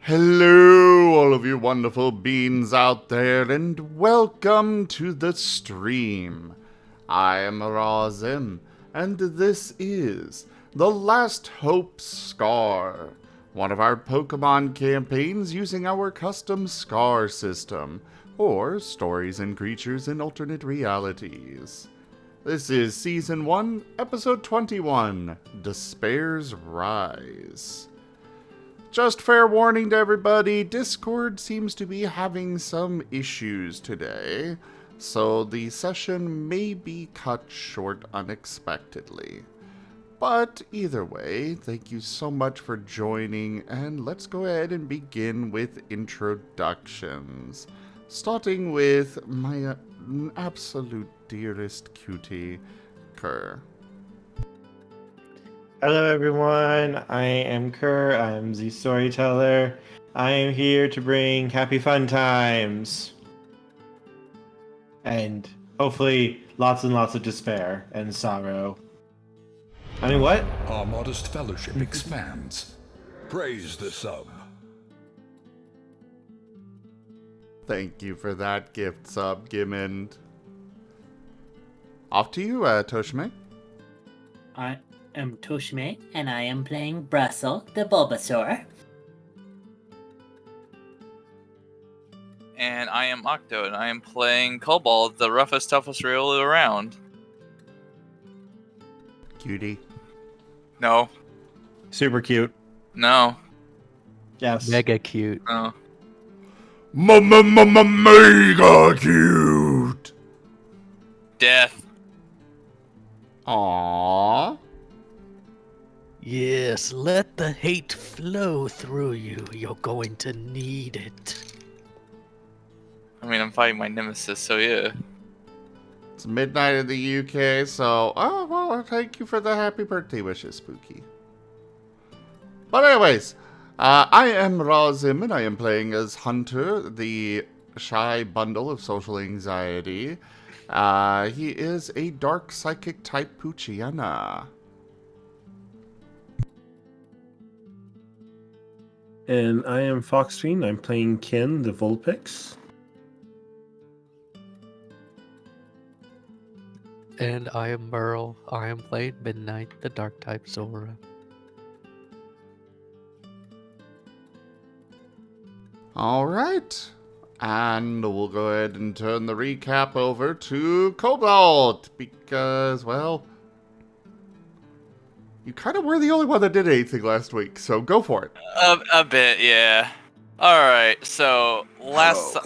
Hello, all of you wonderful beings out there, and welcome to the stream. I am Razim, and this is The Last Hope Scar, one of our Pokemon campaigns using our custom Scar system, or Stories and Creatures in Alternate Realities. This is Season 1, Episode 21, Despair's Rise. Just fair warning to everybody, Discord seems to be having some issues today, so the session may be cut short unexpectedly. But either way, thank you so much for joining, and let's go ahead and begin with introductions. Starting with my absolute dearest cutie, Kerr. Hello everyone, I am Kerr, I am the storyteller. I am here to bring happy fun times. And hopefully lots and lots of despair and sorrow. I mean, what? Our modest fellowship expands. Praise the sub. Thank you for that gift sub, Gimmond. Off to you, Toshime. I am Toshime, and I am playing Brassel, the Bulbasaur. And I am Octo, and I am playing Cobalt, the roughest, toughest real around. Cutie. No. Super cute. No. Yes. Mega cute. No. Mega cute. Death. Aww. Yes, let the hate flow through you. You're going to need it. I mean, I'm fighting my nemesis, so yeah. It's midnight in the UK, so well, thank you for the happy birthday wishes, Spooky. But anyways, I am Razim, and I am playing as Hunter, the shy bundle of social anxiety. He is a dark psychic type Poochyena. And I am Foxtrine, I'm playing Ken, the Vulpix. And I am Merle. I am playing Midnight, the dark type Zora. Alright. And we'll go ahead and turn the recap over to Cobalt, because, well, you kind of were the only one that did anything last week, so go for it. A bit, yeah. Alright, so last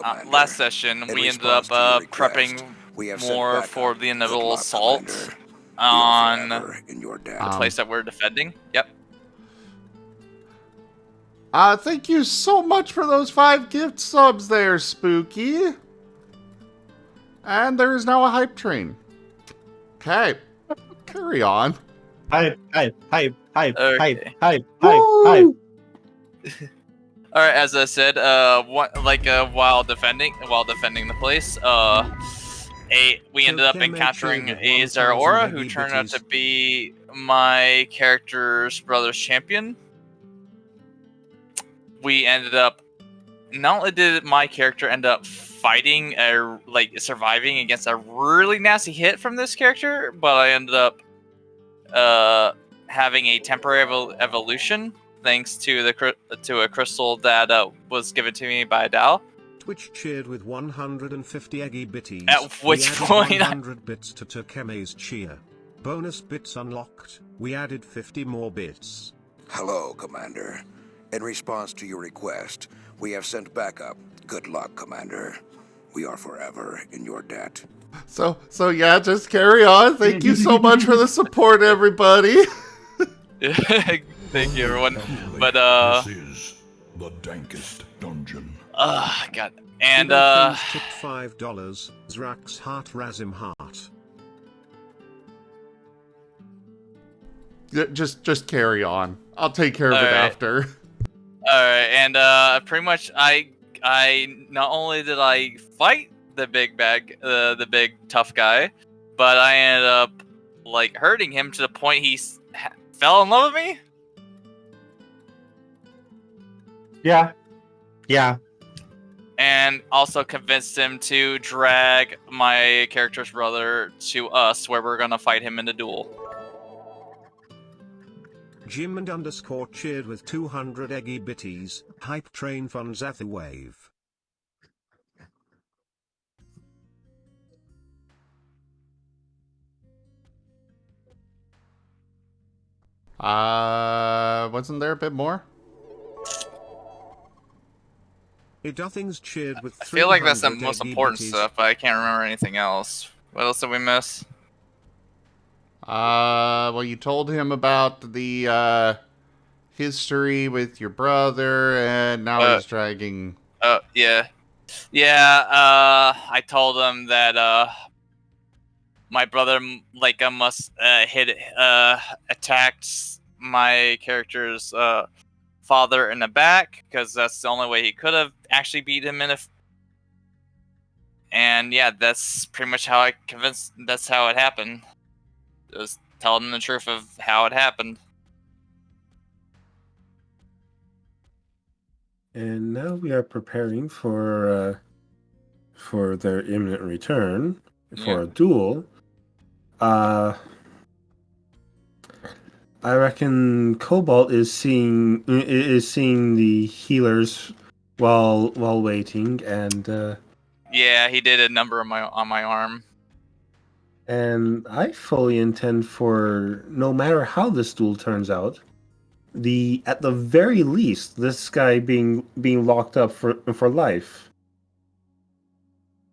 session, In we ended response up to your request, prepping we have sent more back for up. the inevitable Good luck, assault Commander. on You are forever in your debt. the place that we're defending. Yep. Thank you so much for those 5 gift subs there, Spooky. And there is now a hype train. Okay, carry on. Hype, hype, hype, hype, Okay. hype, hype, hype, Woo! hype. Alright, as I said, while defending the place, we ended up encountering a Zeraora who turned out to be my character's brother's champion. We ended up, not only did my character end up fighting surviving against a really nasty hit from this character, but I ended up having a temporary evolution thanks to a crystal that was given to me by Dal. Twitch cheered with 150 eggy bitties. At which point we added 100 bits to Tokeme's cheer. Bonus bits unlocked. We added 50 more bits. Hello, Commander. In response to your request, we have sent backup. Good luck, Commander. We are forever in your debt. So yeah, just carry on. Thank you so much for the support, everybody. Thank you, everyone. But This is the dankest dungeon. God. And tipped $5. Zrax heart Razim heart. Just carry on. I'll take care of it Alright. after. Alright, and pretty much I not only did I fight the big tough guy, but I ended up hurting him to the point he fell in love with me. Yeah. Yeah. And also convinced him to drag my character's brother to us, where we're gonna fight him in a duel. Jim and _ cheered with 200 eggy bitties. Hype train funds at the wave. Wasn't there a bit more? Dothings cheered with I feel like that's the 300 most eggy important bitties. stuff, but I can't remember anything else. What else did we miss? Well, you told him about the history with your brother, and now he's dragging. Yeah. I told him that my brother attacked my character's father in the back, because that's the only way he could have actually beat him and yeah, that's pretty much how I convinced. That's how it happened. Just telling him the truth of how it happened. And now we are preparing for their imminent return for a duel. I reckon Cobalt is seeing the healers while waiting, and Yeah, he did a number on my arm. and I fully intend for, no matter how this duel turns out, at the very least, this guy being locked up for life.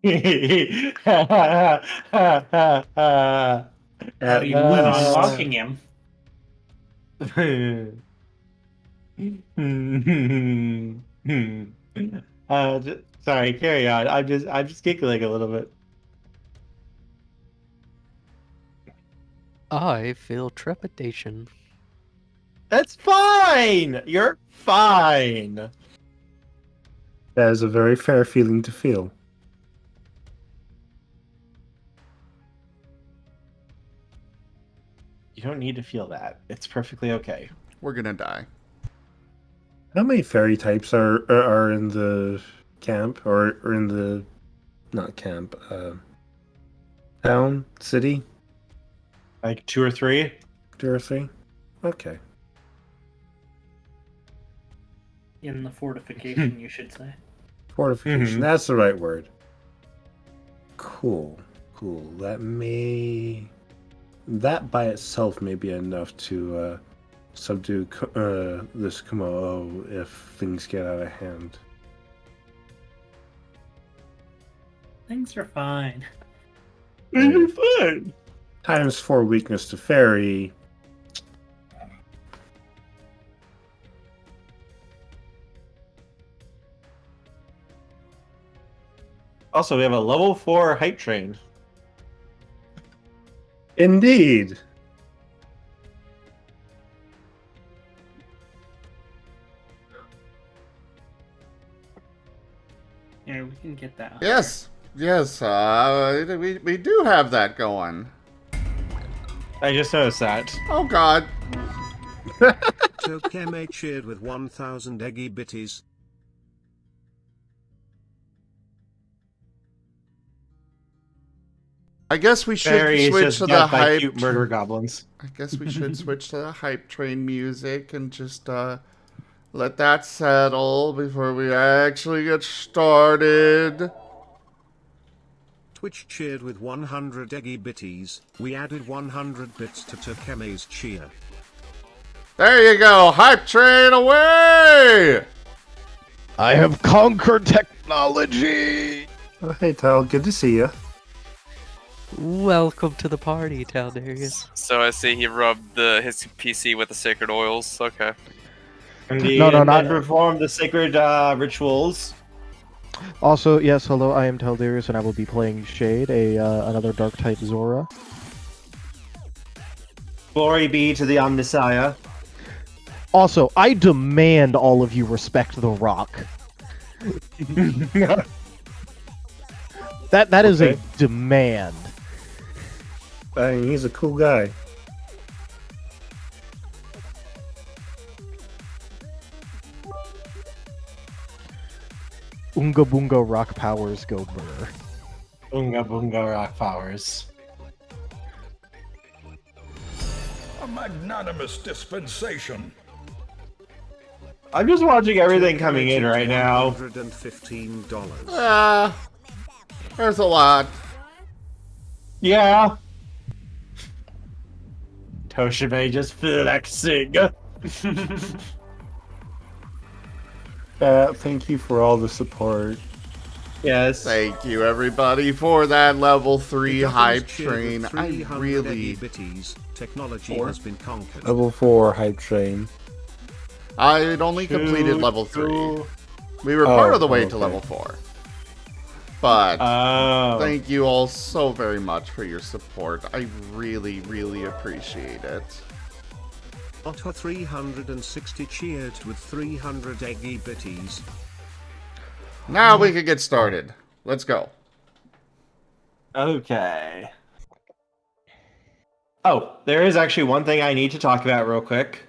How are you unlocking him? Sorry, carry on. I'm just giggling a little bit. I feel trepidation. That's fine. You're fine. That is a very fair feeling to feel. You don't need to feel that. It's perfectly okay. We're gonna die. How many fairy types are in the camp, or in the, not camp, town, city? Like 2 or 3? 2 or 3? Okay. In the fortification, you should say. Fortification, Mhm. that's the right word. Cool. That by itself may be enough to subdue this Kumo if things get out of hand. Things are fine. Things are fine. Times 4 weakness to fairy. Also, we have a level 4 hype train. Indeed. Yeah, we can get that. Yes. We do have that going. I just noticed that. Oh God. Tokeme cheered with 1,000 eggy bitties. I guess we should Fairy is switch just to the got by hype. cute murder goblins. I guess we should switch to the hype train music and just let that settle before we actually get started. Twitch cheered with 100 eggy bitties. We added 100 bits to Tokeme's cheer. There you go, hype train away! I have conquered technology! Oh, hey, Tal, good to see you. Welcome to the party, Taldarius. So I see he rubbed his PC with the sacred oils. Okay. Indeed, No, and not- perform the sacred rituals. Also, yes, hello, I am Taldarius and I will be playing Shade, another dark type Zora. Glory be to the Omnissiah. Also, I demand all of you respect The Rock. That is a Okay. demand. I mean, he's a cool guy. Unga Boonga Rock Powers go burr. Unga Boonga Rock Powers. A magnanimous dispensation. I'm just watching everything coming in right now. $115. There's a lot. Yeah. Toshime just flexing. Thank you for all the support. Yes. Thank you, everybody, for that level 3 The hype Doubles cheered with train. I 300 really... Bitties. Technology has been conquered. Level 4 hype train. I had only completed level 3. We were part of the way to level 4. But thank you all so very much for your support. I really, really appreciate it. Otto 360 cheered with 300 eggy bitties. Now we can get started. Let's go. Okay. Oh, there is actually one thing I need to talk about real quick.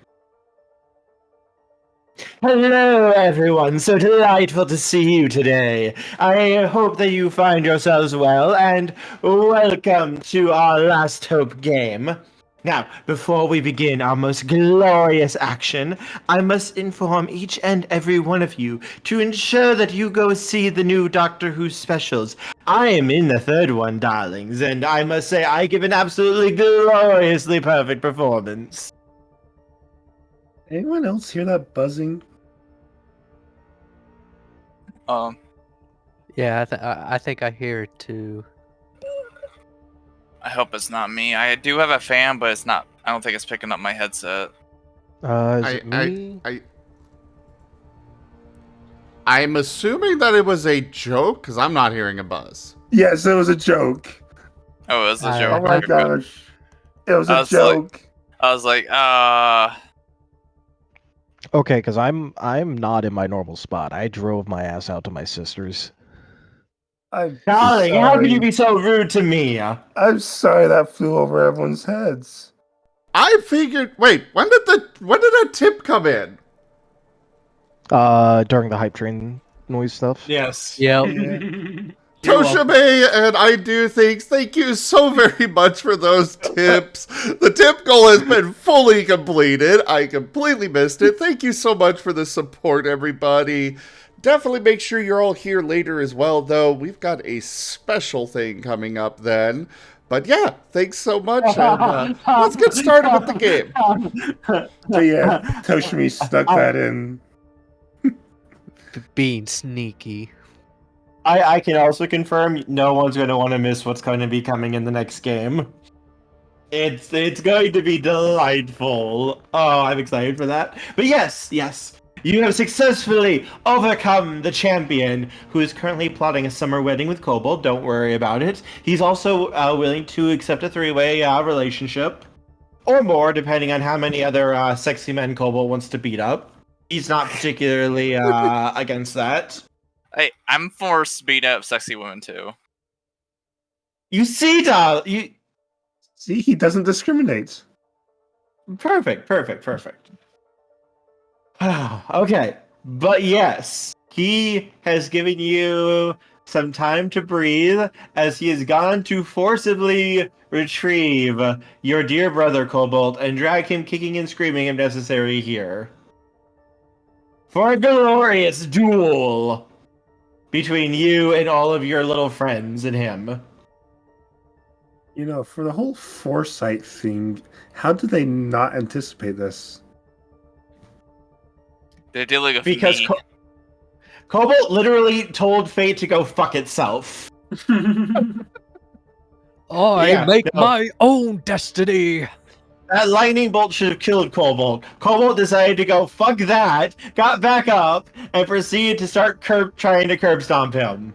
Hello, everyone. So delightful to see you today. I hope that you find yourselves well, and welcome to our Last Hope game. Now, before we begin our most glorious action, I must inform each and every one of you to ensure that you go see the new Doctor Who specials. I am in the third one, darlings, and I must say I give an absolutely gloriously perfect performance. Anyone else hear that buzzing? Yeah, I think I hear it too. I hope it's not me. I do have a fan, but it's not. I don't think it's picking up my headset. Is it me? I'm assuming that it was a joke, because I'm not hearing a buzz. Yes, it was a joke. Oh, it was a joke. Oh my gosh. It was a joke. I was like, Okay, because I'm not in my normal spot. I drove my ass out to my sister's. Darling, how could you be so rude to me? I'm sorry that flew over everyone's heads. I figured. Wait, when did that tip come in? During the hype train noise stuff. Yes. Yep. Toshime and I do things. Thank you so very much for those tips. The tip goal has been fully completed. I completely missed it. Thank you so much for the support, everybody. Definitely make sure you're all here later as well, though. We've got a special thing coming up then. But yeah, thanks so much. And, let's get started with the game. So yeah, Toshimi snuck that in. Being sneaky. I can also confirm no one's going to want to miss what's going to be coming in the next game. It's going to be delightful. Oh, I'm excited for that. But yes, you have successfully overcome the champion who is currently plotting a summer wedding with Kobold. Don't worry about it. He's also willing to accept a three-way relationship. Or more, depending on how many other sexy men Kobold wants to beat up. He's not particularly against that. hey, I'm for speed up sexy women too. You see, you see, he doesn't discriminate. Perfect. Okay, but yes, he has given you some time to breathe as he has gone to forcibly retrieve your dear brother Cobalt and drag him kicking and screaming if necessary here. For a glorious duel between you and all of your little friends and him. You know, for the whole foresight thing, how did they not anticipate this? They're dealing with because me. Cobalt literally told Fate to go fuck itself. I make my own destiny. That lightning bolt should have killed Cobalt. Cobalt decided to go fuck that, got back up, and proceeded to start trying to curb stomp him.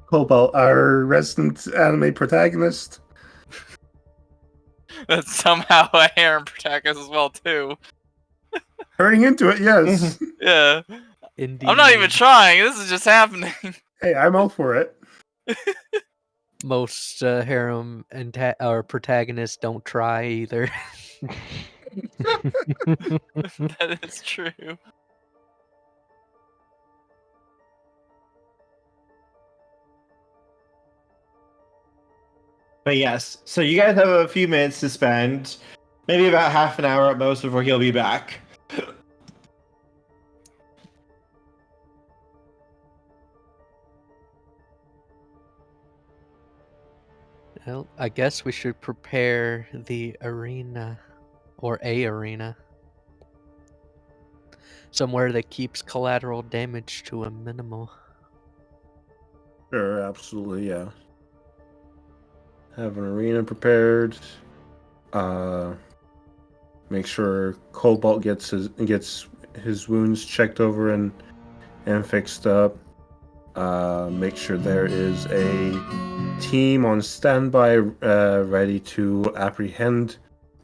Cobalt, our resident anime protagonist. That's somehow a harem protagonist as well too. Turning into it, yes. Yeah. Indeed. I'm not even trying. This is just happening. Hey, I'm all for it. Most harem or protagonists don't try either. That is true. But yes, so you guys have a few minutes to spend, maybe about half an hour at most before he'll be back. Well, I guess we should prepare the arena, or a arena. Somewhere that keeps collateral damage to a minimal. Sure, absolutely, yeah. Have an arena prepared. Make sure Cobalt gets his wounds checked over and fixed up. Make sure there is a team on standby, ready to apprehend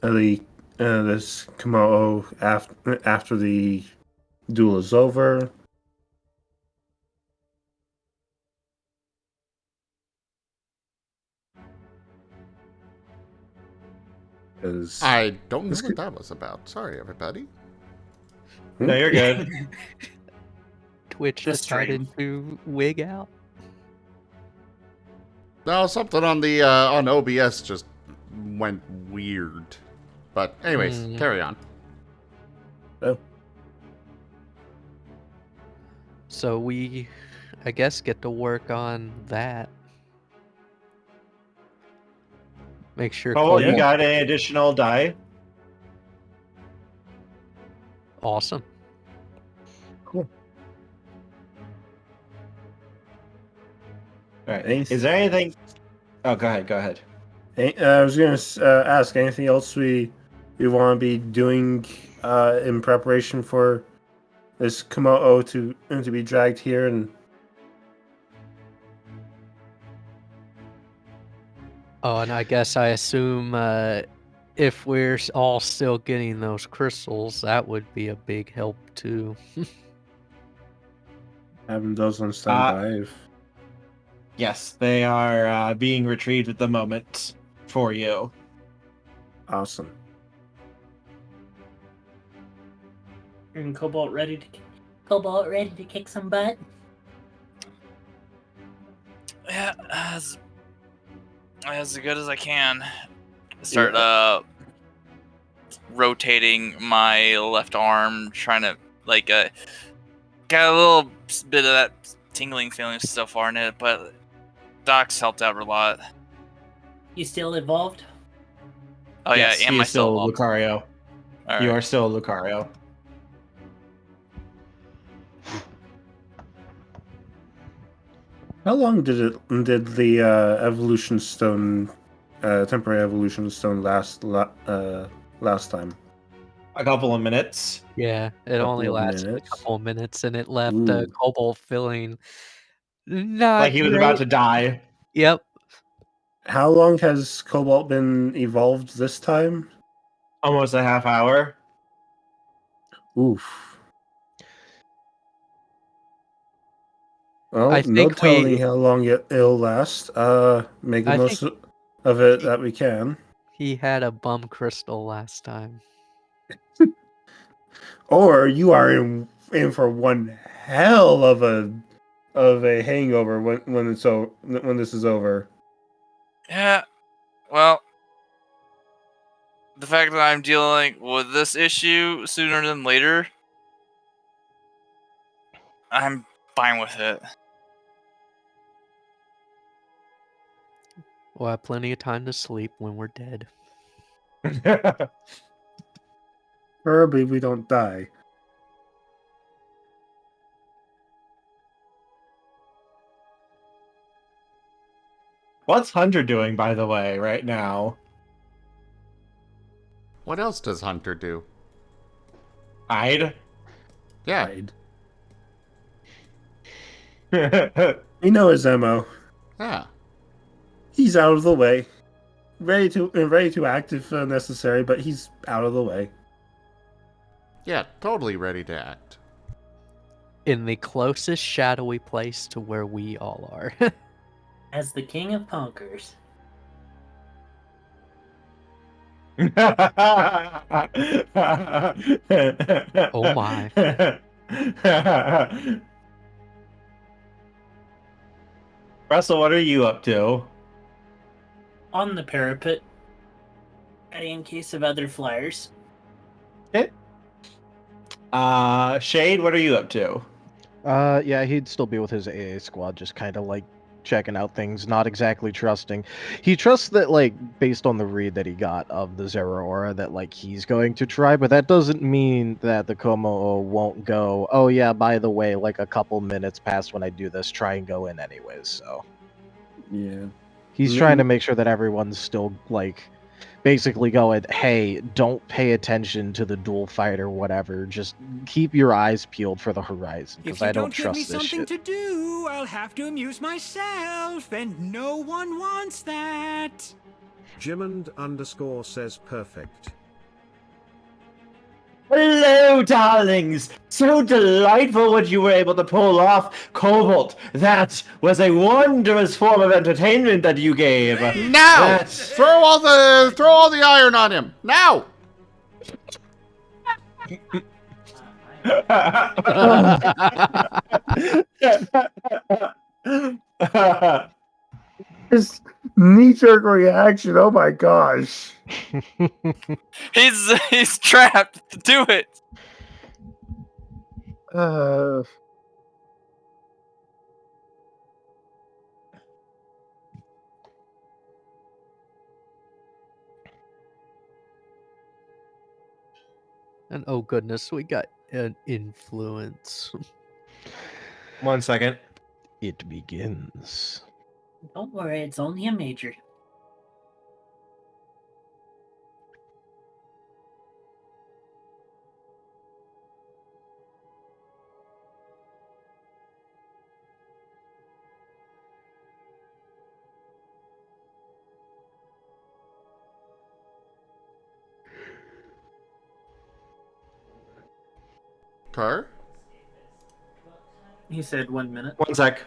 this Komodo after the duel is over. I don't know what that was about. Sorry, everybody. No, you're good. Twitch decided to wig out. No, something on the on OBS just went weird. But anyways, carry on. Oh. So we, I guess, get to work on that. Make sure. Oh, you got an additional die. Awesome. Cool. All right. Is there anything? Oh, go ahead. I was going to ask, anything else we want to be doing in preparation for this Komodo to be dragged here? And Oh, and I guess I assume if we're all still getting those crystals, that would be a big help too. having those on standby. Yes, they are being retrieved at the moment for you. Awesome. And Cobalt ready to kick some butt. Yeah, as good as I can. Start rotating my left arm, trying to got a little bit of that tingling feeling so far in it, but Doc's helped out a lot. You still evolved? Oh Yes, yeah, and he my is still evolved? Lucario. All You right. are still Lucario. How long did the evolution stone, temporary evolution stone last time? A couple of minutes. Yeah, it Couple only of lasted minutes. a couple of minutes, and it left Ooh. Cobalt feeling not Like he was great. about to die. Yep. How long has Cobalt been evolved this time? Almost a half hour. Oof. Well, I no think telling how long it'll last. Make the I most think of it that we can. he had a bum crystal last time. Or you are in for one hell of a hangover when this is over. Yeah, well, the fact that I'm dealing with this issue sooner than later, I'm fine with it. We'll have plenty of time to sleep when we're dead. Preferably we don't die. What's Hunter doing, by the way, right now? What else does Hunter do? Hide? Yeah. We know his MO. Yeah. He's out of the way. Ready to act if necessary, but he's out of the way. Yeah, totally ready to act. In the closest shadowy place to where we all are. As the king of punkers. Oh my. Russell, what are you up to? On the parapet, ready in case of other flyers. Shade, what are you up to? Yeah, he'd still be with his AA squad, just kind of like checking out things, not exactly trusting. He trusts that, like, based on the read that he got of the Zero Aura, that, like, he's going to try, but that doesn't mean that the Komo won't go, oh yeah, by the way, like a couple minutes past when I do this, try and go in anyways, so. Yeah. He's trying to make sure that everyone's still, like, basically going, hey, don't pay attention to the dual fight or whatever. Just keep your eyes peeled for the horizon, because I don't trust this shit. If you don't give me something to do, I'll have to amuse myself, and no one wants that. Jimmond_ says perfect. Hello, darlings! So delightful what you were able to pull off, Cobalt. That was a wondrous form of entertainment that you gave. Now! Throw all the iron on him! Now! His knee-jerk reaction, oh my gosh. He's trapped. Do it. And oh goodness, we got an influence. 1 second. It begins. Don't worry, it's only a major. Car? He said 1 minute. 1 sec.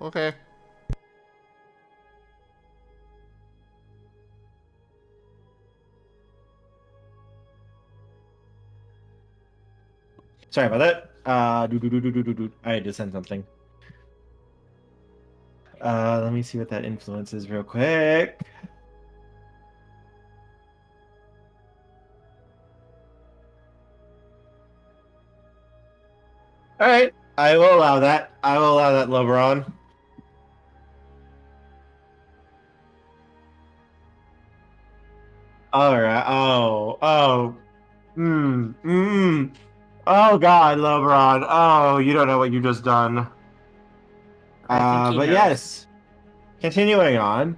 Okay. Sorry about that. I had to send something. Let me see what that influence is real quick. All right, I will allow that. I will allow that, LeBron. All right. Oh. Oh God, LeBron. Oh, you don't know what you just done. But yes. Continuing on.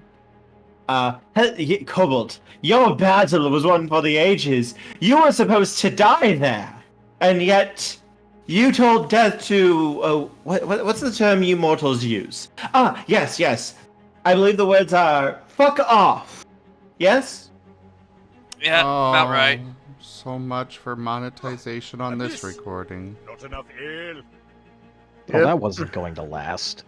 Cobalt, your battle was one for the ages. You were supposed to die there, and yet you told death to. What's the term you mortals use? Ah, yes. I believe the words are "fuck off." Yes. Yeah, about right. So much for monetization on this recording. Not enough ale. Well, that wasn't going to last.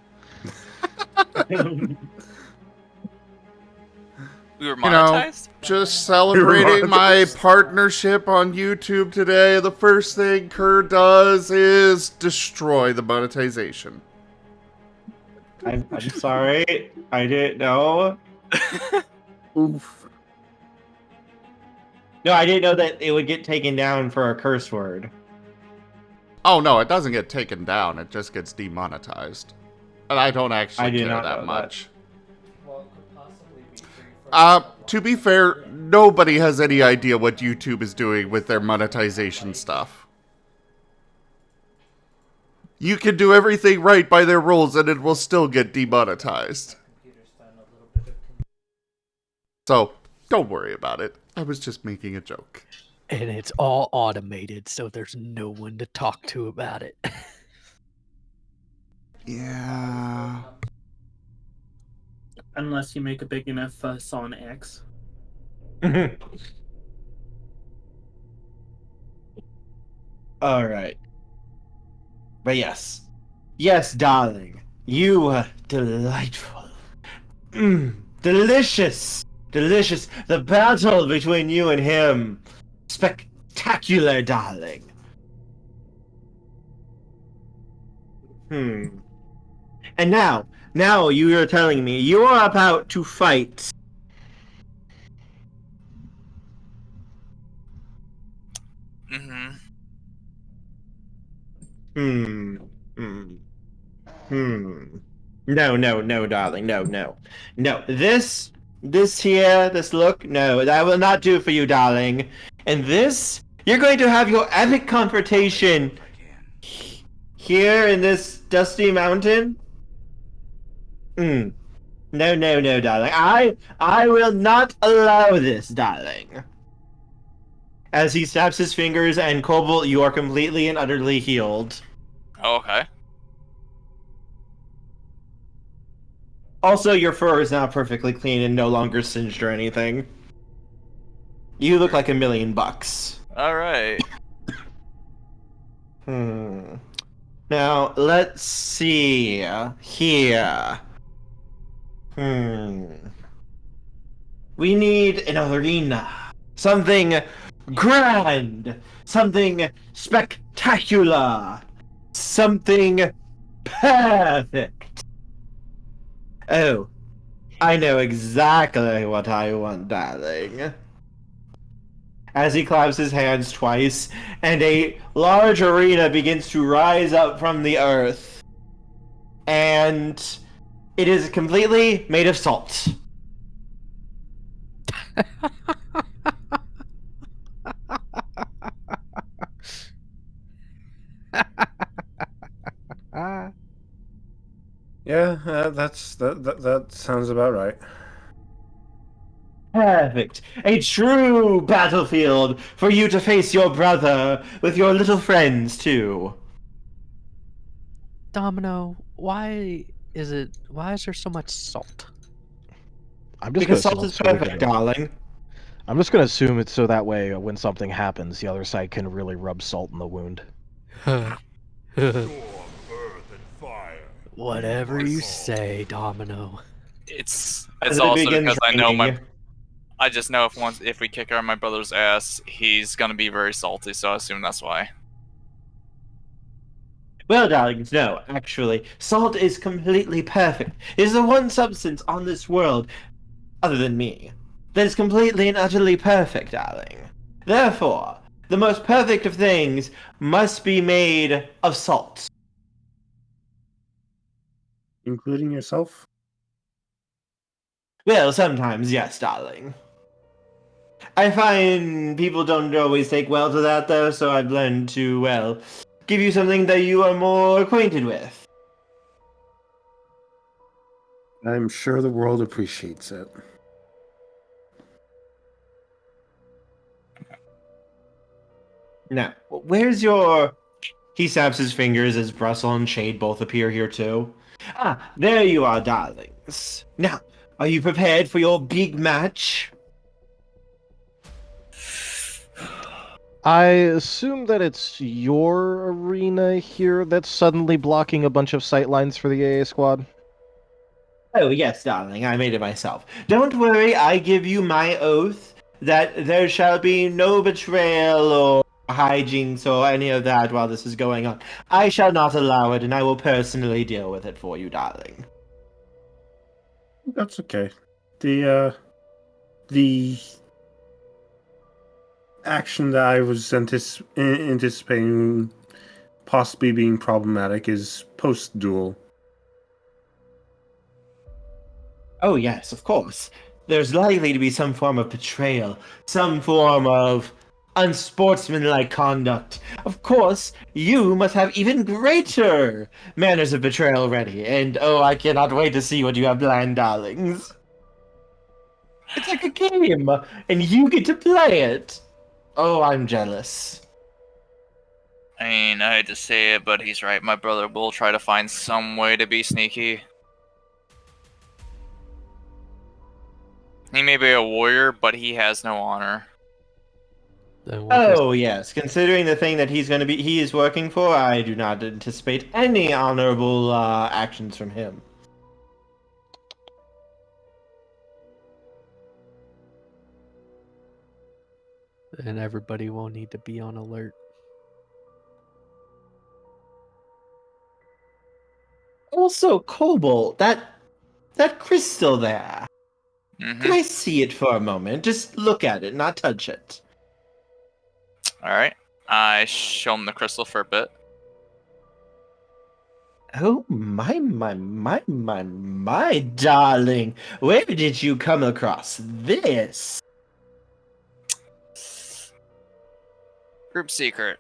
We were monetized? Just celebrating my partnership on YouTube today. The first thing Kerr does is destroy the monetization. I'm sorry. I didn't know. Oof. No, I didn't know that it would get taken down for a curse word. Oh no, it doesn't get taken down. It just gets demonetized. And I don't actually care that much. To be fair, nobody has any idea what YouTube is doing with their monetization stuff. You can do everything right by their rules and it will still get demonetized. So, don't worry about it. I was just making a joke. And it's all automated, so there's no one to talk to about it. Yeah. Unless you make a big enough fuss on X. All right. But yes. Yes, darling. You were delightful. Delicious. delicious. The battle between you and him. Spectacular, darling. And now you are telling me you are about to fight. No, darling, no. This look, no, that will not do for you, darling. And this, you're going to have your epic confrontation here in this dusty mountain? No, darling. I will not allow this, darling. As he snaps his fingers, and Cobalt, you are completely and utterly healed. Oh, okay. Also, your fur is now perfectly clean and no longer singed or anything. You look like $1,000,000. Alright. Now, let's see here. We need an arena. Something grand. Something spectacular. Something perfect. Oh, I know exactly what I want, darling. As he claps his hands twice, and a large arena begins to rise up from the earth. And it is completely made of salt. Yeah, that sounds about right. Perfect. A true battlefield for you to face your brother with your little friends too. Domino, why is there so much salt? Because salt is perfect, darling. I'm just gonna assume it's so that way when something happens, the other side can really rub salt in the wound. Whatever you say, Domino. It's also because I just know if we kick my brother's ass, he's gonna be very salty, so I assume that's why. Well, darlings, no, actually, salt is completely perfect. It is the one substance on this world, other than me, that is completely and utterly perfect, darling. Therefore, the most perfect of things must be made of salt. Including yourself? Well, sometimes, yes, darling. I find people don't always take well to that, though, so I've learned to, well, give you something that you are more acquainted with. I'm sure the world appreciates it. Now, where's your... He snaps his fingers as Brussel and Shade both appear here, too. Ah, there you are, darlings. Now, are you prepared for your big match? I assume that it's your arena here that's suddenly blocking a bunch of sightlines for the AA squad? Oh, yes, darling, I made it myself. Don't worry, I give you my oath that there shall be no betrayal or hijinks or any of that while this is going on. I shall not allow it, and I will personally deal with it for you, darling. That's okay. The action that I was anticipating possibly being problematic is post-duel. Oh, yes, of course. There's likely to be some form of betrayal, some form of unsportsmanlike conduct. Of course, you must have even greater manners of betrayal ready, and oh, I cannot wait to see what you have planned, darlings. It's like a game, and you get to play it. Oh, I'm jealous. I mean, I hate to say it, but he's right. My brother will try to find some way to be sneaky. He may be a warrior, but he has no honor. Oh, yes. Considering the thing that he is working for, I do not anticipate any honorable actions from him. and everybody will need to be on alert. Also, Cobalt, that crystal there. Mm-hmm. Can I see it for a moment? Just look at it, not touch it. All right. I show him the crystal for a bit. Oh, my, darling. Where did you come across this? Group secret.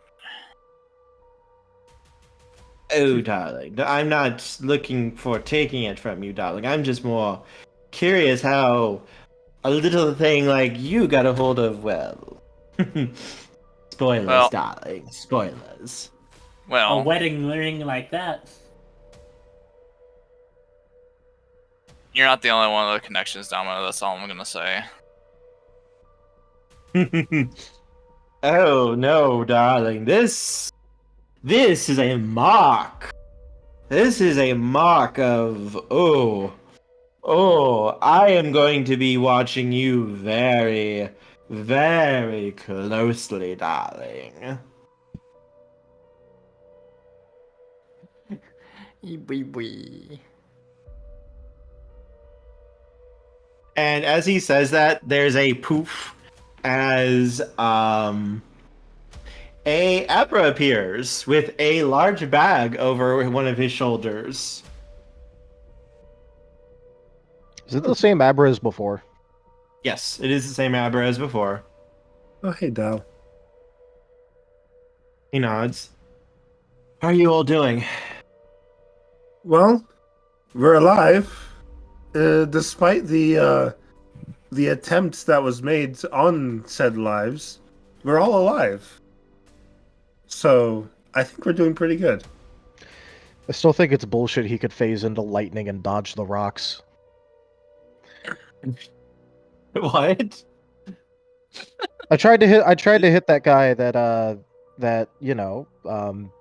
Oh, darling. I'm not looking for taking it from you, darling. I'm just more curious how a little thing like you got a hold of, well... Spoilers, Well- darling. Spoilers. A Well, wedding ring like that. you're not the only one of the connections, Domino. That's all I'm gonna say. Oh, no, darling. This is a mark. This is a mark of, I am going to be watching you very, very closely, darling. And as he says that, there's a poof as a Abra appears with a large bag over one of his shoulders. Is it the same Abra as before? Yes, it is the same Abra as before. Oh, hey, Dal. He nods. How are you all doing? Well, we're alive, despite the attempts that was made on said lives. We're all alive. So, I think we're doing pretty good. I still think it's bullshit he could phase into lightning and dodge the rocks. What? I tried to hit that guy that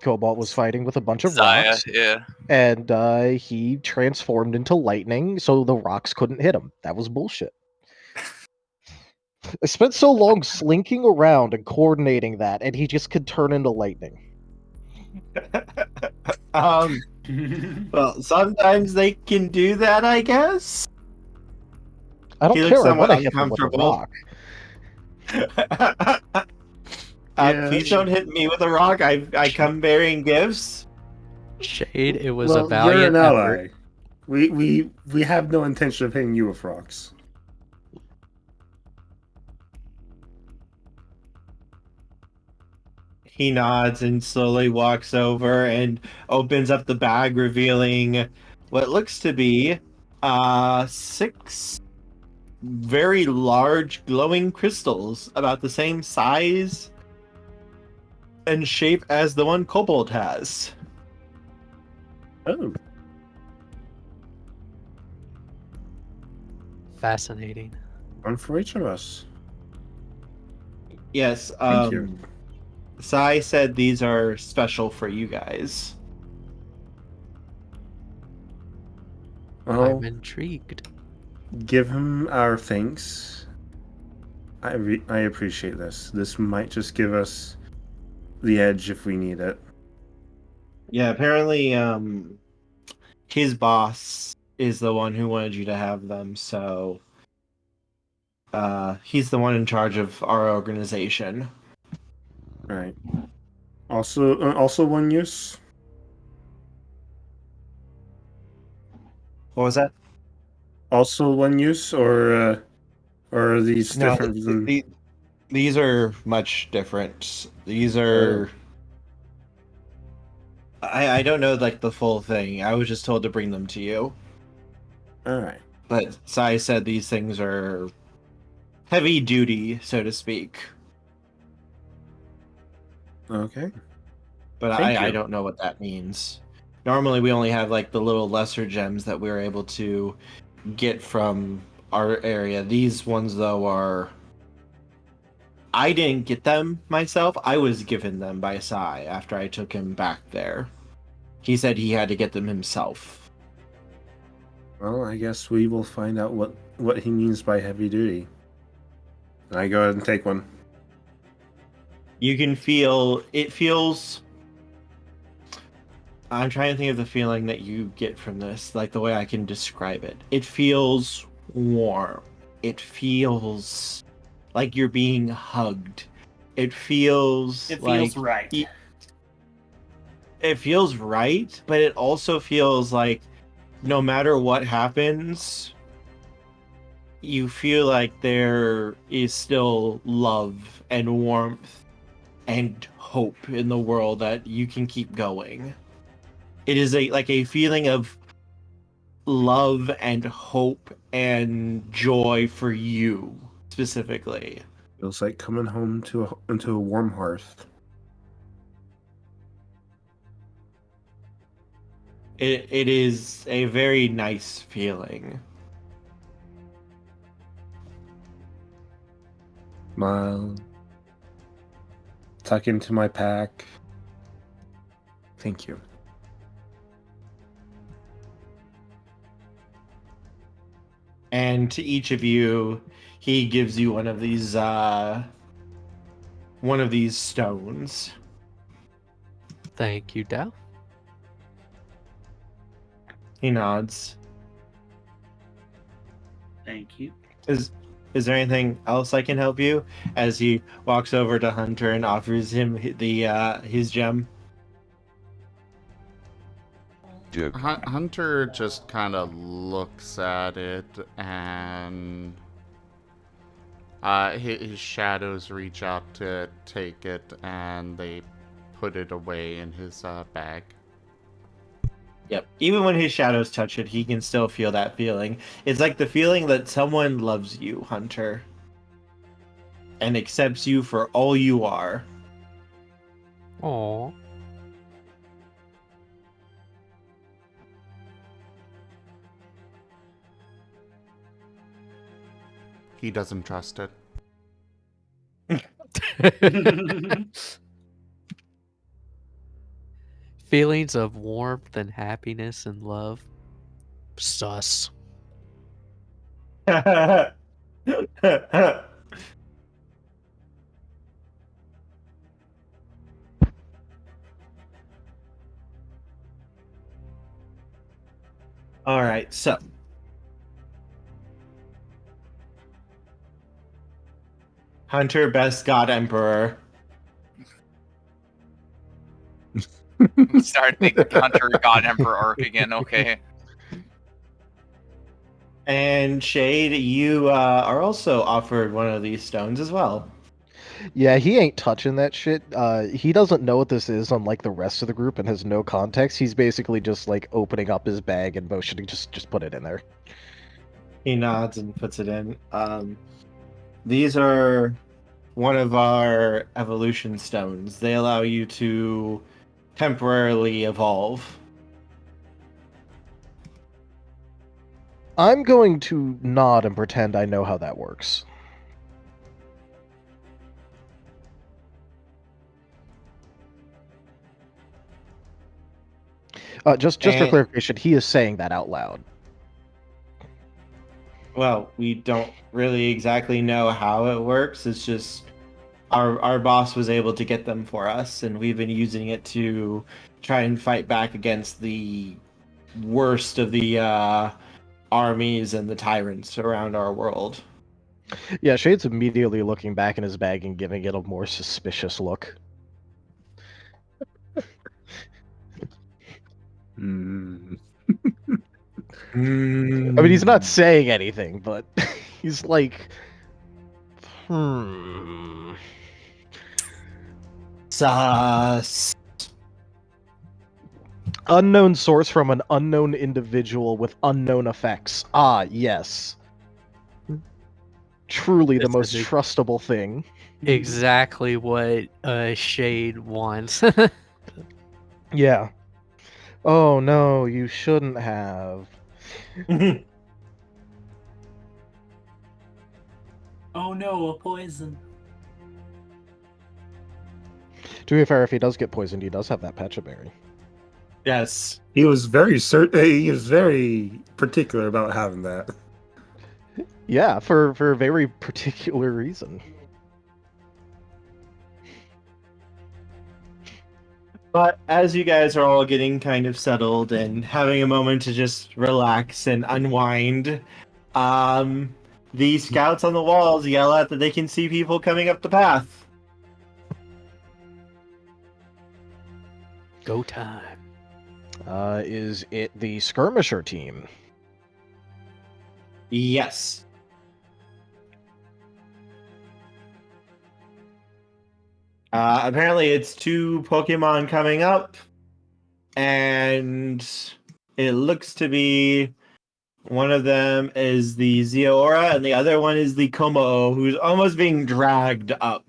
Cobalt was fighting with a bunch of Zaya, rocks, yeah. and he transformed into lightning, so the rocks couldn't hit him. That was bullshit. I spent so long slinking around and coordinating that, and he just could turn into lightning. Well, sometimes they can do that, I guess. I don't He care. looks I somewhat want to hit him with a uncomfortable. rock. Please don't hit me with a rock. I come bearing gifts. Shade, it was Well, a valiant you're an effort. ally. We have no intention of hitting you with rocks. He nods and slowly walks over and opens up the bag, revealing what looks to be 6 very large glowing crystals about the same size and shape as the one Kobold has. Oh. Fascinating. One for each of us. Yes, Thank you. Sai said these are special for you guys. Well, I'm intrigued. give him our thanks. I appreciate this. This might just give us the edge if we need it. Yeah, apparently his boss is the one who wanted you to have them, so he's the one in charge of our organization. Right. Also one use. What was that? Also one use, or are these No, different than... these are much different. These are. I don't know like the full thing. I was just told to bring them to you. All right. But Sai said these things are heavy duty, so to speak. Okay. But Thank I you. don't know what that means. Normally we only have like the little lesser gems that we're able to get from our area. These ones though are... I didn't get them myself. I was given them by Sai after I took him back there. He said he had to get them himself. Well, I guess we will find out what he means by heavy duty. And I go ahead and take one. You can feel it feels. I'm trying to think of the feeling that you get from this, like the way I can describe it. It feels warm. It feels like you're being hugged. It feels right. It feels right, but it also feels like no matter what happens, you feel like there is still love and warmth and hope in the world that you can keep going. It is a feeling of love and hope and joy for you specifically. Feels like coming home into a warm hearth. It is a very nice feeling. Smile. Tuck into my pack. Thank you. And to each of you, he gives you one of these stones. Thank you, Dal. He nods. Thank you. Is there anything else I can help you? As he walks over to Hunter and offers him his gem. Hunter just kind of looks at it, and his shadows reach out to take it, and they put it away in his bag. Yep. Even when his shadows touch it, he can still feel that feeling. It's like the feeling that someone loves you, Hunter, and accepts you for all you are. Aww. He doesn't trust it. Feelings of warmth and happiness and love. Sus. All right, so Hunter, best god emperor. Start thinking Hunter God Emperor arc again. Okay. And Shade, you are also offered one of these stones as well. Yeah, he ain't touching that shit. He doesn't know what this is, unlike the rest of the group, and has no context. He's basically just like opening up his bag and motioning, just put it in there. He nods and puts it in. These are one of our evolution stones. They allow you to temporarily evolve. I'm going to nod and pretend I know how that works. Just for clarification, he is saying that out loud. Well, we don't really exactly know how it works. It's just our boss was able to get them for us, and we've been using it to try and fight back against the worst of the armies and the tyrants around our world. Yeah, Shade's immediately looking back in his bag and giving it a more suspicious look. I mean, he's not saying anything, but he's like, Sus. Unknown source from an unknown individual with unknown effects. Ah, yes. Truly the most trustable thing. Exactly what Shade wants. Yeah. Oh no, you shouldn't have. Oh no, a poison. To be fair, if he does get poisoned, he does have that Pecha Berry. Yes. He was very he was very particular about having that. Yeah, for a very particular reason. But as you guys are all getting kind of settled and having a moment to just relax and unwind, the scouts on the walls yell out that they can see people coming up the path. Go time. Is it the skirmisher team? Yes. Apparently it's 2 Pokemon coming up, and it looks to be one of them is the Zeraora, and the other one is the Kommo-o, who's almost being dragged up.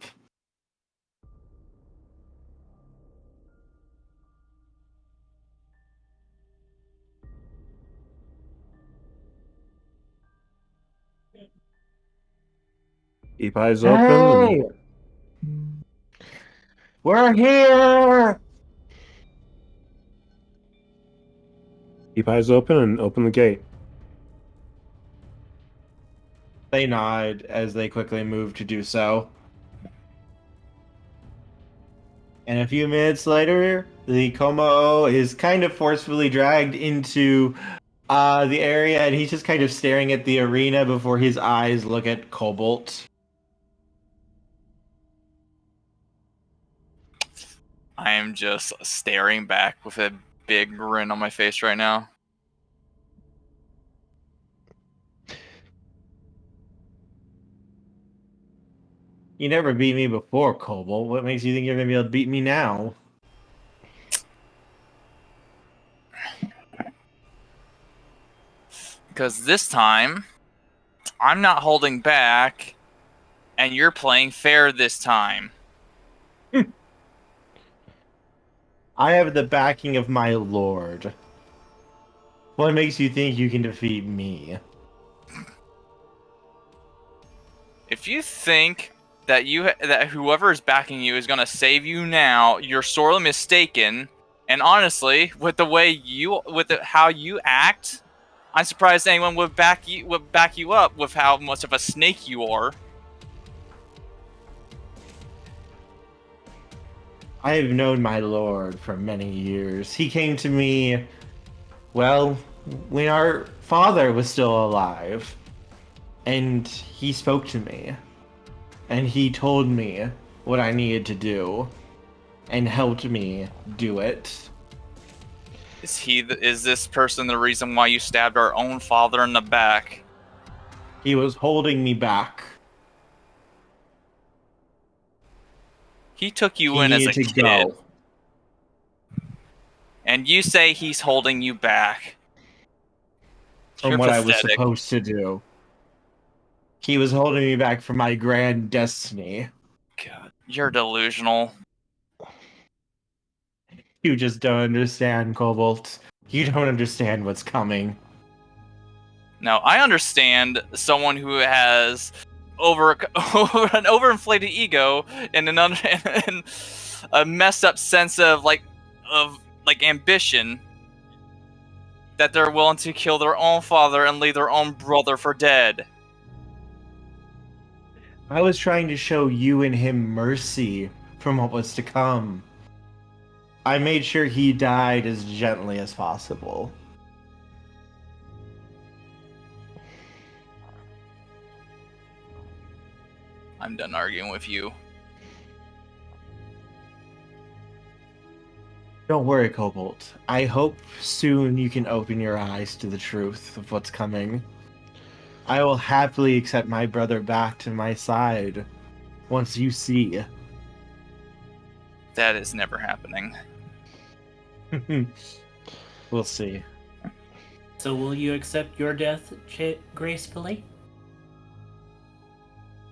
Keep eyes open. Hey! We're here! Keep eyes open and open the gate. They nod as they quickly move to do so. And a few minutes later, the Kommo-o is kind of forcefully dragged into the area, and he's just kind of staring at the arena before his eyes look at Cobalt. I am just staring back with a big grin on my face right now. You never beat me before, Cobalt. What makes you think you're going to be able to beat me now? Because this time, I'm not holding back, and you're playing fair this time. I have the backing of my lord. What makes you think you can defeat me? If you think that whoever is backing you is gonna save you now, you're sorely mistaken. And honestly, with how you act, I'm surprised anyone would back you up with how much of a snake you are. I have known my lord for many years. He came to me, well, when our father was still alive. And he spoke to me. And he told me what I needed to do. And helped me do it. Is this person the reason why you stabbed our own father in the back? He was holding me back. He took you in as a kid. Go. And you say he's holding you back. From what pathetic. I was supposed to do. He was holding me back from my grand destiny. God, you're delusional. You just don't understand, Cobalt. You don't understand what's coming. No, I understand someone who has an overinflated ego and and a messed up sense of ambition, that they're willing to kill their own father and leave their own brother for dead. I was trying to show you and him mercy from what was to come. I made sure he died as gently as possible. I'm done arguing with you. Don't worry, Cobalt. I hope soon you can open your eyes to the truth of what's coming. I will happily accept my brother back to my side once you see. That is never happening. We'll see. So will you accept your death gracefully?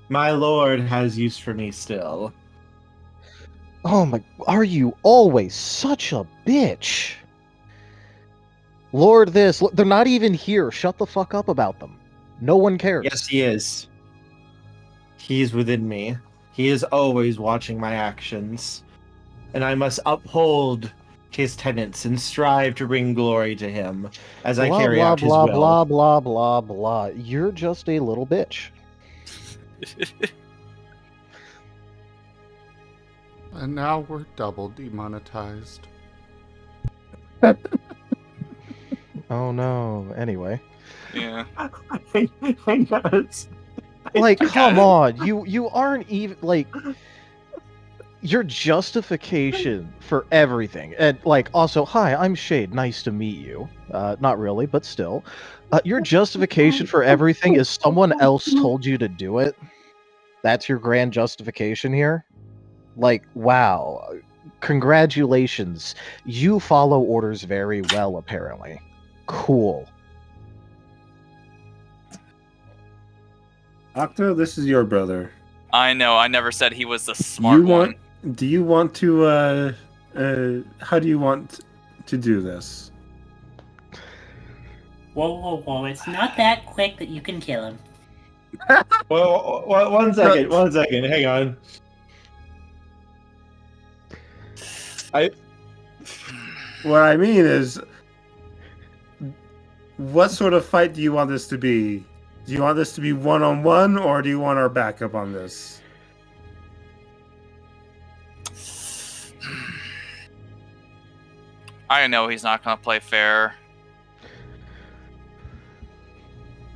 My lord has use for me still. Oh my, are you always such a bitch? Lord this, they're not even here. Shut the fuck up about them. No one cares. Yes, he is. He's within me. He is always watching my actions. And I must uphold his tenets and strive to bring glory to him as I carry out his will. Blah, blah, blah, blah. You're just a little bitch. And now we're double demonetized. Oh no. Anyway. Yeah. Like, come on. You aren't even like your justification for everything. And like also, hi, I'm Shade. Nice to meet you. Not really, but still. Your justification for everything is someone else told you to do it. That's your grand justification here? Like, wow. Congratulations. You follow orders very well, apparently. Cool. Octo, this is your brother. I know. I never said he was the smart one. Do you want to, how do you want to do this? Whoa. It's not that quick that you can kill him. Well, one second. Hang on. What I mean is, what sort of fight do you want this to be? Do you want this to be one-on-one, or do you want our backup on this? I know he's not gonna play fair.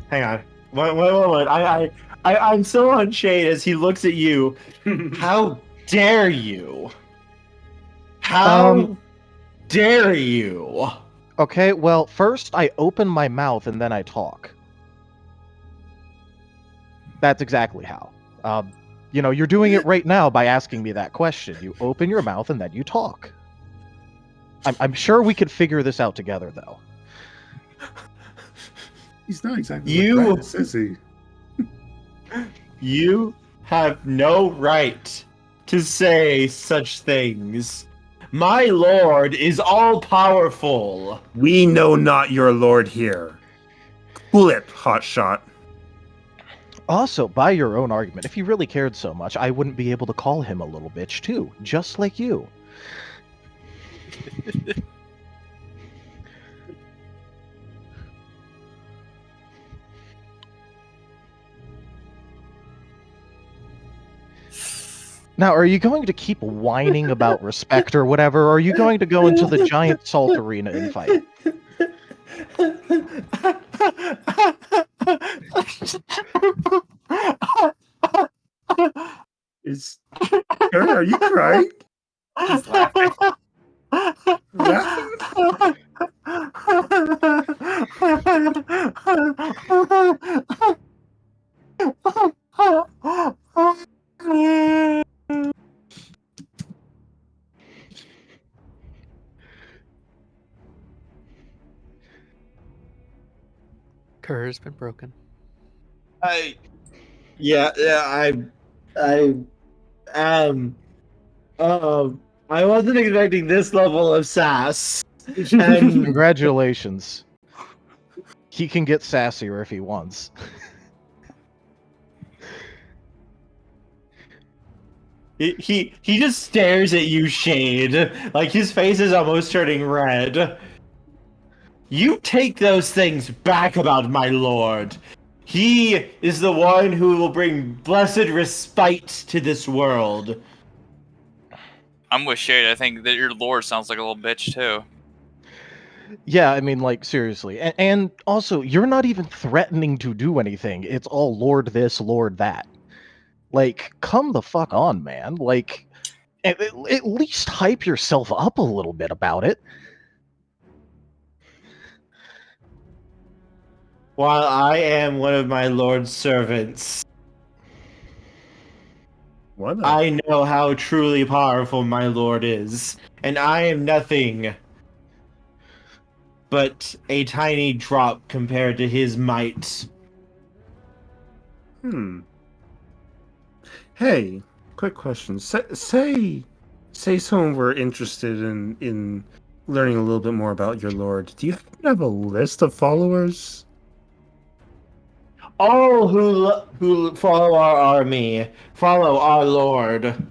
Hang on. One. I'm so on Shade as he looks at you. How dare you? How dare you? Okay, well, first I open my mouth and then I talk. That's exactly how. You know, you're doing it right now by asking me that question. You open your mouth and then you talk. I'm sure we could figure this out together, though. He's not exactly like Brad, is he? You have no right to say such things. My lord is all-powerful. We know not your lord here. Cool it, hotshot. Also, by your own argument, if he really cared so much, I wouldn't be able to call him a little bitch, too. Just like you. Now, are you going to keep whining about respect or whatever, or are you going to go into the giant salt arena and fight? Are you crying? He's laughing. Kerr has been broken. I wasn't expecting this level of sass. And Congratulations. He can get sassier if he wants. he just stares at you, Shade. Like his face is almost turning red. You take those things back about my lord. He is the one who will bring blessed respite to this world. I'm with Shade. I think that your lord sounds like a little bitch too. Yeah, I mean, like, seriously. And also, you're not even threatening to do anything. It's all Lord this, Lord that. Like, come the fuck on, man. Like, at least hype yourself up a little bit about it. While I am one of my lord's servants, I know how truly powerful my lord is, and I am nothing but a tiny drop compared to his might. Hey, quick question. Say someone were interested in learning a little bit more about your lord. Do you have a list of followers? All who follow our army follow our lord.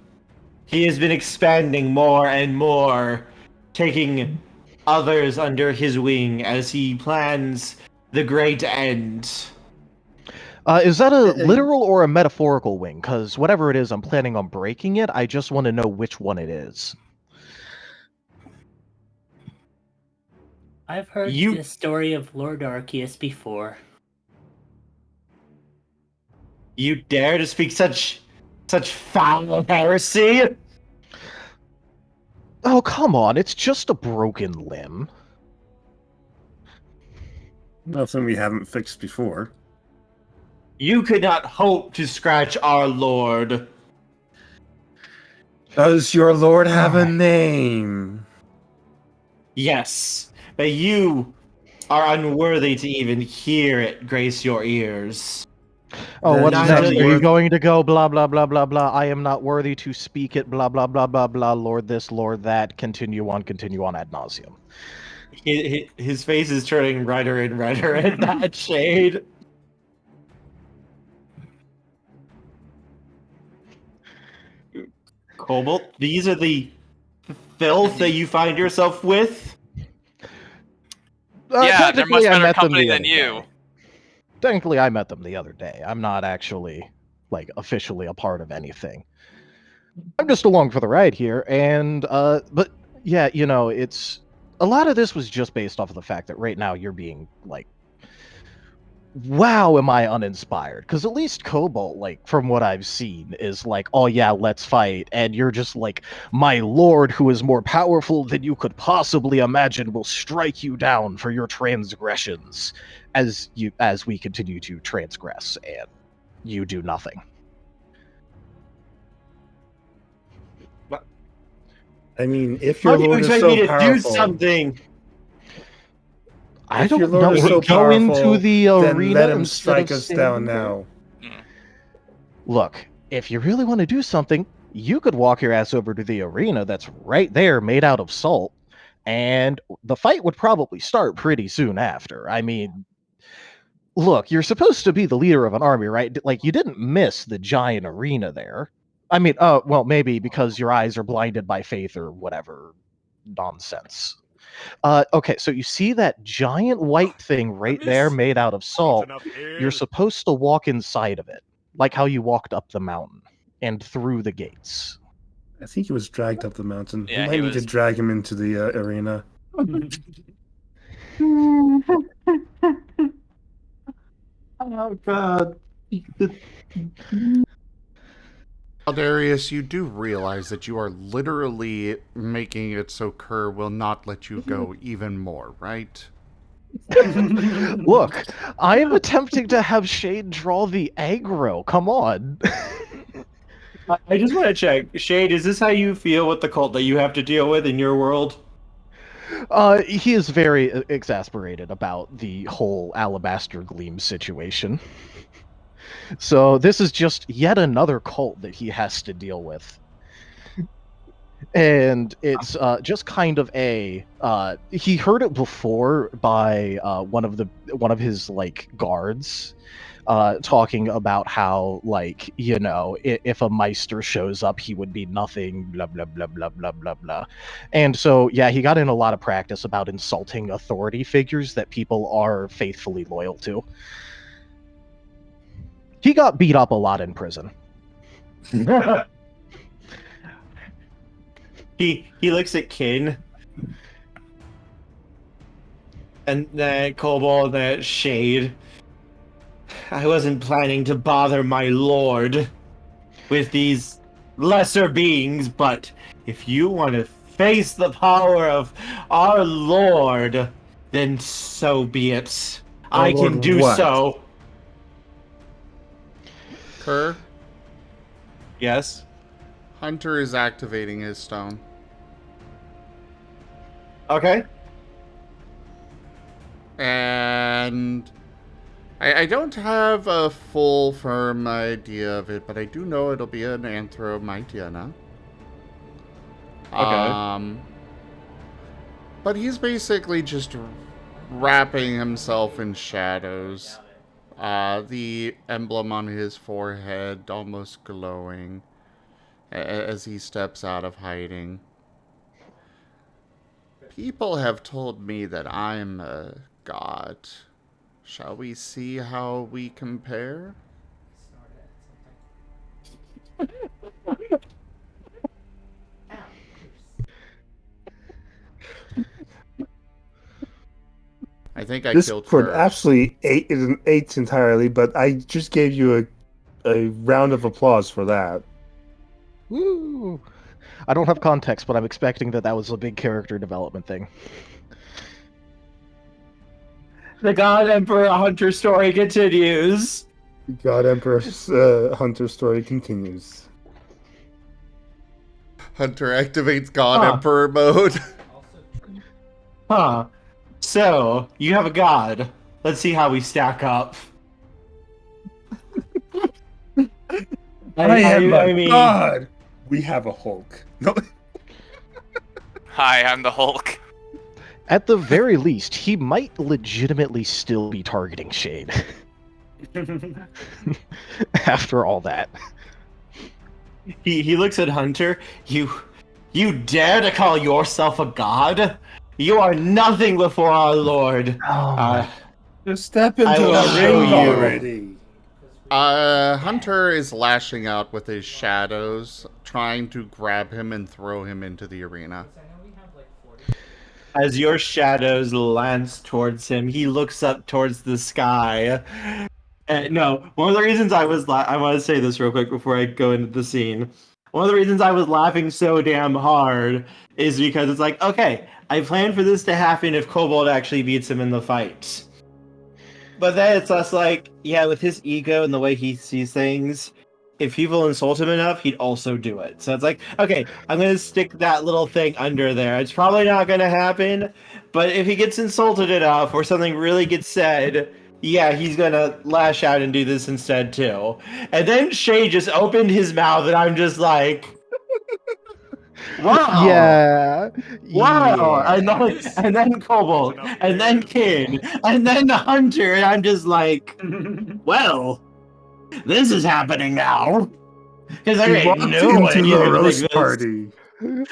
He has been expanding more and more, taking others under his wing as he plans the great end. Is that a literal or a metaphorical wing? Because whatever it is, I'm planning on breaking it. I just want to know which one it is. I've heard the story of Lord Arceus before. You dare to speak such foul heresy? Oh, come on. It's just a broken limb. Nothing we haven't fixed before. You could not hope to scratch our lord. Does your lord have a name? Yes, but you are unworthy to even hear it grace your ears. Oh, what's Not next? until Are you you're- going to go blah, blah, blah, blah, blah. I am not worthy to speak it, blah, blah, blah, blah, blah. Lord this, Lord that. Continue on ad nauseum. His face is turning redder and redder in that shade. Cobalt, these are the filth that you find yourself with? Yeah, they're much technically, I better met them company the than other you. day. Technically, I met them the other day. I'm not actually, like, officially a part of anything. I'm just along for the ride here, and, but, yeah, you know, it's... A lot of this was just based off of the fact that right now you're being, like, wow, am I uninspired? Because at least Cobalt, like, from what I've seen, is like, oh yeah, let's fight, and you're just like, my lord, who is more powerful than you could possibly imagine, will strike you down for your transgressions, as we continue to transgress, and you do nothing. I mean, if How your do you lord is expect me so to do powerful, something? I if your don't lord know. is so Go into powerful, the then arena let him instead strike of us down standing there. now. Look, if you really want to do something, you could walk your ass over to the arena that's right there, made out of salt, and the fight would probably start pretty soon after. I mean, look, you're supposed to be the leader of an army, right? Like, you didn't miss the giant arena there. I mean, well, maybe because your eyes are blinded by faith or whatever nonsense. Okay, so you see that giant white thing right there made out of salt? You're supposed to walk inside of it, like how you walked up the mountain and through the gates. I think he was dragged up the mountain. Yeah, we might he need to was. drag him into the arena. Oh god. Darius, you do realize that you are literally making it so Kerr will not let you go even more, right? Look, I am attempting to have Shade draw the aggro. Come on. I just want to check. Shade, is this how you feel with the cult that you have to deal with in your world? He is very exasperated about the whole Alabaster Gleam situation. So this is just yet another cult that he has to deal with. And it's just kind of a he heard it before by one of his like guards talking about how, like, you know, if a Meister shows up, he would be nothing, blah blah blah blah blah blah blah. And so yeah, he got in a lot of practice about insulting authority figures that people are faithfully loyal to. He got beat up a lot in prison. He looks at Kin. And then Cobalt, that Shade. I wasn't planning to bother my lord with these lesser beings, but if you want to face the power of our lord, then so be it. I can Lord do what? so. Kerr, Yes? Hunter is activating his stone. Okay. And I don't have a full firm idea of it, but I do know it'll be an Anthromytiana. Okay. But he's basically just wrapping himself in shadows. The emblem on his forehead almost glowing as he steps out of hiding. People have told me that I'm a god Shall we see how we compare? I think I killed Discord first. actually is an 8 entirely, but I just gave you a round of applause for that. Woo! I don't have context, but I'm expecting that was a big character development thing. The God Emperor Hunter story continues. God Emperor's Hunter story continues. Hunter activates God Huh. Emperor mode. Huh. So, you have a god. Let's see how we stack up. I mean, God. We have a Hulk. No. Hi, I'm the Hulk. At the very least, he might legitimately still be targeting Shade. After all that. he looks at Hunter. You dare to call yourself a god? You are nothing before our Lord. Just step I into will the show ring you. already. Hunter is lashing out with his shadows, trying to grab him and throw him into the arena. As your shadows lance towards him, he looks up towards the sky. No, one of the reasons I want to say this real quick before I go into the scene. One of the reasons I was laughing so damn hard is because it's like, okay, I planned for this to happen if Kobold actually beats him in the fight. But then it's just like, yeah, with his ego and the way he sees things, if people insult him enough, he'd also do it. So it's like, okay, I'm going to stick that little thing under there. It's probably not going to happen, but if he gets insulted enough or something really gets said, yeah, he's going to lash out and do this instead too. And then Shay just opened his mouth and I'm just like, wow. Yeah. Wow. Yeah. And then Kobold, and then Kin, and then the Hunter, and I'm just like, well, this is happening now. Because there ain't no way you can think this. party.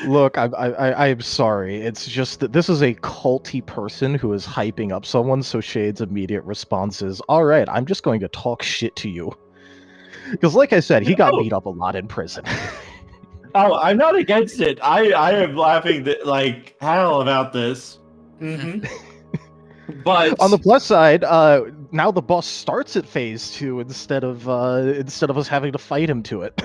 Look, I'm sorry. It's just that this is a culty person who is hyping up someone, so Shade's immediate response is, all right, I'm just going to talk shit to you. Because like I said, he got beat up a lot in prison. Oh, I'm not against it. I am laughing like hell about this. But on the plus side, now the boss starts at phase 2 instead of us having to fight him to it.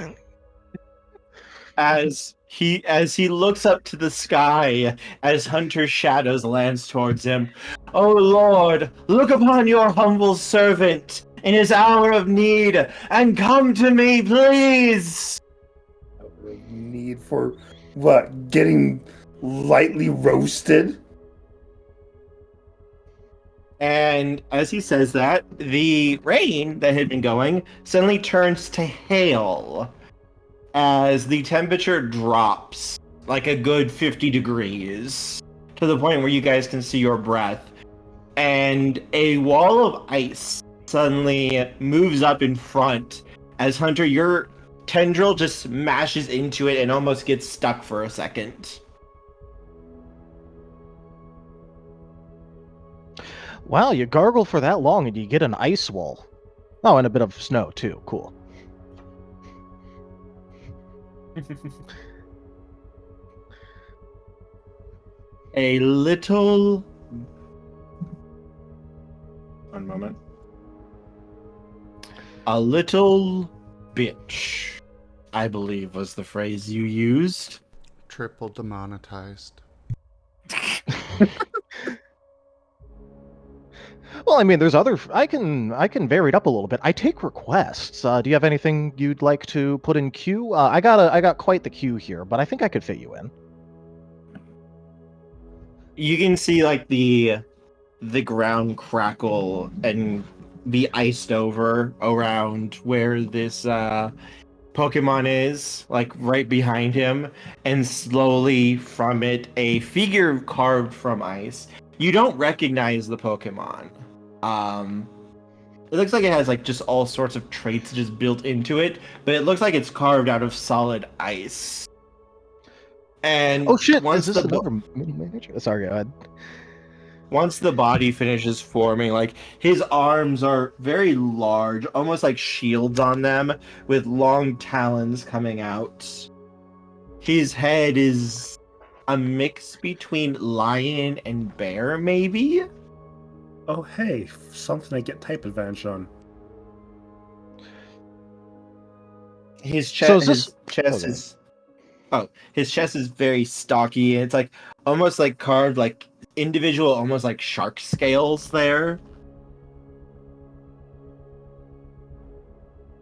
as he looks up to the sky, as Hunter's shadows lands towards him, oh Lord, look upon your humble servant in his hour of need, and come to me, please. Need for what? Getting lightly roasted? And as he says that, the rain that had been going suddenly turns to hail as the temperature drops like a good 50 degrees to the point where you guys can see your breath. And a wall of ice suddenly moves up in front as Hunter, your tendril just smashes into it and almost gets stuck for a second. Wow, you gargle for that long and you get an ice wall. Oh, and a bit of snow too. Cool. A little... One moment. A little bitch, I believe was the phrase you used. Triple demonetized. Well, I mean, there's other. I can vary it up a little bit. I take requests. Do you have anything you'd like to put in queue? I got quite the queue here, but I think I could fit you in. You can see like the ground crackle and be iced over around where this Pokemon is, like right behind him, and slowly from it a figure carved from ice. You don't recognize the Pokemon. It looks like it has like just all sorts of traits just built into it, but it looks like it's carved out of solid ice. And oh shit! once Is this the another mini manager? Sorry, go ahead. once the body finishes forming, like his arms are very large, almost like shields on them, with long talons coming out. His head is a mix between lion and bear, maybe? Oh, hey, something I get type advantage on. His So chest, is this- his chest is very stocky, and it's like almost like carved like individual, almost like shark scales there.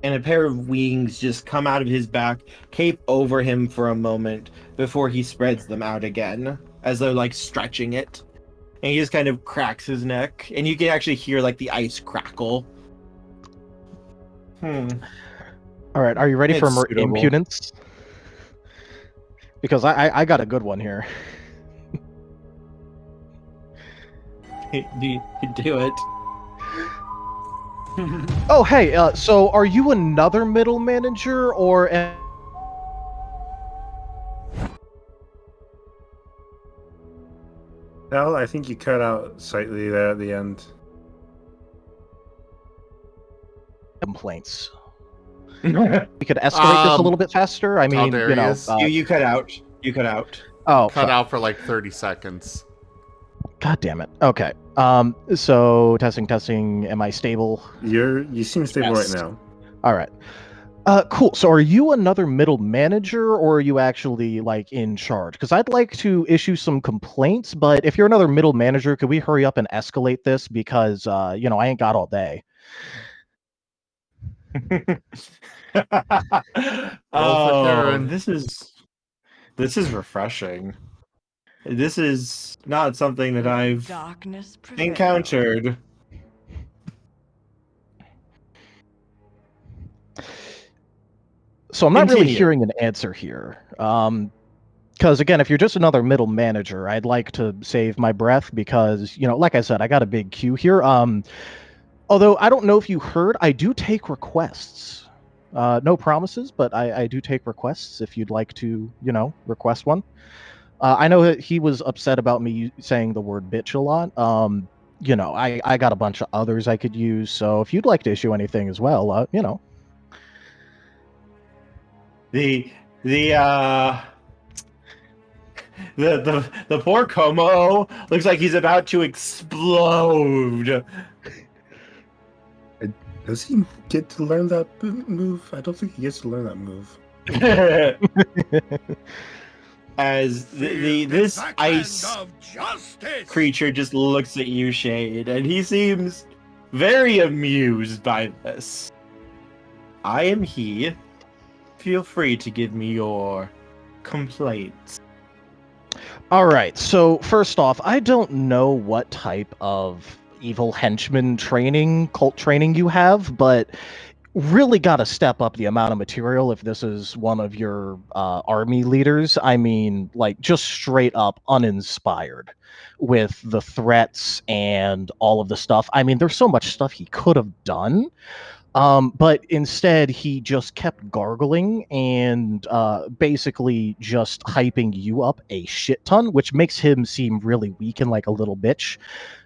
And a pair of wings just come out of his back, cape over him for a moment before he spreads them out again, as though like stretching it. And he just kind of cracks his neck, and you can actually hear like the ice crackle. All right, are you ready for It's more suitable. impudence? Because I got a good one here. Do it. Oh, hey, so are you another middle manager, or... Well, I think you cut out slightly there at the end. complaints? We could escalate this a little bit faster? I mean, you know... Caldarius? You cut out. You cut out. Oh, Cut out for like 30 seconds. God damn it. Okay. So testing. Am I stable? You seem stable Yes. right now. All right. Cool. So are you another middle manager, or are you actually like in charge? Because I'd like to issue some complaints, but if you're another middle manager, could we hurry up and escalate this? Because you know, I ain't got all day. Oh, Karen. this is refreshing. This is not something that I've Darkness encountered. So I'm not really Continue. hearing an answer here. Because again, if you're just another middle manager, I'd like to save my breath because, you know, like I said, I got a big queue here. Although I don't know if you heard, I do take requests. No promises, but I do take requests if you'd like to, you know, request one. I know that he was upset about me saying the word bitch a lot. You know, I got a bunch of others I could use. So if you'd like to issue anything as well, you know. The poor Como looks like he's about to explode. Does he get to learn that move? I don't think he gets to learn that move. As this ice creature just looks at you, Shade, and he seems very amused by this. I am he. Feel free to give me your complaints. All right. So first off, I don't know what type of evil henchman training, cult training you have, but really got to step up the amount of material if this is one of your army leaders. I mean, like just straight up uninspired with the threats and all of the stuff. I mean, there's so much stuff he could have done. But instead, he just kept gargling and basically just hyping you up a shit ton, which makes him seem really weak and like a little bitch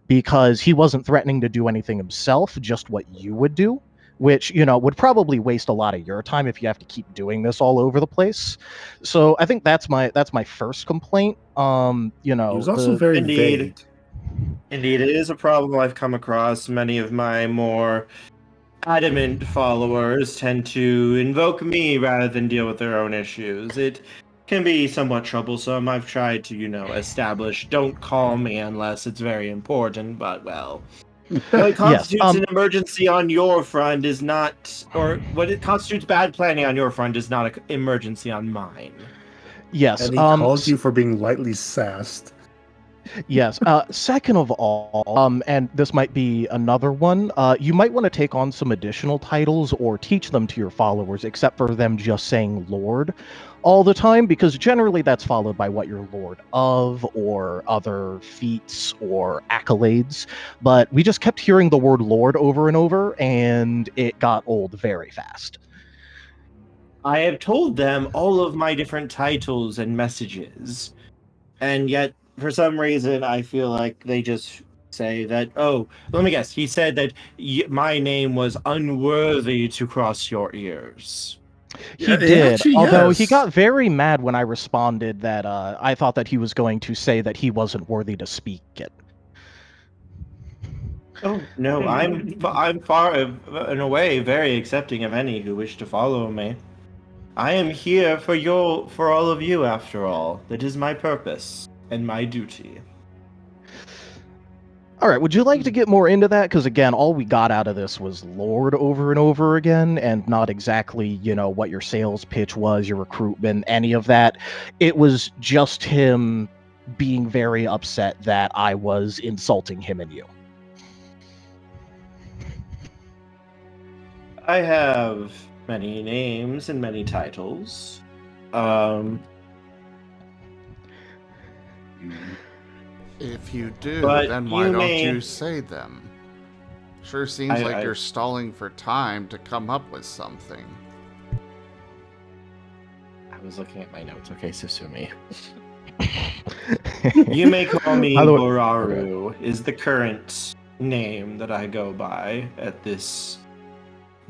because he wasn't threatening to do anything himself, just what you would do, which, you know, would probably waste a lot of your time if you have to keep doing this all over the place. So I think that's my first complaint. You know, He was also very vague. Indeed, it is a problem I've come across. Many of my more adamant followers tend to invoke me rather than deal with their own issues. It can be somewhat troublesome. I've tried to, you know, establish don't call me unless it's very important, but well. What constitutes an emergency on your front is not, or what it constitutes bad planning on your front is not an emergency on mine. Yes. And he calls you for being lightly sassed. Yes. Second of all, and this might be another one, you might want to take on some additional titles or teach them to your followers, except for them just saying Lord all the time, because generally that's followed by what you're Lord of or other feats or accolades. But we just kept hearing the word Lord over and over, and it got old very fast. I have told them all of my different titles and messages, and yet for some reason, I feel like they just say that, oh, let me guess, he said that my name was unworthy to cross your ears. He Yeah, did, actually, although he yes. got very mad when I responded that I thought that he was going to say that he wasn't worthy to speak it. Oh, no, I'm far and away very accepting of any who wish to follow me. I am here for all of you, after all. That is my purpose and my duty. All right, would you like to get more into that? Because again, all we got out of this was Lord over and over again, and not exactly, you know, what your sales pitch was, your recruitment, any of that. It was just him being very upset that I was insulting him and you. I have many names and many titles. If you do, But then why you don't may- you say them? Sure seems like you're stalling for time to come up with something. I was looking at my notes. Okay, Susumi. You may call me By the way- Boraru, is the current name that I go by at this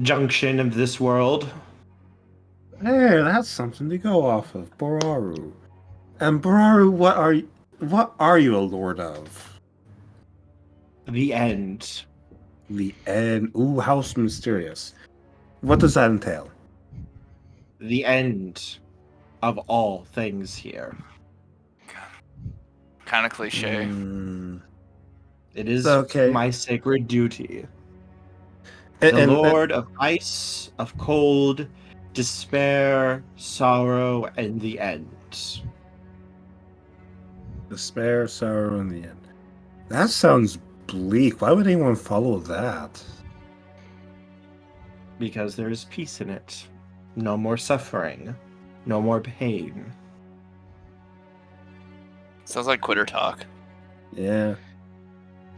junction of this world. Hey, that's something to go off of, Boraru. And Boraru, what are you a lord of? The end. The end. Ooh, how mysterious. What does that entail? The end of all things here. Kind of cliche. It is Okay. my sacred duty. And- The and- Lord of Ice, of Cold, Despair, Sorrow, and the End. Despair, sorrow, and the end. That sounds bleak. Why would anyone follow that? Because there is peace in it. No more suffering. No more pain. Sounds like quitter talk. Yeah.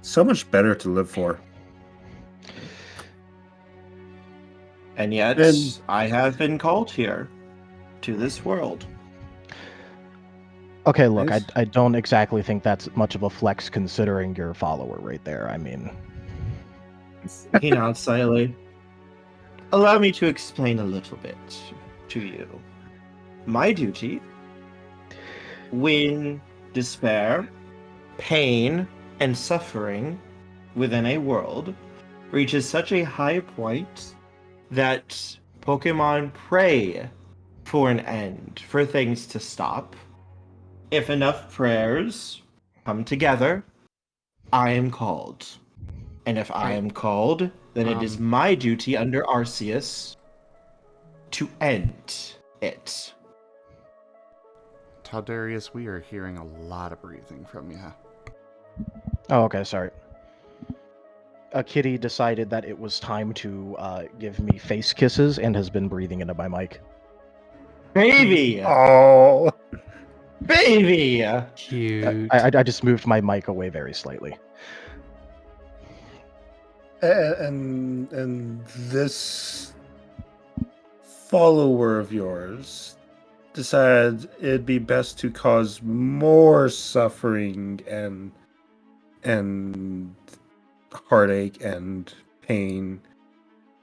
So much better to live for. And yet, And- I have been called here to this world. Okay, look, Nice. I don't exactly think that's much of a flex considering your follower right there. I mean, He nods slightly. Allow me to explain a little bit to you. My duty, when despair, pain, and suffering within a world reaches such a high point that Pokemon pray for an end, for things to stop. If enough prayers come together, I am called. And if I am called, then it is my duty under Arceus to end it. Taldarius, we are hearing a lot of breathing from you. oh, okay, sorry. A kitty decided that it was time to give me face kisses and has been breathing into my mic. Baby! Oh. Baby! Cute. I just moved my mic away very slightly. And this follower of yours decided it'd be best to cause more suffering and heartache and pain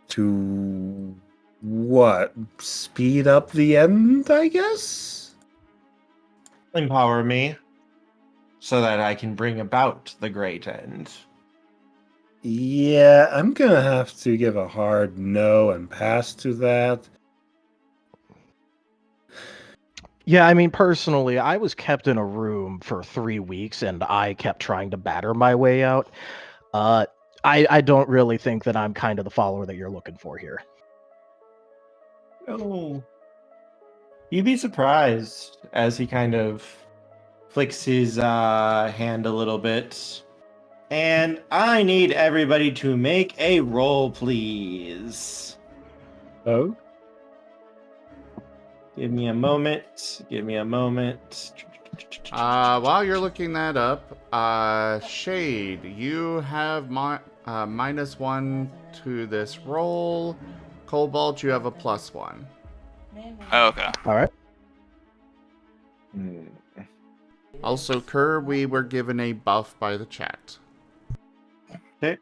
to what? Speed up the end, I guess? Empower me so that I can bring about the great end. Yeah, I'm gonna have to give a hard no and pass to that. Yeah, I mean, personally, I was kept in a room for 3 weeks and I kept trying to batter my way out. I don't really think that I'm kind of the follower that you're looking for here. Oh. You'd be surprised as he kind of flicks his hand a little bit. And I need everybody to make a roll, please. Oh? Give me a moment. Give me a moment. While you're looking that up, Shade, you have -1 to this roll. Cobalt, you have a +1. Oh, okay. All right. Also, Kerr, we were given a buff by the chat. Okay.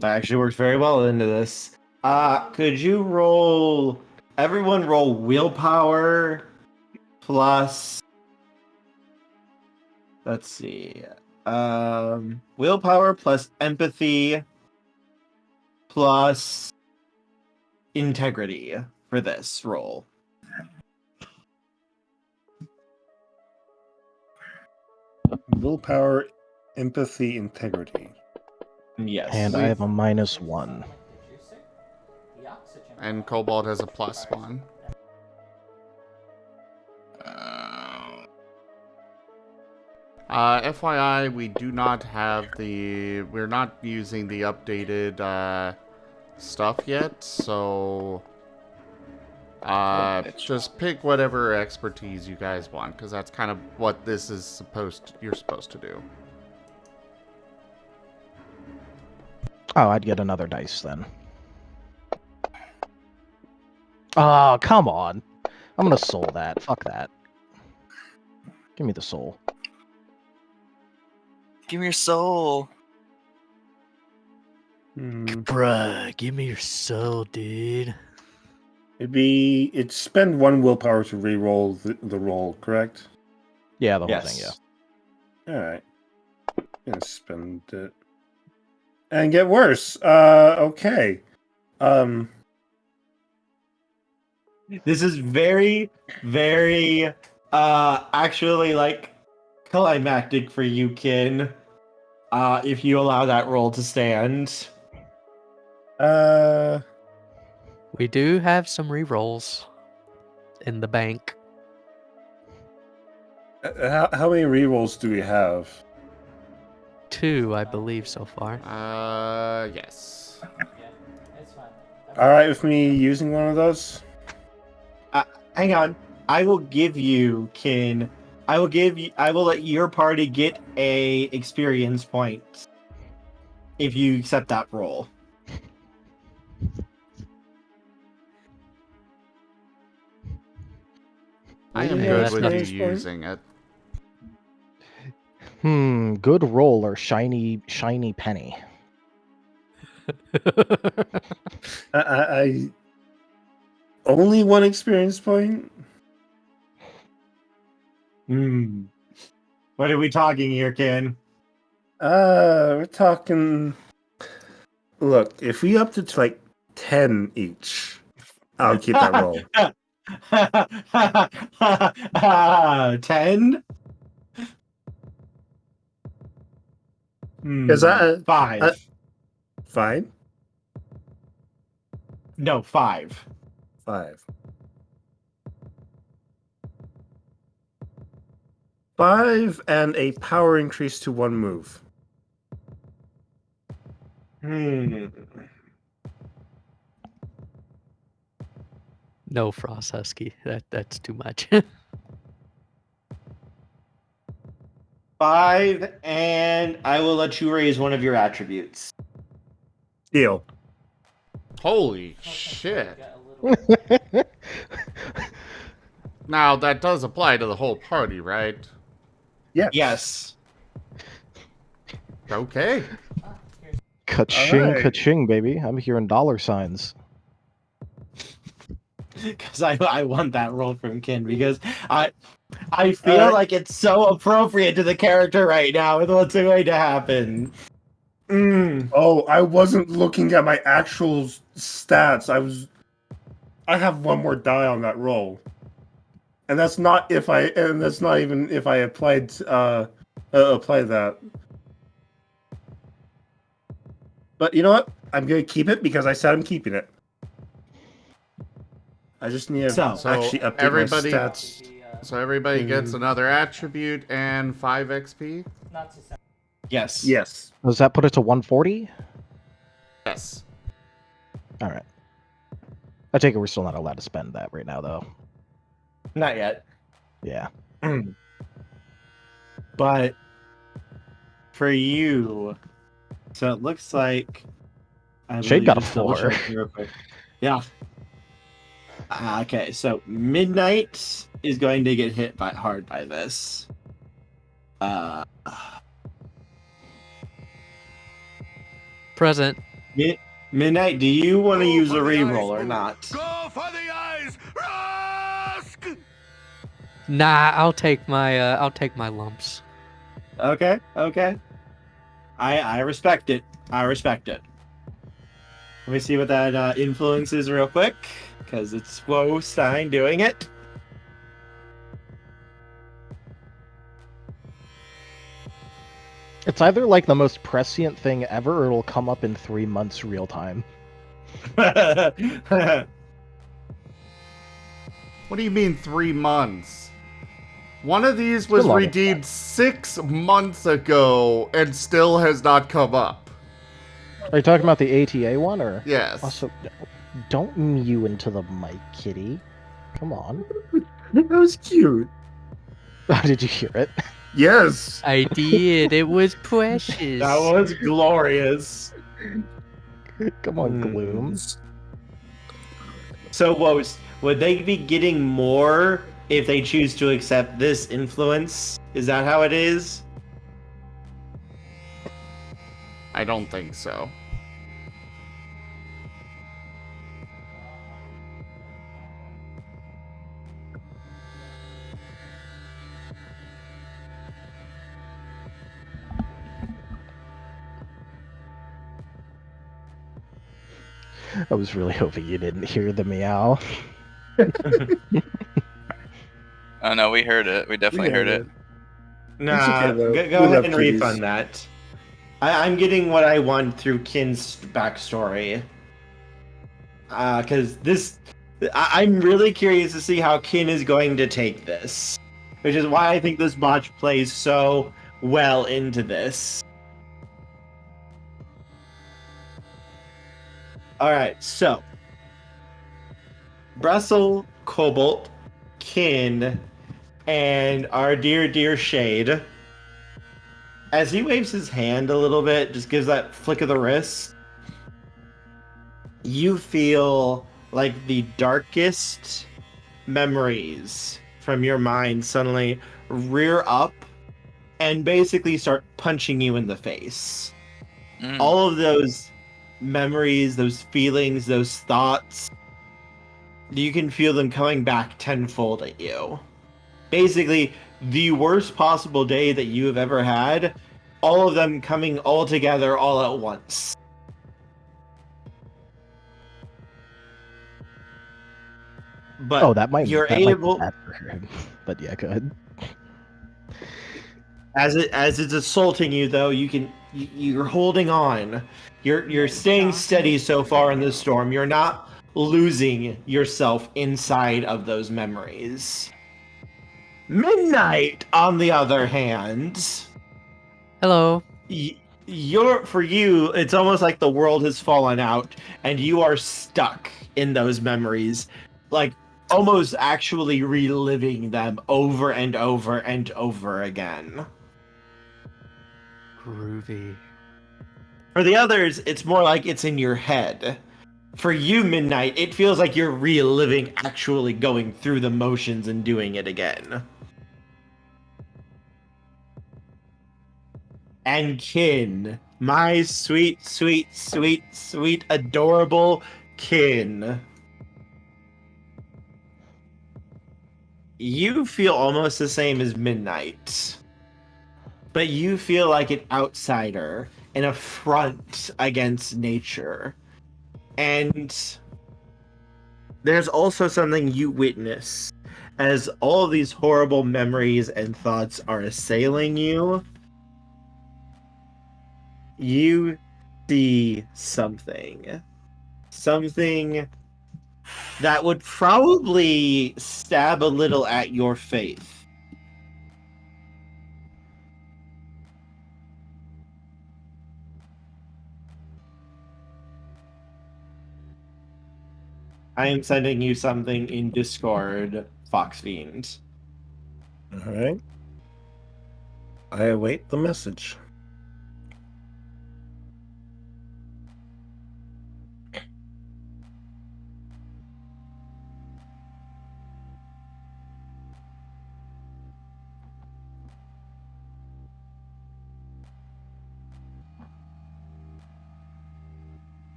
That actually works very well into this. Could you roll... Everyone roll willpower plus... Let's see. Willpower plus empathy plus integrity for this roll. Willpower, empathy, integrity. Yes. And I have a -1. And Cobalt has a +1. FYI, we do not have we're not using the updated stuff yet, so just pick whatever expertise you guys want, because that's kind of what this is you're supposed to do. Oh, I'd get another dice then. Oh, come on. I'm gonna soul that. Fuck that. Give me the soul. Give me your soul. Bruh, give me your soul, dude. It'd spend 1 willpower to re-roll the roll, correct? Yeah, the whole thing, yeah. Alright. Gonna spend it. And get worse. Okay. This is very, very, actually, like, climactic for you, Kin. If you allow that roll to stand. We do have some rerolls in the bank. How many rerolls do we have? 2, I believe, so far. Yes. Alright with me using one of those? Hang on. I will give you, Kin. I will let your party get a experience point if you accept that roll. I am good with you using it. Good roll or shiny penny. I only 1 experience point? What are we talking here, Ken? We're talking... Look, if we upped it to like 10 each, I'll keep that roll. 10? Is that 5? Fine? No, 5. 5. 5 and a power increase to 1 move. No, Frost Husky. That's too much. 5, and I will let you raise one of your attributes. Deal. Holy shit. Now, that does apply to the whole party, right? Yes. Yes. Okay. Ka-ching, Alright. ka-ching, baby. I'm hearing dollar signs. Because I want that roll from Kin, because I feel like it's so appropriate to the character right now with what's going to happen. Oh, I wasn't looking at my actual stats. I have 1 more die on that roll. And that's not even if I applied that. But you know what? I'm gonna keep it because I said I'm keeping it. I just need to actually update my stats. So everybody gets another attribute and 5 XP? Yes. Yes. Does that put it to 140? Yes. Alright. I take it we're still not allowed to spend that right now, though. Not yet. Yeah. But for you, so it looks like Shade got a just double 4. check real quick. Yeah. Okay, so Midnight is going to get hit hard by Present. Midnight, do you want to use a reroll or not? Go for the eyes! Rusk! Nah, I'll take my lumps. Okay. I respect it. I respect it. Let me see what that influence is real quick, because it's Wostein doing it. It's either like the most prescient thing ever, or it'll come up in 3 months real time. What do you mean 3 months? One of these was Still redeemed 6 months ago and still has not come up. Are you talking about the ATA one, or? Yes. Also, don't mew into the mic, kitty. Come on. That was cute. Did you hear it? Yes. I did. It was precious. That was glorious. Come on, Gloom. So, would they be getting more if they choose to accept this influence? Is that how it is? I don't think so. I was really hoping you didn't hear the meow. Oh no, we heard it. We definitely heard it. Nah, okay, though. go We ahead love and kitties. refund that. I'm getting what I want through Kin's backstory. Because I'm really curious to see how Kin is going to take this. Which is why I think this botch plays so well into this. Alright, so. Brussel, Cobalt, Kin, and our dear Shade. As he waves his hand a little bit, just gives that flick of the wrist, you feel like the darkest memories from your mind suddenly rear up and basically start punching you in the face. All of those memories, those feelings, those thoughts, you can feel them coming back tenfold at you. Basically, the worst possible day that you have ever had, all of them coming all together all at once. But that might you're be able, bad for him. But yeah, go ahead. as it's assaulting you though, you're holding on. You're staying steady so far in this storm. You're not losing yourself inside of those memories. Midnight, on the other hand, Hello. for you, it's almost like the world has fallen out and you are stuck in those memories, like almost actually reliving them over and over and over again. Groovy. For the others, it's more like it's in your head. For you, Midnight, it feels like you're reliving, actually going through the motions and doing it again. And Kin, my sweet, adorable Kin. You feel almost the same as Midnight. But you feel like an outsider, an affront against nature. And there's also something you witness as all of these horrible memories and thoughts are assailing you. You see something that would probably stab a little at your faith. I am sending you something in Discord, Foxfiend. Alright. I await the message.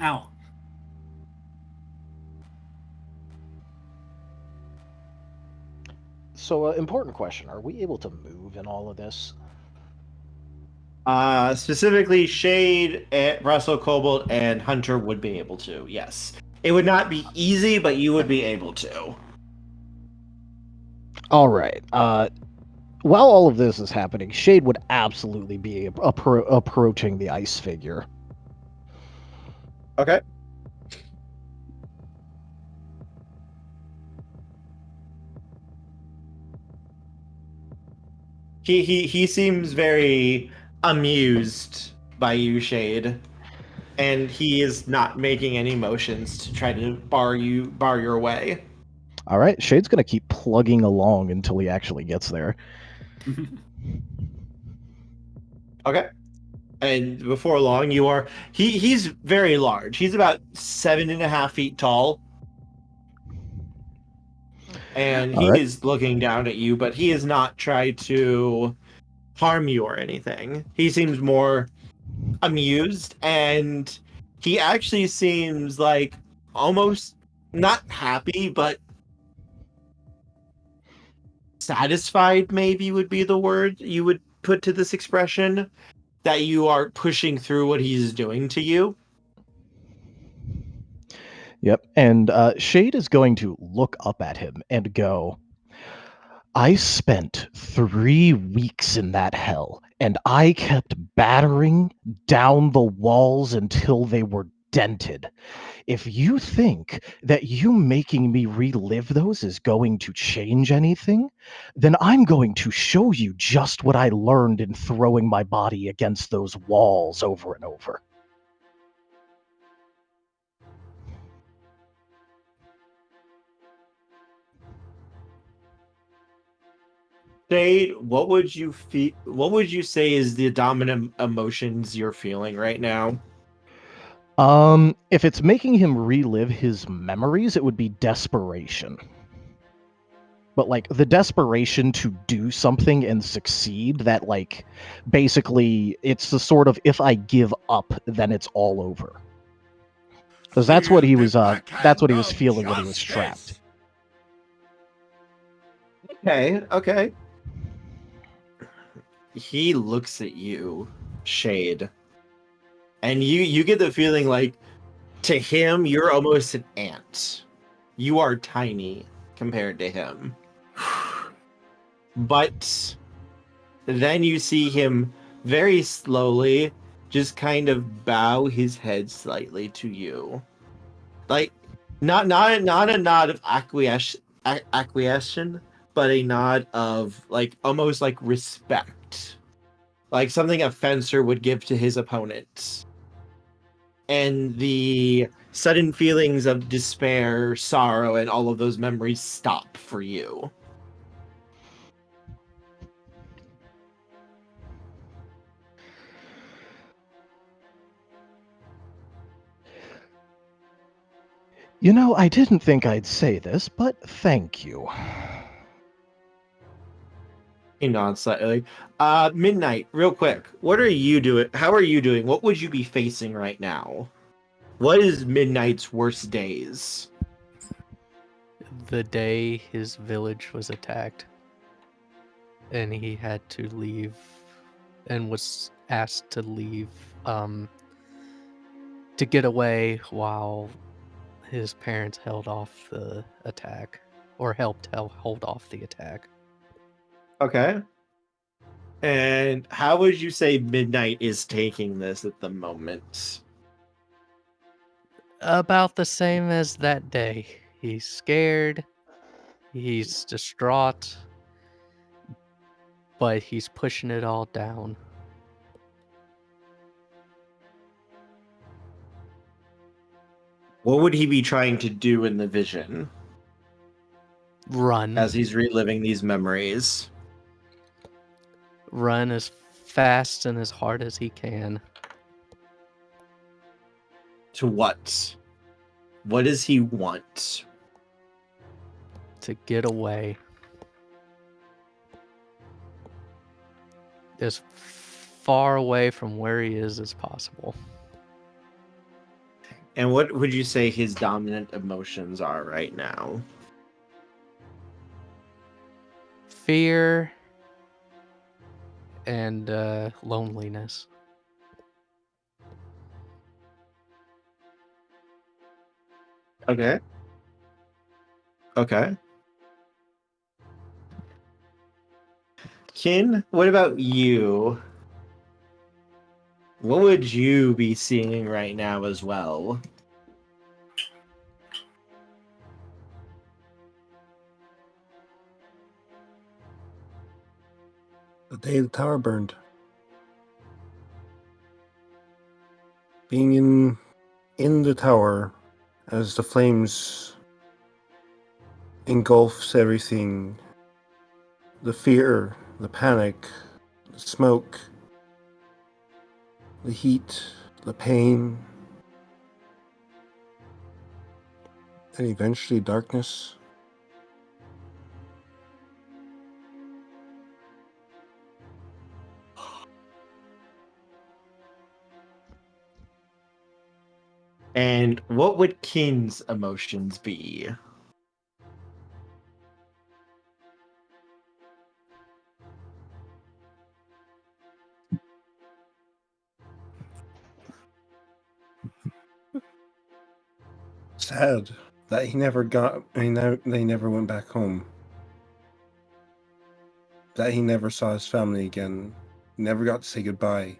Ow. So, important question: are we able to move in all of this? Specifically, Shade, Russell, Cobalt, and Hunter would be able to. Yes, it would not be easy, but you would be able to. All right. While all of this is happening, Shade would absolutely be approaching the ice figure. Okay. He seems very amused by you, Shade, and he is not making any motions to try to bar your way. All right, Shade's gonna keep plugging along until he actually gets there. Okay. And before long, he's very large. He's about 7.5 feet tall. And he is looking down at you, but he has not tried to harm you or anything. He seems more amused, and he actually seems like almost not happy, but satisfied, maybe would be the word you would put to this expression, that you are pushing through what he's doing to you. Yep, and Shade is going to look up at him and go, I spent 3 weeks in that hell, and I kept battering down the walls until they were dented. If you think that you making me relive those is going to change anything, then I'm going to show you just what I learned in throwing my body against those walls over and over. Shade, what would you say is the dominant emotions you're feeling right now? If it's making him relive his memories, it would be desperation. But like the desperation to do something and succeed, that like basically it's the sort of, if I give up, then it's all over. Because that's what he was feeling when he was trapped. Okay. He looks at you, Shade, and you get the feeling like, to him, you're almost an ant. You are tiny compared to him. But then you see him very slowly just kind of bow his head slightly to you. Like, not a nod of acquiescence, but a nod of like almost like respect. Like something a fencer would give to his opponent. And the sudden feelings of despair, sorrow, and all of those memories stop for you. You know, I didn't think I'd say this, but thank you. He nods slightly. Midnight, real quick. What are you doing? How are you doing? What would you be facing right now? What is Midnight's worst days? The day his village was attacked and he had to leave and was asked to leave to get away while his parents held off the attack, or helped hold off the attack. Okay. And how would you say Midnight is taking this at the moment? About the same as that day. He's scared, he's distraught, but he's pushing it all down. What would he be trying to do in the vision? Run. As he's reliving these memories. Run as fast and as hard as he can. To what? What does he want? To get away. As far away from where he is as possible. And what would you say his dominant emotions are right now? Fear and loneliness. Okay. Okay. Kin, what about you? What would you be seeing right now as well? The day the tower burned. Being in the tower as the flames engulfs everything. The fear, the panic, the smoke, the heat, the pain, and eventually darkness. And what would Kin's emotions be? Sad that he never got. I mean, they never went back home. That he never saw his family again. Never got to say goodbye.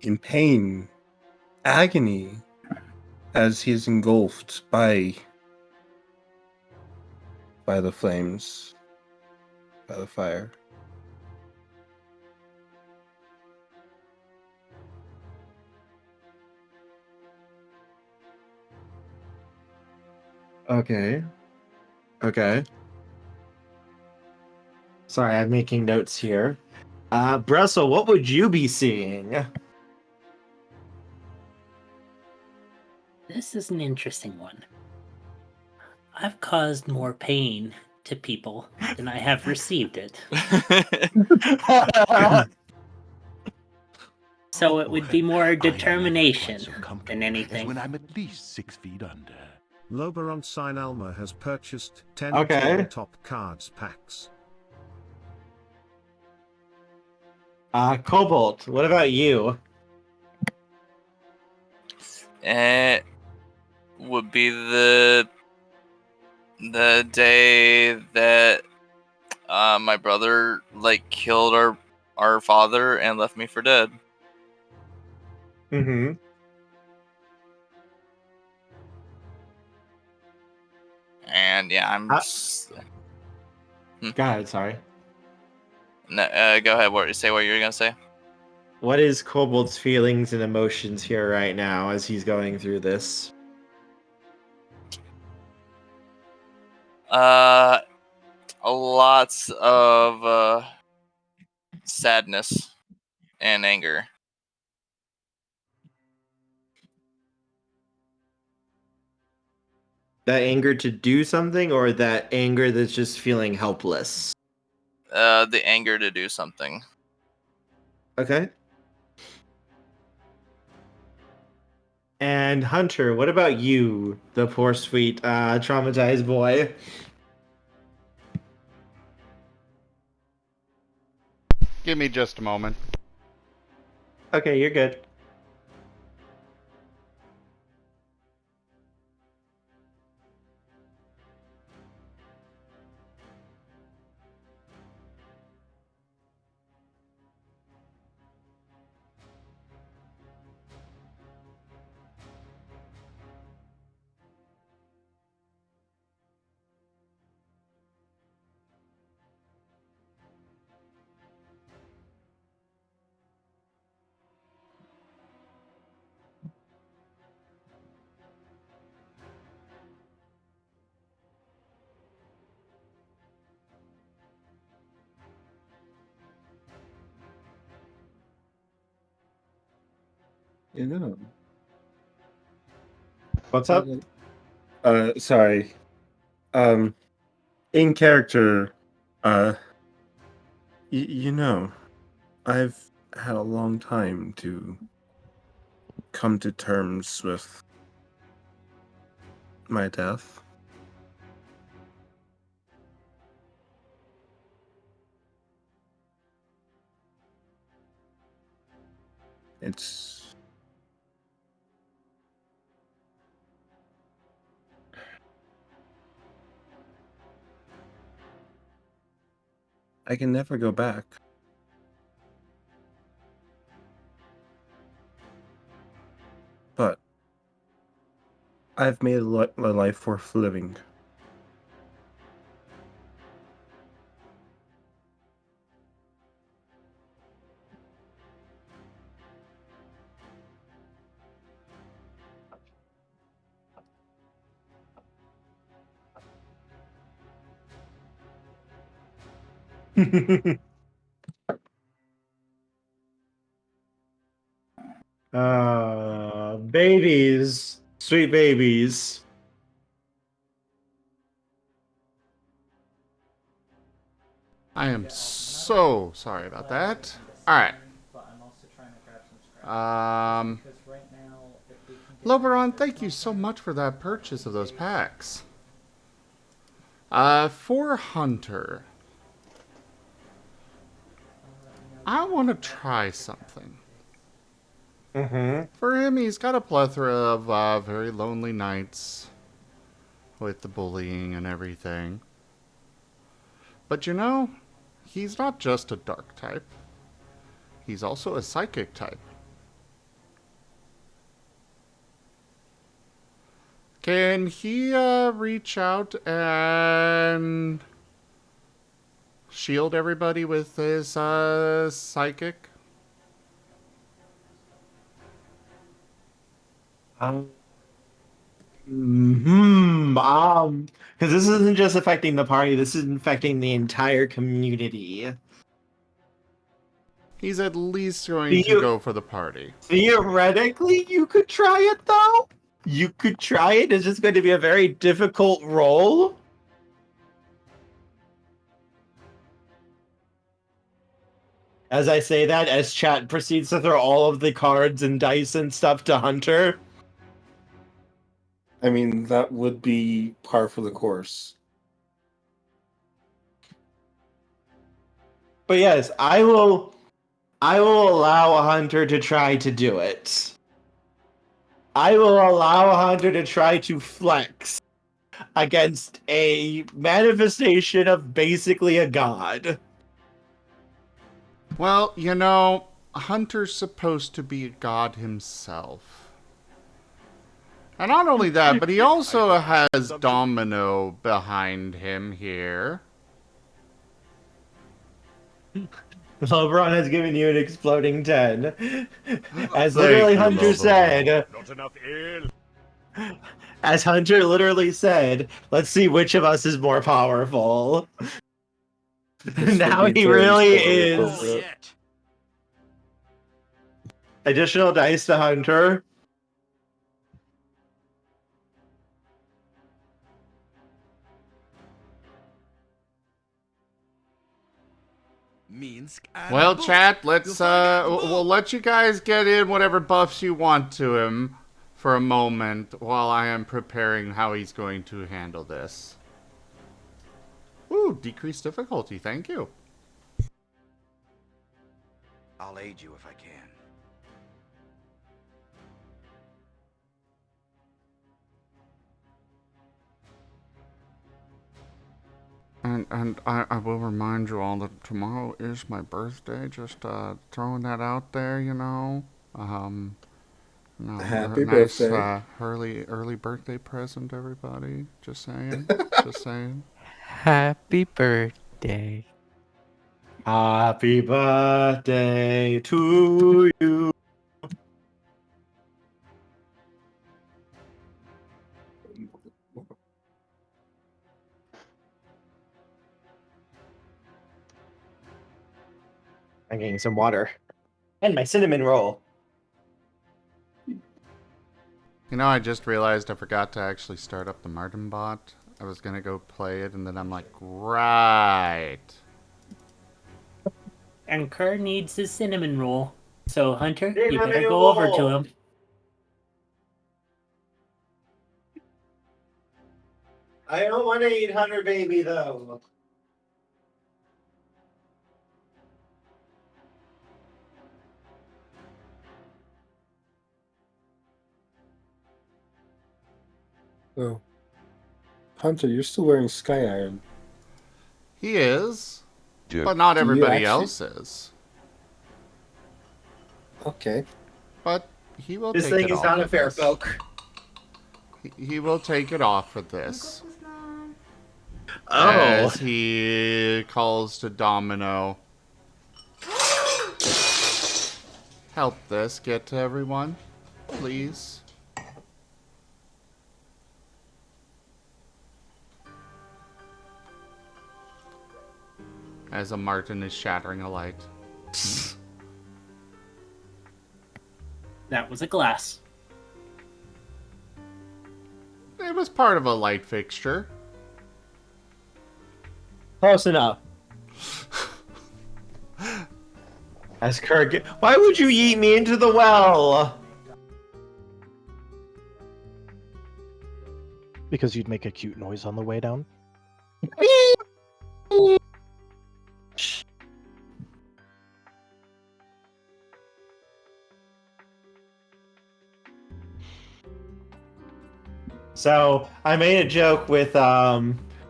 In pain, agony, as he is engulfed by the flames, by the fire. Okay. Okay. Sorry, I'm making notes here. Brussel, what would you be seeing? This is an interesting one. I've caused more pain to people than I have received it. So it would be more determination than anything. When I'm at least 6 feet under. Loberon Sinalma has purchased 10 Okay. tabletop cards packs. Cobalt, what about you? It would be the day that my brother killed our father and left me for dead. Mm-hmm. And yeah, I'm just... Go ahead, sorry. No, go ahead. Say what you were gonna say. What is Cobalt's feelings and emotions here right now as he's going through this? Lots of sadness and anger. That anger to do something, or that anger that's just feeling helpless? The anger to do something. Okay. And Hunter, what about you, the poor sweet traumatized boy? Give me just a moment. Okay, you're good. You know. What's up? Sorry. In character, you know, I've had a long time to come to terms with my death. It's I can never go back. But I've made a life worth living. Babies. Sweet babies. I am so sorry about that. Alright. Loberon, thank you so much for that purchase of those packs. For Hunter, I want to try something. For him, he's got a plethora of very lonely nights with the bullying and everything. But you know, he's not just a dark type. He's also a psychic type. Can he reach out and shield everybody with his psychic? Because this isn't just affecting the party, this is affecting the entire community. He's at least going to go for the party. Theoretically, you could try it, though. You could try it. It's just going to be a very difficult role. As I say that, as chat proceeds to throw all of the cards and dice and stuff to Hunter. I mean, that would be par for the course. But yes, I will allow Hunter to try to do it. I will allow Hunter to try to flex against a manifestation of basically a god. Well, you know, Hunter's supposed to be a god himself. And not only that, but he also has Domino behind him here. LeBron has given you an exploding 10. As literally Hunter said. Not enough ale. As Hunter literally said, let's see which of us is more powerful. Now he really is. Additional dice to Hunter. Well, chat, let's we'll let you guys get in whatever buffs you want to him for a moment while I am preparing how he's going to handle this. Ooh, decreased difficulty, thank you. I'll aid you if I can. And I will remind you all that tomorrow is my birthday. Just throwing that out there, you know. Happy nice, birthday! Early birthday present, everybody. Just saying. Just saying. Happy birthday. Happy birthday to you. I'm getting some water. And my cinnamon roll. You know, I just realized I forgot to actually start up the Martin bot. I was gonna go play it, and then I'm like, right. And Kerr needs his cinnamon roll. So, Hunter, you Cinnamon better go over roll. to him. I don't want to eat Hunter Baby though. Oh. Hunter, you're still wearing Sky Iron. He is, Dude. but not Do you everybody actually- else is. Okay. But he will This take thing it is off not a for fair this. folk. He will take it off for this. Oh. As he calls to Domino. Help this get to everyone, please. As a Martin is shattering a light. That was a glass. It was part of a light fixture. Close enough. As Kirk, why would you yeet me into the well? Because you'd make a cute noise on the way down. So I made a joke with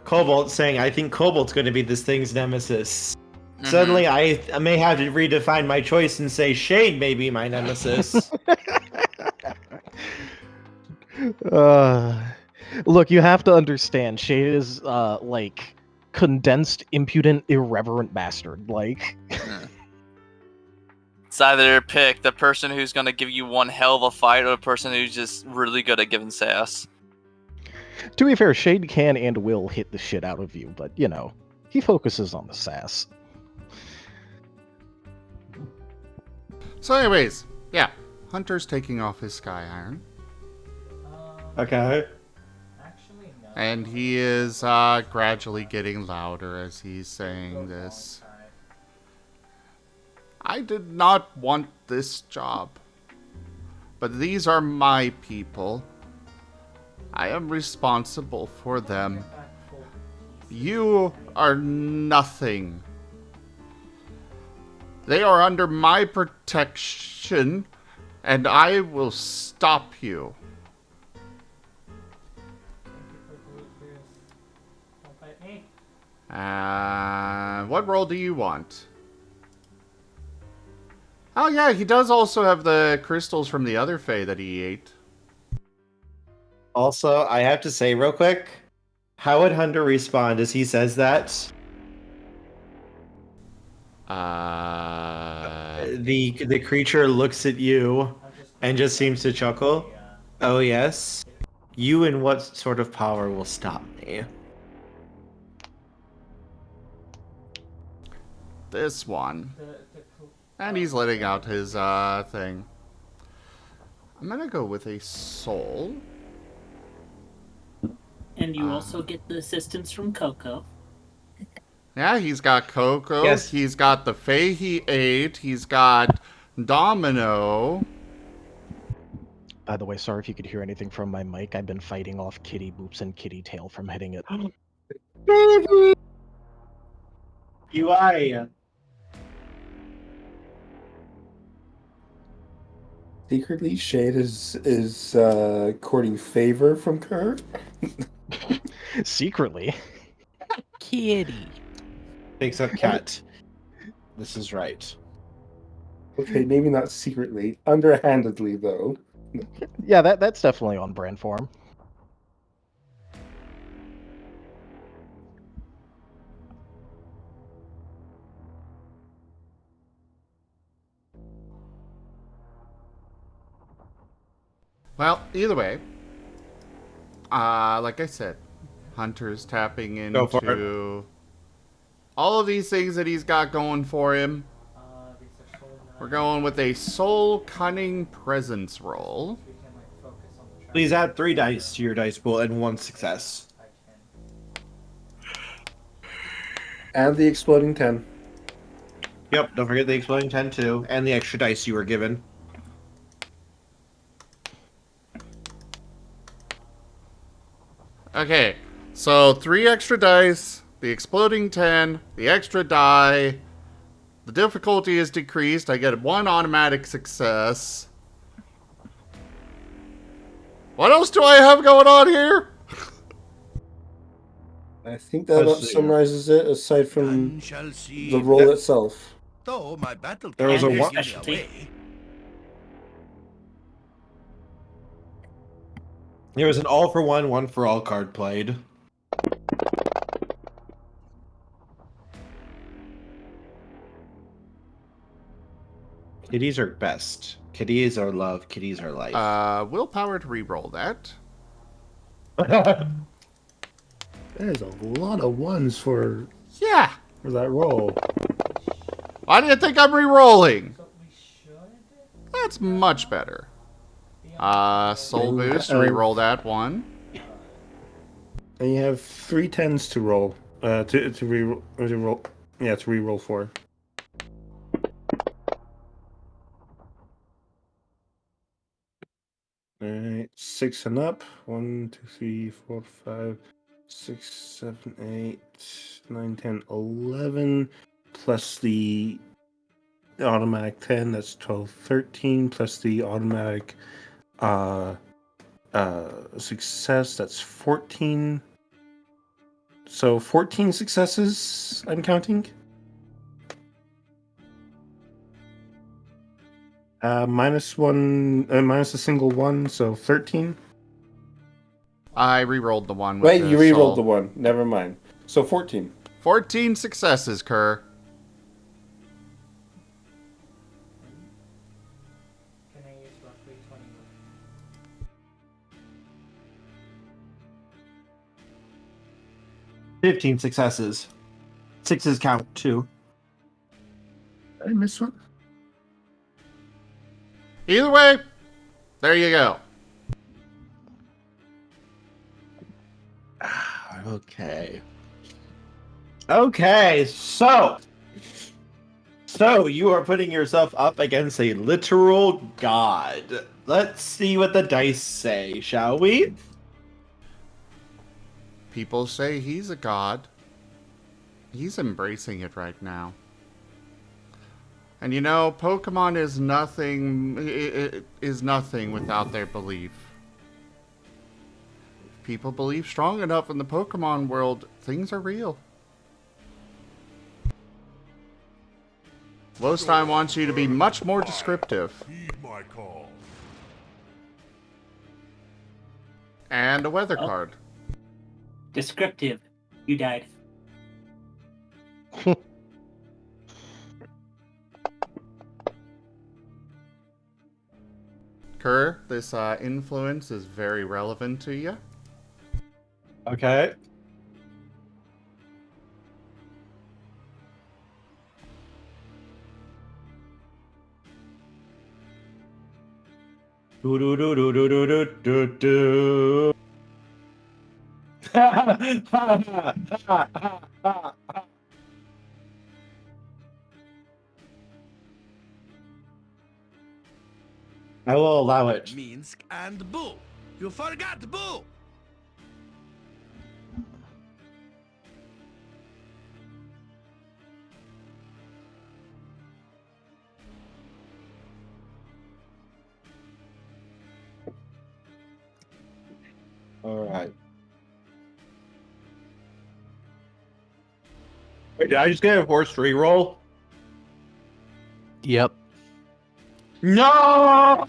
Cobalt saying I think Cobalt's going to be this thing's nemesis. Suddenly I may have to redefine my choice and say Shade may be my nemesis. Look, you have to understand, Shade is like condensed, impudent, irreverent bastard. Like, It's either pick the person who's gonna give you one hell of a fight or the person who's just really good at giving sass. to be fair, Shade can and will hit the shit out of you, but you know, he focuses on the sass. So anyways, yeah. Hunter's taking off his Sky Iron. Okay. And he is gradually getting louder as he's saying this. I did not want this job. But these are my people. I am responsible for them. You are nothing. They are under my protection, and I will stop you. What role do you want? Oh yeah, he does also have the crystals from the other Fae that he ate. Also, I have to say real quick, how would Hunter respond as he says that? The creature looks at you and just seems to chuckle. Oh yes? You and what sort of power will stop me? This one. And he's letting out his thing. I'm gonna go with a soul. And you also get the assistance from Coco. Yeah, he's got Coco. Yes. He's got the Fae he ate. He's got Domino. By the way, sorry if you could hear anything from my mic. I've been fighting off Kitty Boops and Kitty Tail from hitting it. UI. Secretly, Shade is courting favor from Kerr. Secretly. Kitty. Picks up cat. This is right. Okay, maybe not secretly, underhandedly though. Yeah, that's definitely on brand for him. Well, either way, like I said, Hunter's tapping Go for into all of these things that he's got going for him. We're going with a Soul Cunning Presence roll. Please add 3 dice to your dice pool and 1 success. And the exploding 10. Yep, don't forget the exploding 10 too, and the extra dice you were given. Okay, So 3 extra dice, the exploding 10, the extra die. The difficulty is decreased. I get 1 automatic success. What else do I have going on here? I think that about summarizes it, aside from the roll itself. Though my battle There was a And your one. specialty. There was an all for one for all card played. Kitties are best. Kitties are love. Kitties are life. Willpower to re-roll that. There's a lot of ones for Yeah. that roll. Why do you think I'm re-rolling? That's much better. Soul boost, re-roll that one. And you have 3 10s to roll. To re-roll. Yeah, to re-roll for. Alright, 6 and up. 1, 2, 3, 4, 5, 6, 7, 8, 9, 10, 11. Plus the automatic 10, that's 12, 13. Plus the automatic success, that's 14. So 14 successes, I'm counting. Minus a single 1, so 13. I re-rolled the one with Wait, the you re-rolled soul. the 1. Never mind. So 14. 14 successes, Kerr. Can I use roughly 20? 15 successes. 6s count too. Did I miss one? Either way, there you go. Okay. Okay, so you are putting yourself up against a literal god. Let's see what the dice say, shall we? People say he's a god. He's embracing it right now. And you know, Pokemon is nothing without their belief. If people believe strong enough in the Pokemon world, things are real. Lowstein wants you to be much more descriptive. Heed my call. And a weather card. Descriptive. You died. Kerr, this influence is very relevant to you. Okay. Do do do do do do do do. I will allow it. Minsk and Boo. You forgot Boo. All right. Wait, did I just get a forced reroll? Yep. No!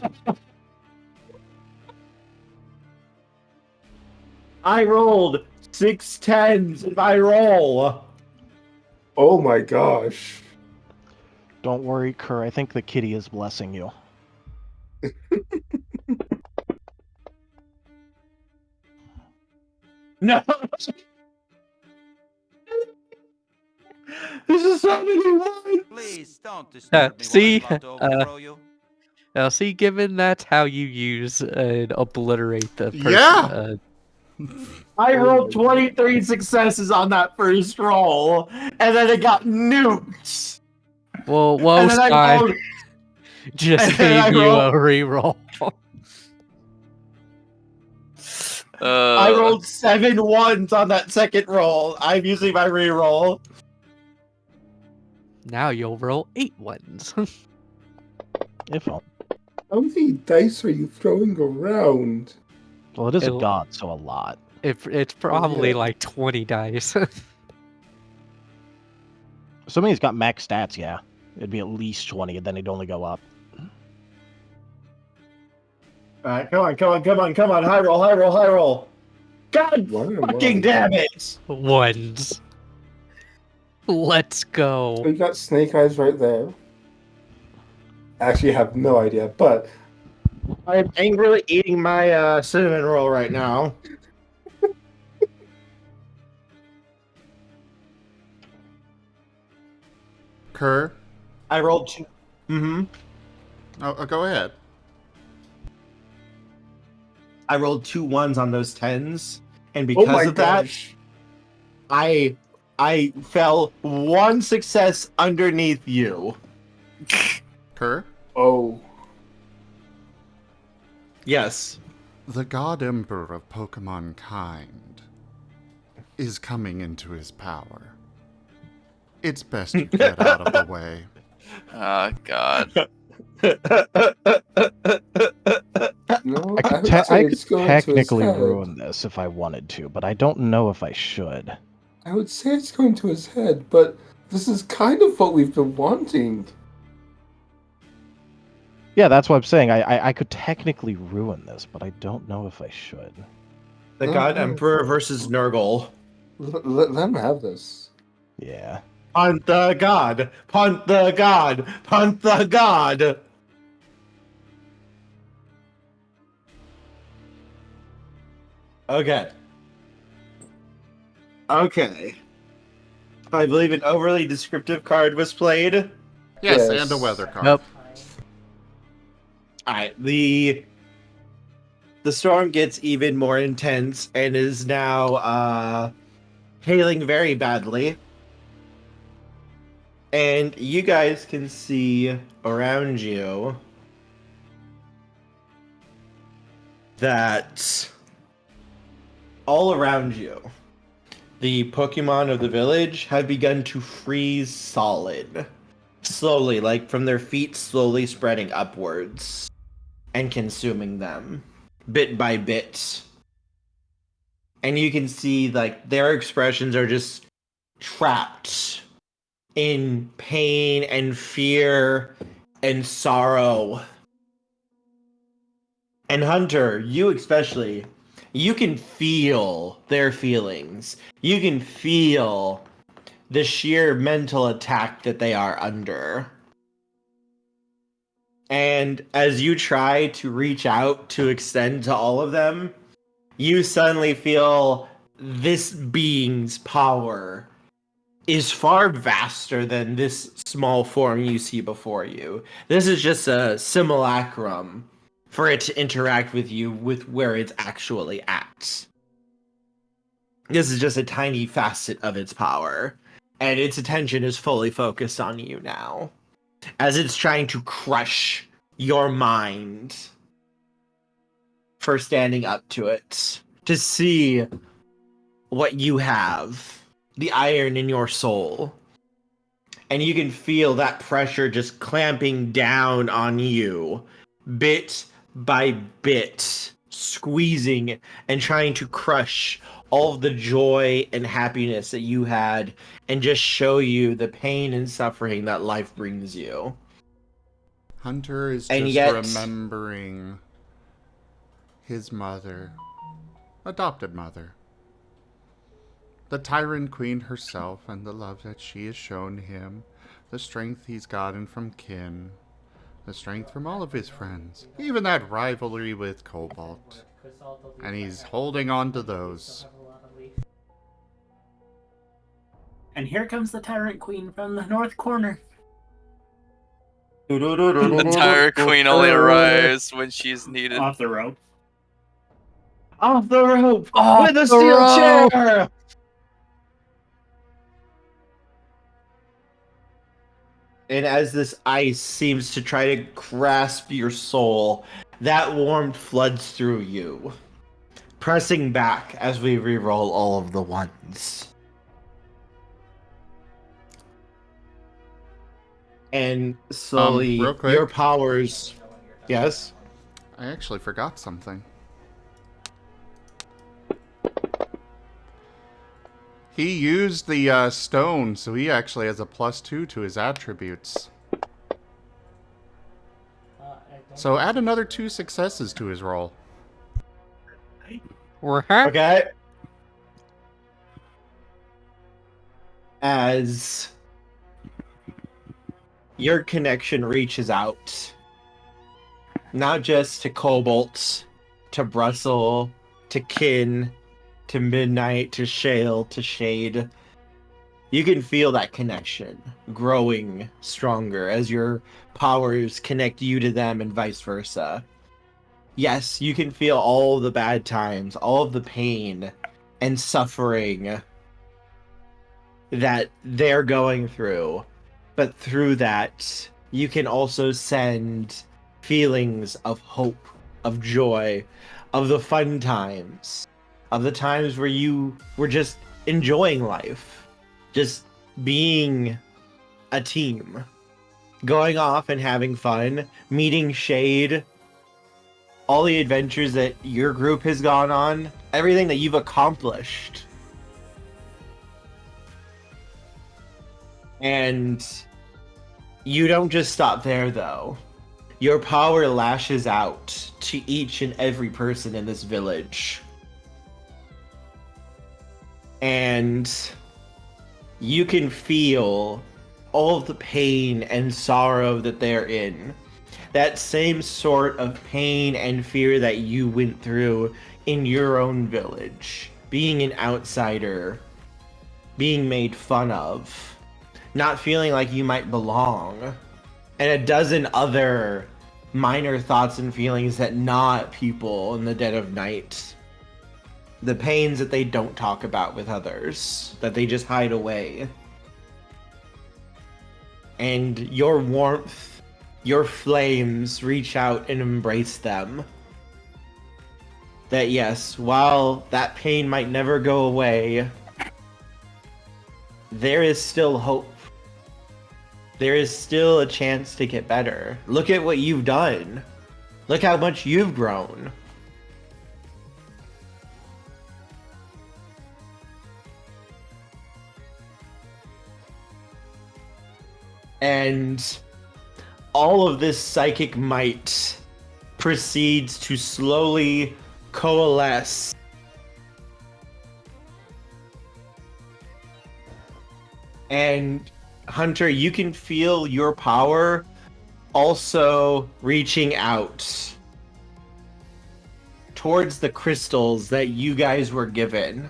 I rolled 6 10s in my roll. Oh my gosh. Don't worry, Kerr. I think the kitty is blessing you. No! This is so many ones! Please don't disturb me See, while I'm about to overthrow you. now see, given that's how you use and obliterate the person. Yeah! I rolled 23 successes on that first roll, and then it got nuked. Well, And then I rolled- just and then I gave you a rolled- reroll. I rolled 7 ones on that second roll. I'm using my reroll. Now you'll roll 8 ones. If only. How many dice are you throwing around? Well, it is a It'll- god, so a lot. It's probably yeah. like 20 dice. Assuming he's got max stats, yeah. It'd be at least 20, and then it'd only go up. Alright, come on. High roll. God fucking damn it! Ones. Let's go. We got Snake Eyes right there. Actually, I have no idea, but I'm angrily eating my cinnamon roll right now. Kerr? I rolled 2. Mm-hmm. Oh, go ahead. I rolled 2 ones on those 10s, and oh because my of that, gosh. I fell 1 success underneath you. Kerr? Oh. Yes. The God Emperor of Pokemon kind is coming into his power. It's best you get out of the way. Oh God. No, I could, technically ruin this if I wanted to, but I don't know if I should. I would say it's going to his head, but this is kind of what we've been wanting. Yeah, that's what I'm saying. I could technically ruin this, but I don't know if I should. The God Emperor versus Nurgle. Let them have this. Yeah. Punt the God! Punt the God! Punt the God! Okay. Okay. I believe an overly descriptive card was played. Yes, and a weather card. Nope. Alright, the storm gets even more intense and is now hailing very badly. And you guys can see around you that all around you, the Pokemon of the village have begun to freeze solid. Slowly, like from their feet slowly spreading upwards and consuming them bit by bit. And you can see like their expressions are just trapped in pain and fear and sorrow. And Hunter, you especially, you can feel their feelings. You can feel the sheer mental attack that they are under. And as you try to reach out to extend to all of them, you suddenly feel this being's power is far vaster than this small form you see before you. This is just a simulacrum for it to interact with you with where it's actually at. This is just a tiny facet of its power, and its attention is fully focused on you now, as it's trying to crush your mind for standing up to it, to see what you have, the iron in your soul. And you can feel that pressure just clamping down on you, bit by bit, squeezing and trying to crush all of the joy and happiness that you had and just show you the pain and suffering that life brings you. Hunter is And just yet- remembering his mother, adopted mother. The Tyrant Queen herself and the love that she has shown him, the strength he's gotten from Kin, the strength from all of his friends, even that rivalry with Cobalt. And he's holding on to those. And here comes the Tyrant Queen from the north corner. The Tyrant Queen only arrives when she's needed. Off the rope. Off the rope! Off with a the steel rope! chair! And as this ice seems to try to grasp your soul, that warmth floods through you, pressing back as we re-roll all of the ones. And slowly, real quick. your powers... Yes? I actually forgot something. He used the stone, so he actually has a +2 to his attributes. So add another 2 successes to his roll. Okay. As your connection reaches out, not just to Cobalt, to Brussel, to Kin, to Midnight, to Shale, to Shade, you can feel that connection growing stronger as your powers connect you to them and vice versa. Yes, you can feel all the bad times, all of the pain and suffering that they're going through. But through that, you can also send feelings of hope, of joy, of the fun times, of the times where you were just enjoying life, just being a team, going off and having fun, meeting Shade, all the adventures that your group has gone on, everything that you've accomplished. And you don't just stop there, though. Your power lashes out to each and every person in this village. And you can feel all of the pain and sorrow that they're in. That same sort of pain and fear that you went through in your own village. Being an outsider, being made fun of, not feeling like you might belong, and a dozen other minor thoughts and feelings that gnaw at people in the dead of night. The pains that they don't talk about with others, that they just hide away. And your warmth, your flames reach out and embrace them. That yes, while that pain might never go away, there is still hope. There is still a chance to get better. Look at what you've done. Look how much you've grown. And all of this psychic might proceeds to slowly coalesce. And Hunter, you can feel your power also reaching out towards the crystals that you guys were given.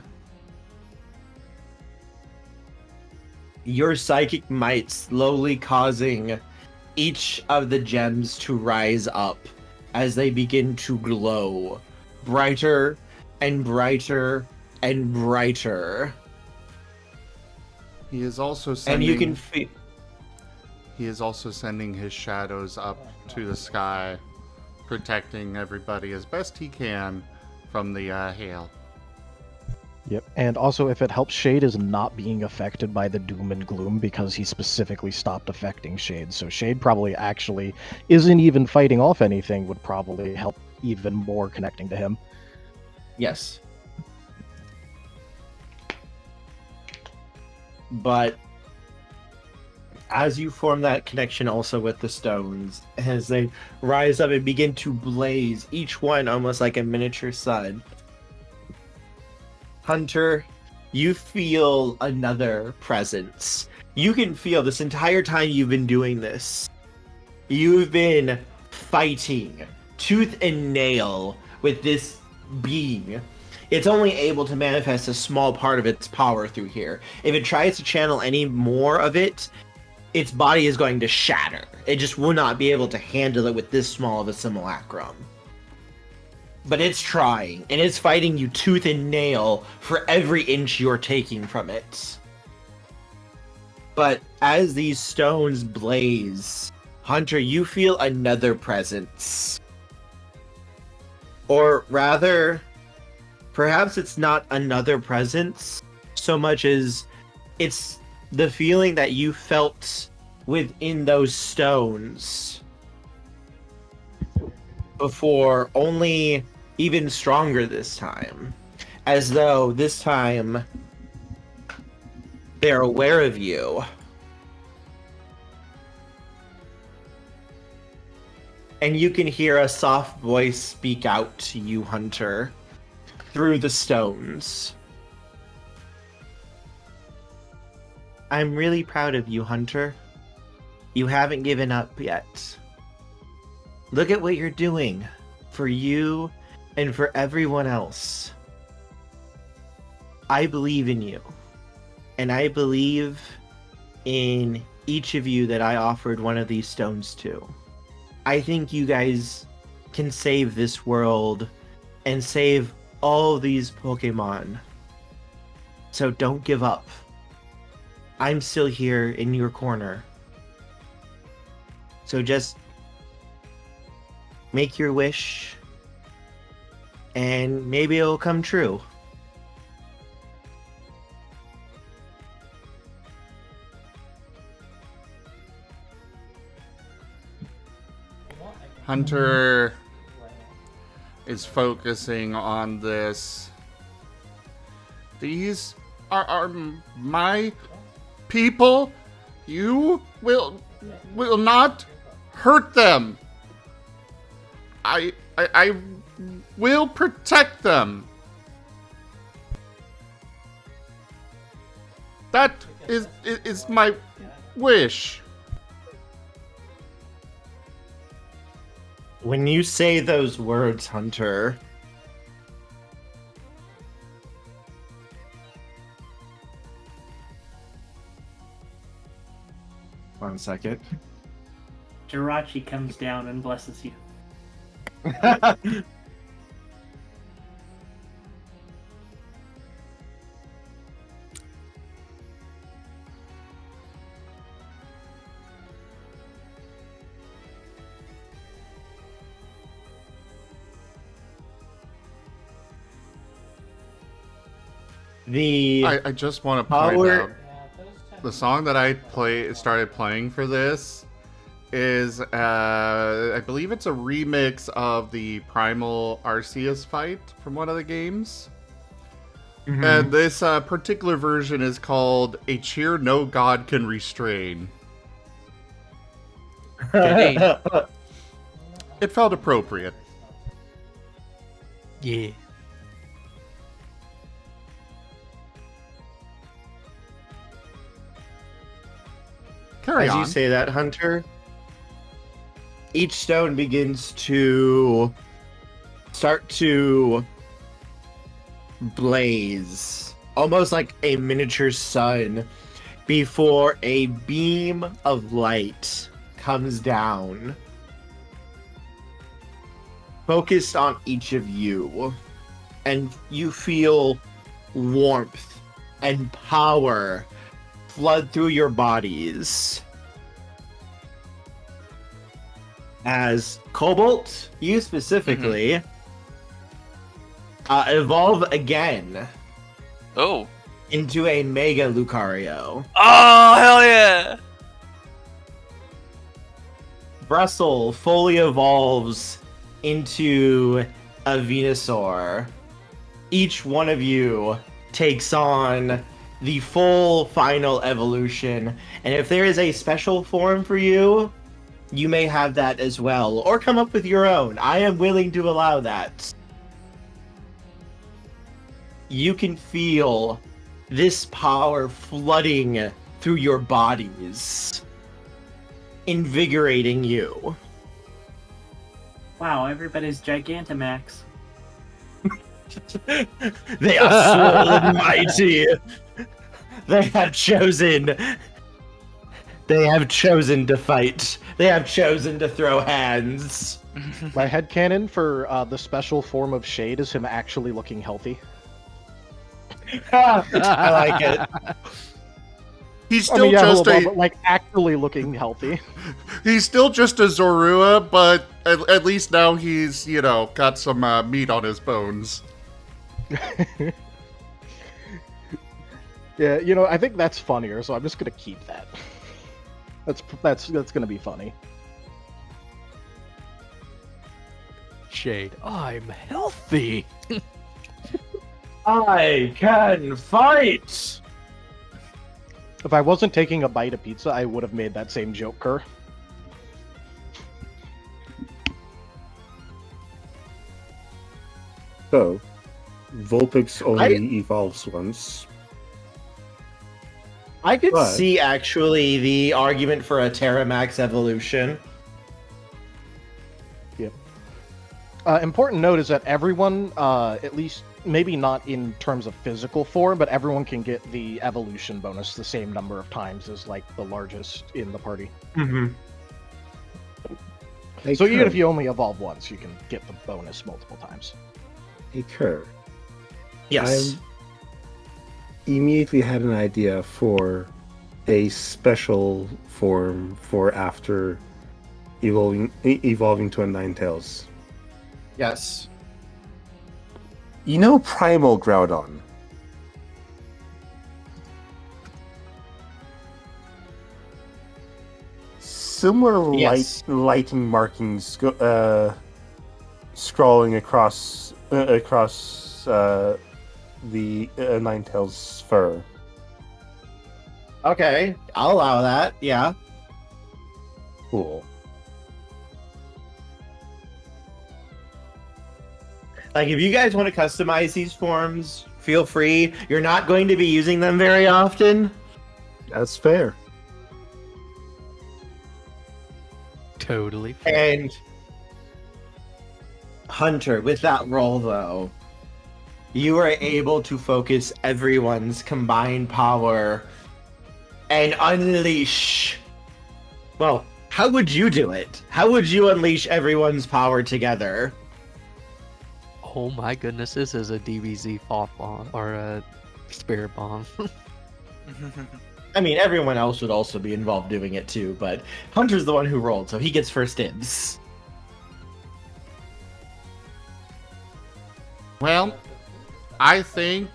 Your psychic might slowly causing each of the gems to rise up as they begin to glow brighter and brighter and brighter. He is also sending. And you can feel. He is also sending his shadows up to the sky, protecting everybody as best he can from the hail. Yep, and also if it helps, Shade is not being affected by the doom and gloom because he specifically stopped affecting Shade. So Shade probably actually isn't even fighting off anything, would probably help even more connecting to him. Yes. But as you form that connection also with the stones, as they rise up and begin to blaze, each one almost like a miniature sun, Hunter, you feel another presence. You can feel this entire time you've been doing this. You've been fighting tooth and nail with this being. It's only able to manifest a small part of its power through here. If it tries to channel any more of it, its body is going to shatter. It just will not be able to handle it with this small of a simulacrum. But it's trying, and it's fighting you tooth and nail for every inch you're taking from it. But as these stones blaze, Hunter, you feel another presence. Or rather, perhaps it's not another presence so much as it's the feeling that you felt within those stones before, only even stronger this time. As though this time they're aware of you. And you can hear a soft voice speak out to you, Hunter, through the stones. I'm really proud of you, Hunter. You haven't given up yet. Look at what you're doing for you and for everyone else. I believe in you. And I believe in each of you that I offered one of these stones to. I think you guys can save this world and save all these Pokemon. So don't give up. I'm still here in your corner. So just make your wish and maybe it'll come true. Hunter is focusing on this. These are my people. You will not hurt them. I will protect them. That is my wish. When you say those words, Hunter, one second. Jirachi comes down and blesses you. I just want to point out the song that I started playing for this is I believe it's a remix of the Primal Arceus fight from one of the games. Mm-hmm. And this particular version is called A Cheer No God Can Restrain. It felt appropriate. Yeah. Carry As on. you say that, Hunter, each stone begins to start to blaze, almost like a miniature sun, before a beam of light comes down, focused on each of you, and you feel warmth and power flood through your bodies. As Cobalt, you specifically, evolve again. Oh. Into a Mega Lucario. Oh, hell yeah! Bristle fully evolves into a Venusaur. Each one of you takes on the full final evolution, and if there is a special form for you, you may have that as well, or come up with your own. I am willing to allow that. You can feel this power flooding through your bodies, invigorating you. Wow, everybody's Gigantamax. They are swole and mighty. They have chosen to fight. They have chosen to throw hands. My headcanon for the special form of Shade is him actually looking healthy. I like it. He's still but like actually looking healthy. He's still just a Zorua, but at least now he's, got some meat on his bones. Yeah, I think that's funnier, so I'm just gonna keep that. That's gonna be funny. Shade. I'm healthy. I can fight! If I wasn't taking a bite of pizza, I would have made that same joke, Kerr. So, Vulpix only evolves once. I could But- see actually the argument for a Terramax evolution. Yep. Important note is that everyone, at least maybe not in terms of physical form, but everyone can get the evolution bonus the same number of times as like the largest in the party. Mm-hmm. So even if you only evolve once, you can get the bonus multiple times. Hey, Kerr. Yes. I immediately had an idea for a special form for after evolving to a Ninetales. Yes. You know Primal Groudon? Similar Yes. lighting markings scrawling across the Ninetales fur. Okay, I'll allow that. Yeah. Cool. Like, if you guys want to customize these forms, feel free. You're not going to be using them very often. That's fair. Totally fair. And Hunter, with that role though, you are able to focus everyone's combined power and unleash. Well, how would you do it? How would you unleash everyone's power together? Oh my goodness, this is a DBZ Thought Bomb or a Spirit Bomb. I mean, everyone else would also be involved doing it too, but Hunter's the one who rolled, so he gets first dibs. Well, I think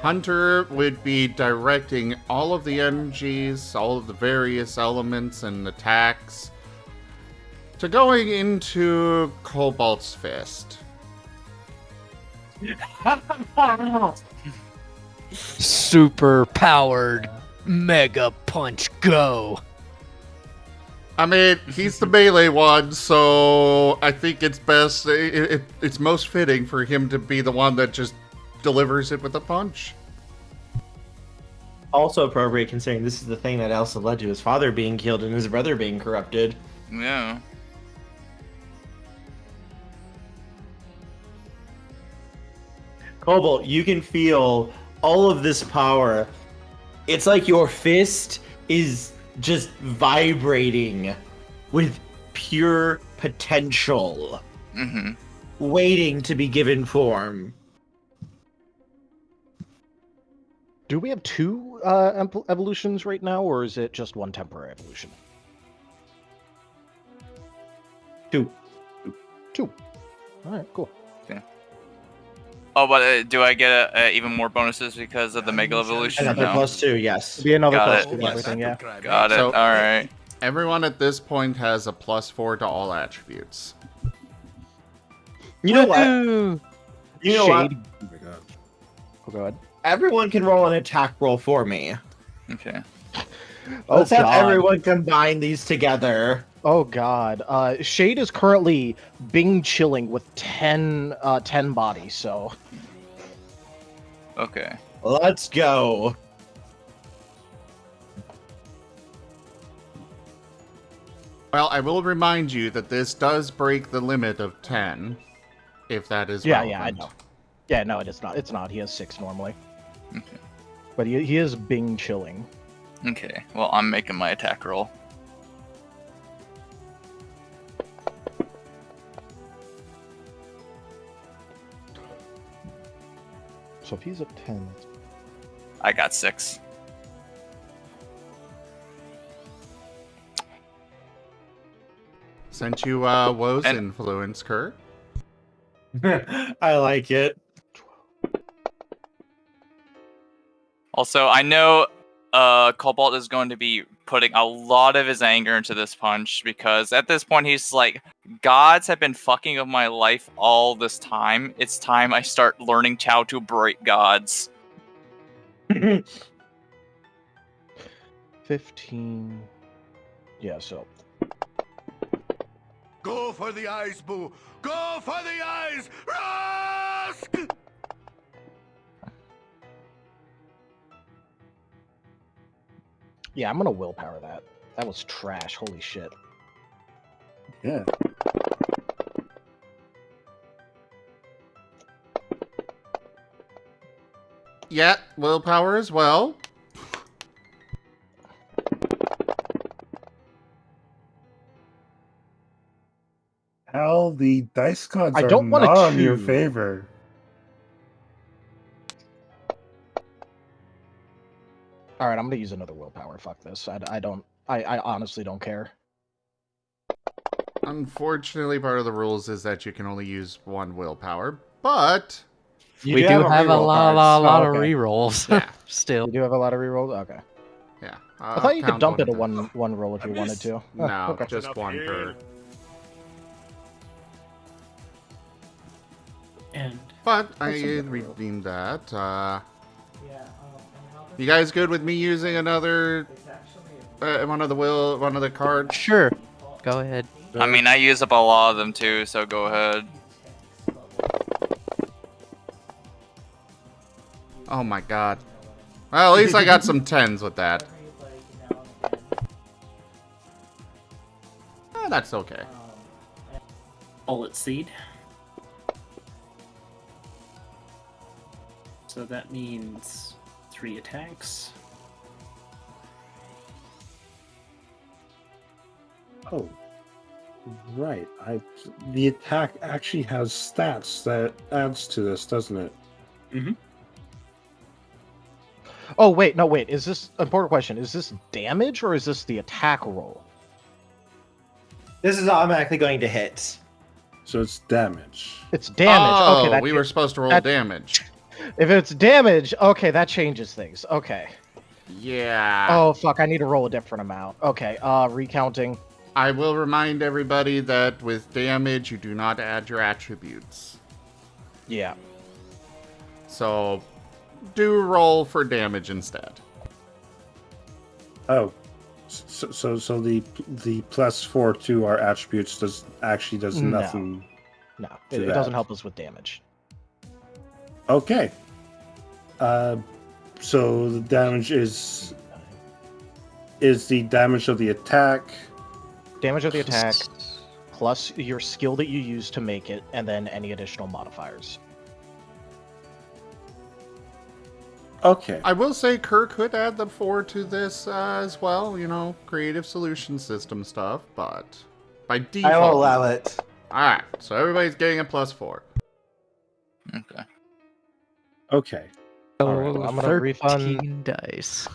Hunter would be directing all of the energies, all of the various elements and attacks, to going into Cobalt's Fist. Super powered Mega Punch Go! I mean, he's the melee one, so I think it's best, it's most fitting for him to be the one that just delivers it with a punch. Also appropriate considering this is the thing that also led to his father being killed and his brother being corrupted. Yeah. Cobalt, you can feel all of this power. It's like your fist is just vibrating with pure potential, waiting to be given form. Do we have two evolutions right now, or is it just one temporary evolution? Two. Alright, cool. Okay. Oh, but do I get even more bonuses because of the Mega Evolution? Another +2, yes. Be another Got +2 it. to everything, yeah. Got it. So- All right. Everyone at this point has a +4 to all attributes. You know what? Woohoo! You know what? Shade. Oh, go ahead. Everyone can roll an attack roll for me. Okay. Let's have God. everyone combine these together. Oh god. Shade is currently Bing chilling with 10 bodies, so Okay. Let's go. Well, I will remind you that this does break the limit of 10, if that is yeah, relevant. I know. Yeah, no, it is not. It's not. He has 6 normally. Okay. But he is Bing chilling. Okay. Well, I'm making my attack roll. So if he's at 10, I got 6. Sent you Woe's And- influence, Kurt. I like it. Also, I know Cobalt is going to be putting a lot of his anger into this punch because at this point he's like, gods have been fucking with my life all this time. It's time I start learning how to break gods. 15. Yeah, so. Go for the eyes, Boo! Go for the eyes! Rusk! Yeah, I'm gonna willpower that. That was trash. Holy shit. Yeah. Yeah, willpower as well. Hell, the dice gods I are don't want a not in your 2. favor. All right, I'm gonna use another willpower. Fuck this. I honestly don't care. Unfortunately, part of the rules is that you can only use one willpower, but We do have a lot of okay. rerolls. Yeah. Still. You do have a lot of rerolls? Okay. yeah. I thought you could count dump it of to them. one roll if you wanted to. No, Okay. just one per. And But I redeemed that. You guys good with me using another one of the cards? Sure. Go ahead. I mean, I use up a lot of them too, so go ahead. Oh my god. Well, at least I got some 10s with that. That's okay. Bullet Seed. So that means 3 attacks. Oh, right. The attack actually has stats that adds to this, doesn't it? Mm-hmm. Oh wait, no wait. Is this important question? Is this damage or is this the attack roll? This is automatically going to hit. So it's damage. It's damage. Oh, Okay, that we were supposed to roll that- damage. If it's damage, okay, that changes things. Okay. Yeah. Oh fuck, I need to roll a different amount. Okay, recounting. I will remind everybody that with damage, you do not add your attributes. Yeah. So, do roll for damage instead. Oh, so the +4 to our attributes does No. nothing. No, To it that. doesn't help us with damage. Okay. So the damage is the damage of the attack. Damage of the attack, plus your skill that you use to make it, and then any additional modifiers. Okay. I will say Kirk could add the 4 to this as well, you know, creative solution system stuff, but by default. I will allow it. Alright, so everybody's getting a +4. Okay. Okay. Alright, I'm gonna 13 refund. dice.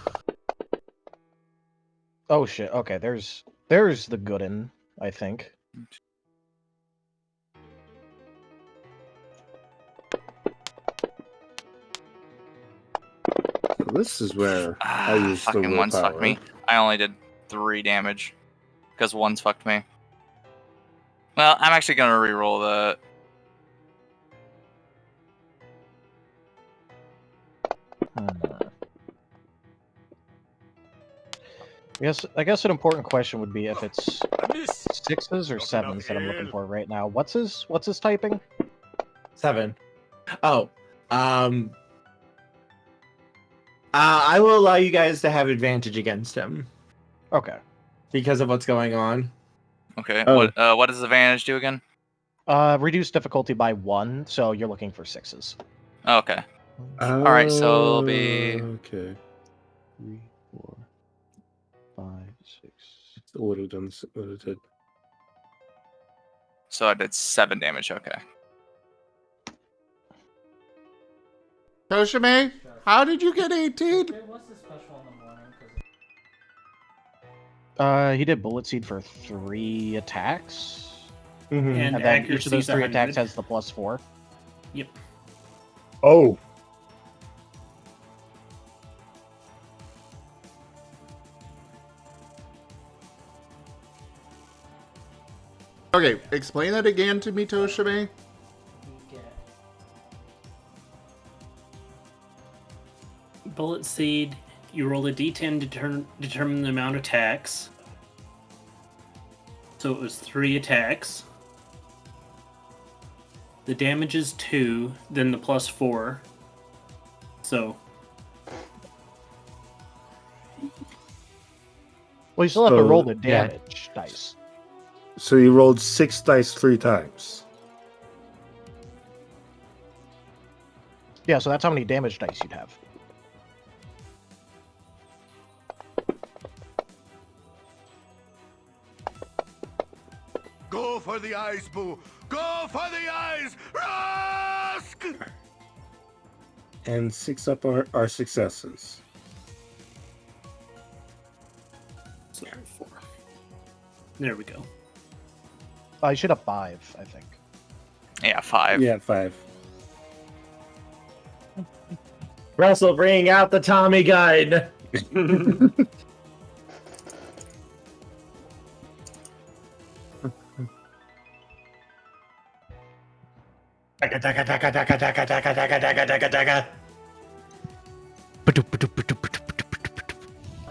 Oh shit. Okay, there's the good one, I think. So this is where I use the Fucking one's fucked willpower. me. I only did 3 damage because one's fucked me. Well, I'm actually gonna re-roll that. I guess an important question would be if it's 6s or 7s that I'm looking for right now. What's his typing? 7. Oh, I will allow you guys to have advantage against him Okay. because of what's going on. Okay. Oh. What does advantage do again? Reduce difficulty by 1, so you're looking for 6s. Oh, okay. Alright, so it'll be Okay. 3, 4, 5, 6. It would have done. Would have did. so I did 7 damage. Okay. Toshime, how did you get 18? He did bullet seed for 3 attacks. Mhm. And then each of those 3 attacks has the +4. Yep. Oh. Okay, explain that again to me, Toshime. Bullet Seed, you roll a d10 to determine the amount of attacks. So it was 3 attacks. The damage is 2, then the plus 4. So. Well, you still have to So- roll the damage dice. So you rolled 6 dice 3 times. Yeah, so that's how many damage dice you'd have. Go for the eyes, Boo! Go for the eyes! Rusk! And 6 up are successes. So 4. There we go. I should have 5, I think. Yeah, 5. Yeah, 5. Russell, bring out the Tommy gun.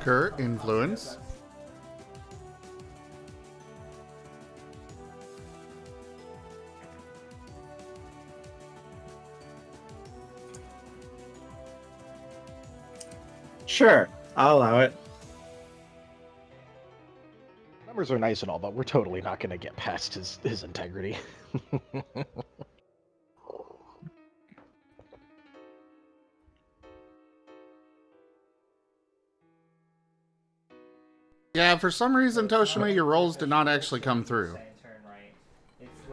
Cur influence. Sure, I'll allow it. Numbers are nice and all, but we're totally not going to get past his integrity. Yeah, for some reason, Toshime, your rolls did not actually come through.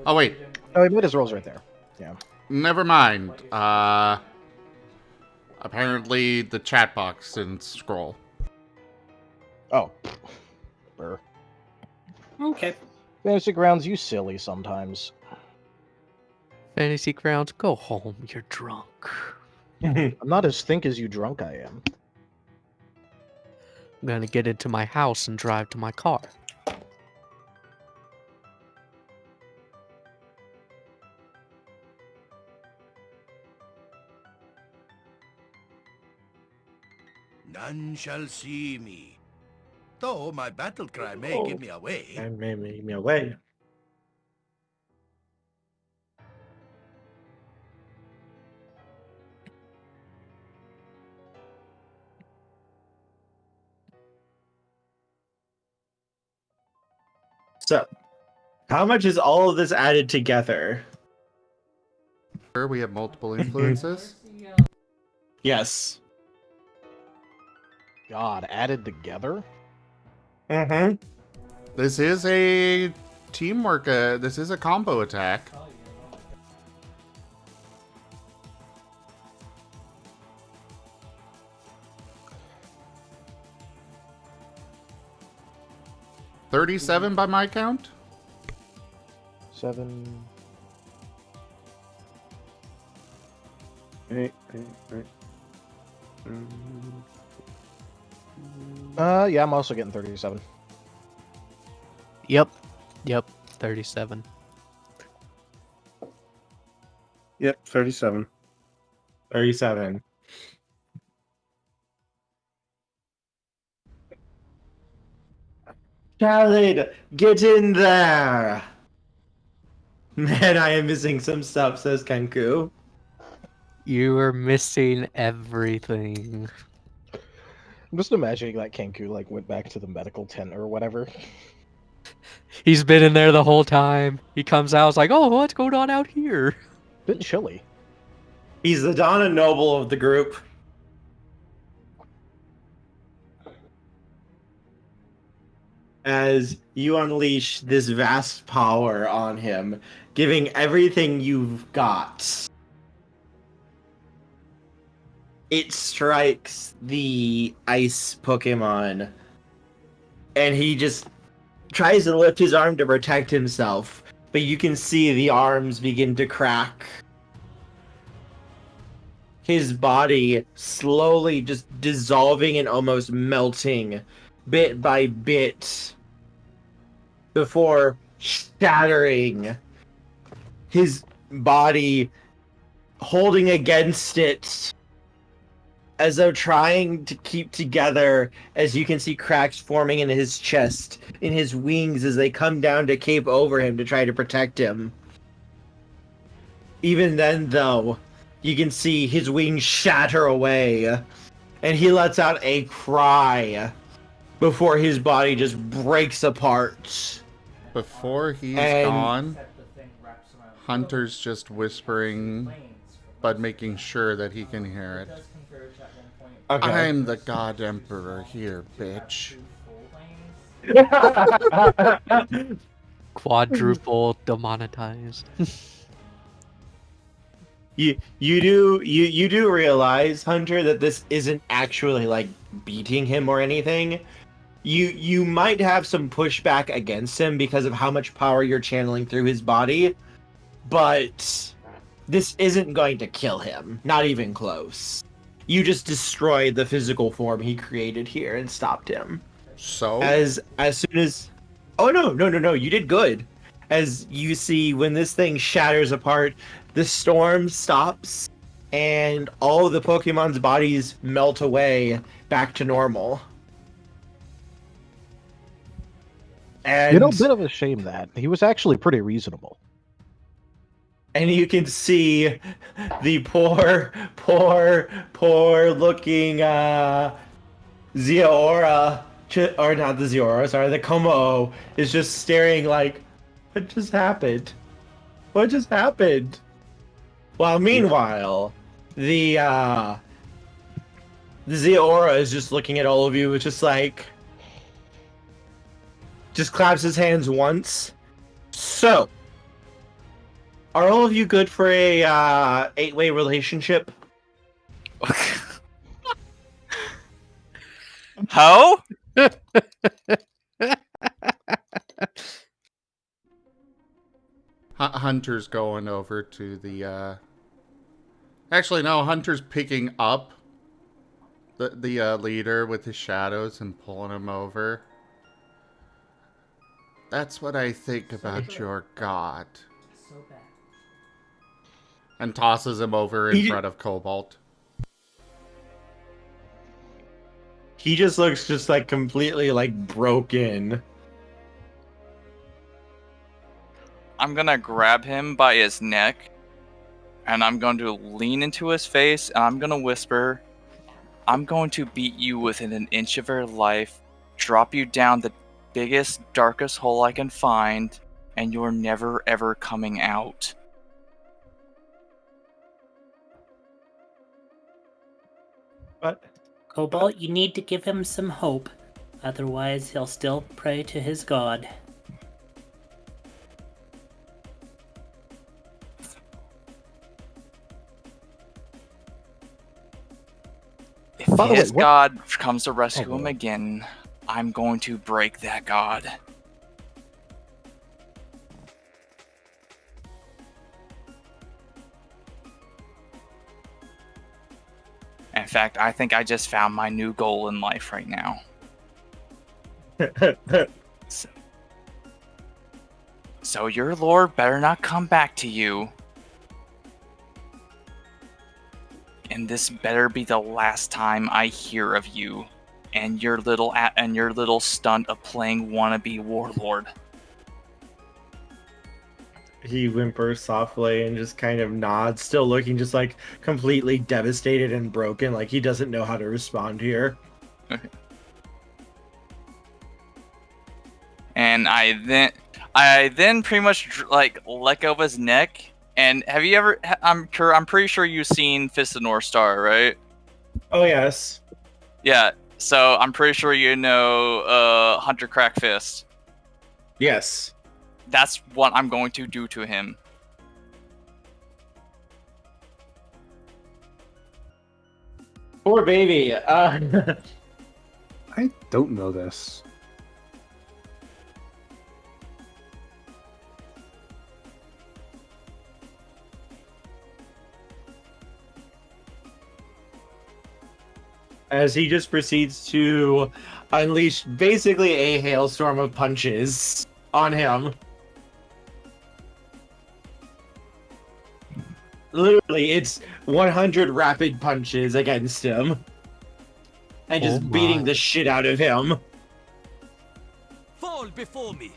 Oh, wait. Oh, he made his rolls right there. Yeah. Never mind. Apparently the chat box didn't scroll. Oh. Burr. Okay. Fantasy Grounds, you silly sometimes. Fantasy Grounds, go home. You're drunk. I'm not as think as you drunk I am. I'm gonna get into my house and drive to my car. None shall see me. Though my battle cry may give me away. And maybe give me away. So, how much is all of this added together? Sure, we have multiple influences. Yes. God, added together? Mm-hmm. This is a teamwork, this is a combo attack. $37 by my count? 7. Right. Yeah, I'm also getting 37. Yep. 37. Yep, 37. 37. Khaled, get in there! Man, I am missing some stuff, says Kenku. You are missing everything. I'm just imagining that Kenku like went back to the medical tent or whatever. He's been in there the whole time. He comes out, it's like, oh, what's going on out here? Bit chilly. He's the Donna Noble of the group. As you unleash this vast power on him, giving everything you've got, it strikes the ice Pokemon, and he just tries to lift his arm to protect himself, but you can see the arms begin to crack. His body slowly just dissolving and almost melting bit by bit before shattering, his body holding against it as though trying to keep together, as you can see cracks forming in his chest, in his wings as they come down to cape over him to try to protect him. Even then, though, you can see his wings shatter away, and he lets out a cry before his body just breaks apart. Before he's And- gone, Hunter's just whispering, but making sure that he can hear it. Okay. I'm the God Emperor here, bitch. Quadruple demonetized. You do realize, Hunter, that this isn't actually like beating him or anything. You might have some pushback against him because of how much power you're channeling through his body, but this isn't going to kill him. Not even close. You just destroyed the physical form he created here and stopped him. So? As soon as... Oh, no, you did good. As you see, when this thing shatters apart, the storm stops, and all of the Pokemon's bodies melt away back to normal. And, You know, bit of a shame that. He was actually pretty reasonable. and you can see the poor looking Zeraora, or not the Zeraora, sorry, the Como is just staring like, what just happened? What just happened? While meanwhile, the Zeraora is just looking at all of you, just like, just claps his hands once. So, are all of you good for a 8-way relationship? How? Hunter's going over to the, Actually, no, Hunter's picking up the leader with his shadows and pulling him over. That's what I think about your god. And tosses him over in front of Cobalt. He just looks just like completely like broken. I'm gonna grab him by his neck, and I'm going to lean into his face, and I'm gonna whisper, I'm going to beat you within an inch of your life, drop you down the biggest, darkest hole I can find, and you're never ever coming out. What? Cobalt, you need to give him some hope. Otherwise, he'll still pray to his god. If By the way, his what- god comes to rescue Oh, him boy. again, I'm going to break that god. In fact, I think I just found my new goal in life right now. So your lord better not come back to you. And this better be the last time I hear of you and your little stunt of playing wannabe warlord. He whimpers softly and just kind of nods, still looking just like completely devastated and broken, like he doesn't know how to respond here. And I then pretty much like let go of his neck. And have you ever? I'm pretty sure you've seen Fist of North Star, right? Oh yes. Yeah. So I'm pretty sure you know Hunter Crack Fist. Yes. That's what I'm going to do to him. Poor baby. I don't know this. As he just proceeds to unleash basically a hailstorm of punches on him. Literally, it's 100 rapid punches against him. And just Oh beating my. the shit out of him. Fall before me.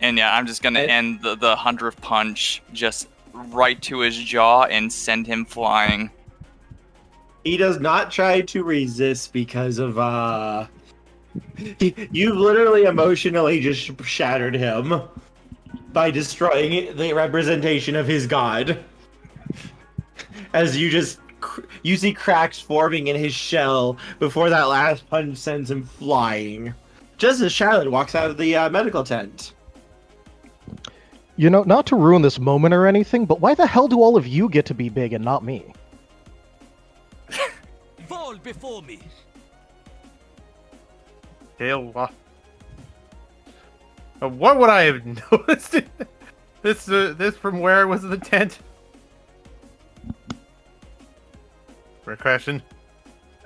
And yeah, I'm just gonna end the 100th punch just right to his jaw and send him flying. He does not try to resist because of you literally emotionally just shattered him by destroying the representation of his god. As you see cracks forming in his shell before that last punch sends him flying. Just as Charlotte walks out of the medical tent. You know, not to ruin this moment or anything, but why the hell do all of you get to be big and not me? Fall before me. Hell, what would I have noticed? This from where it was in the tent? Great question.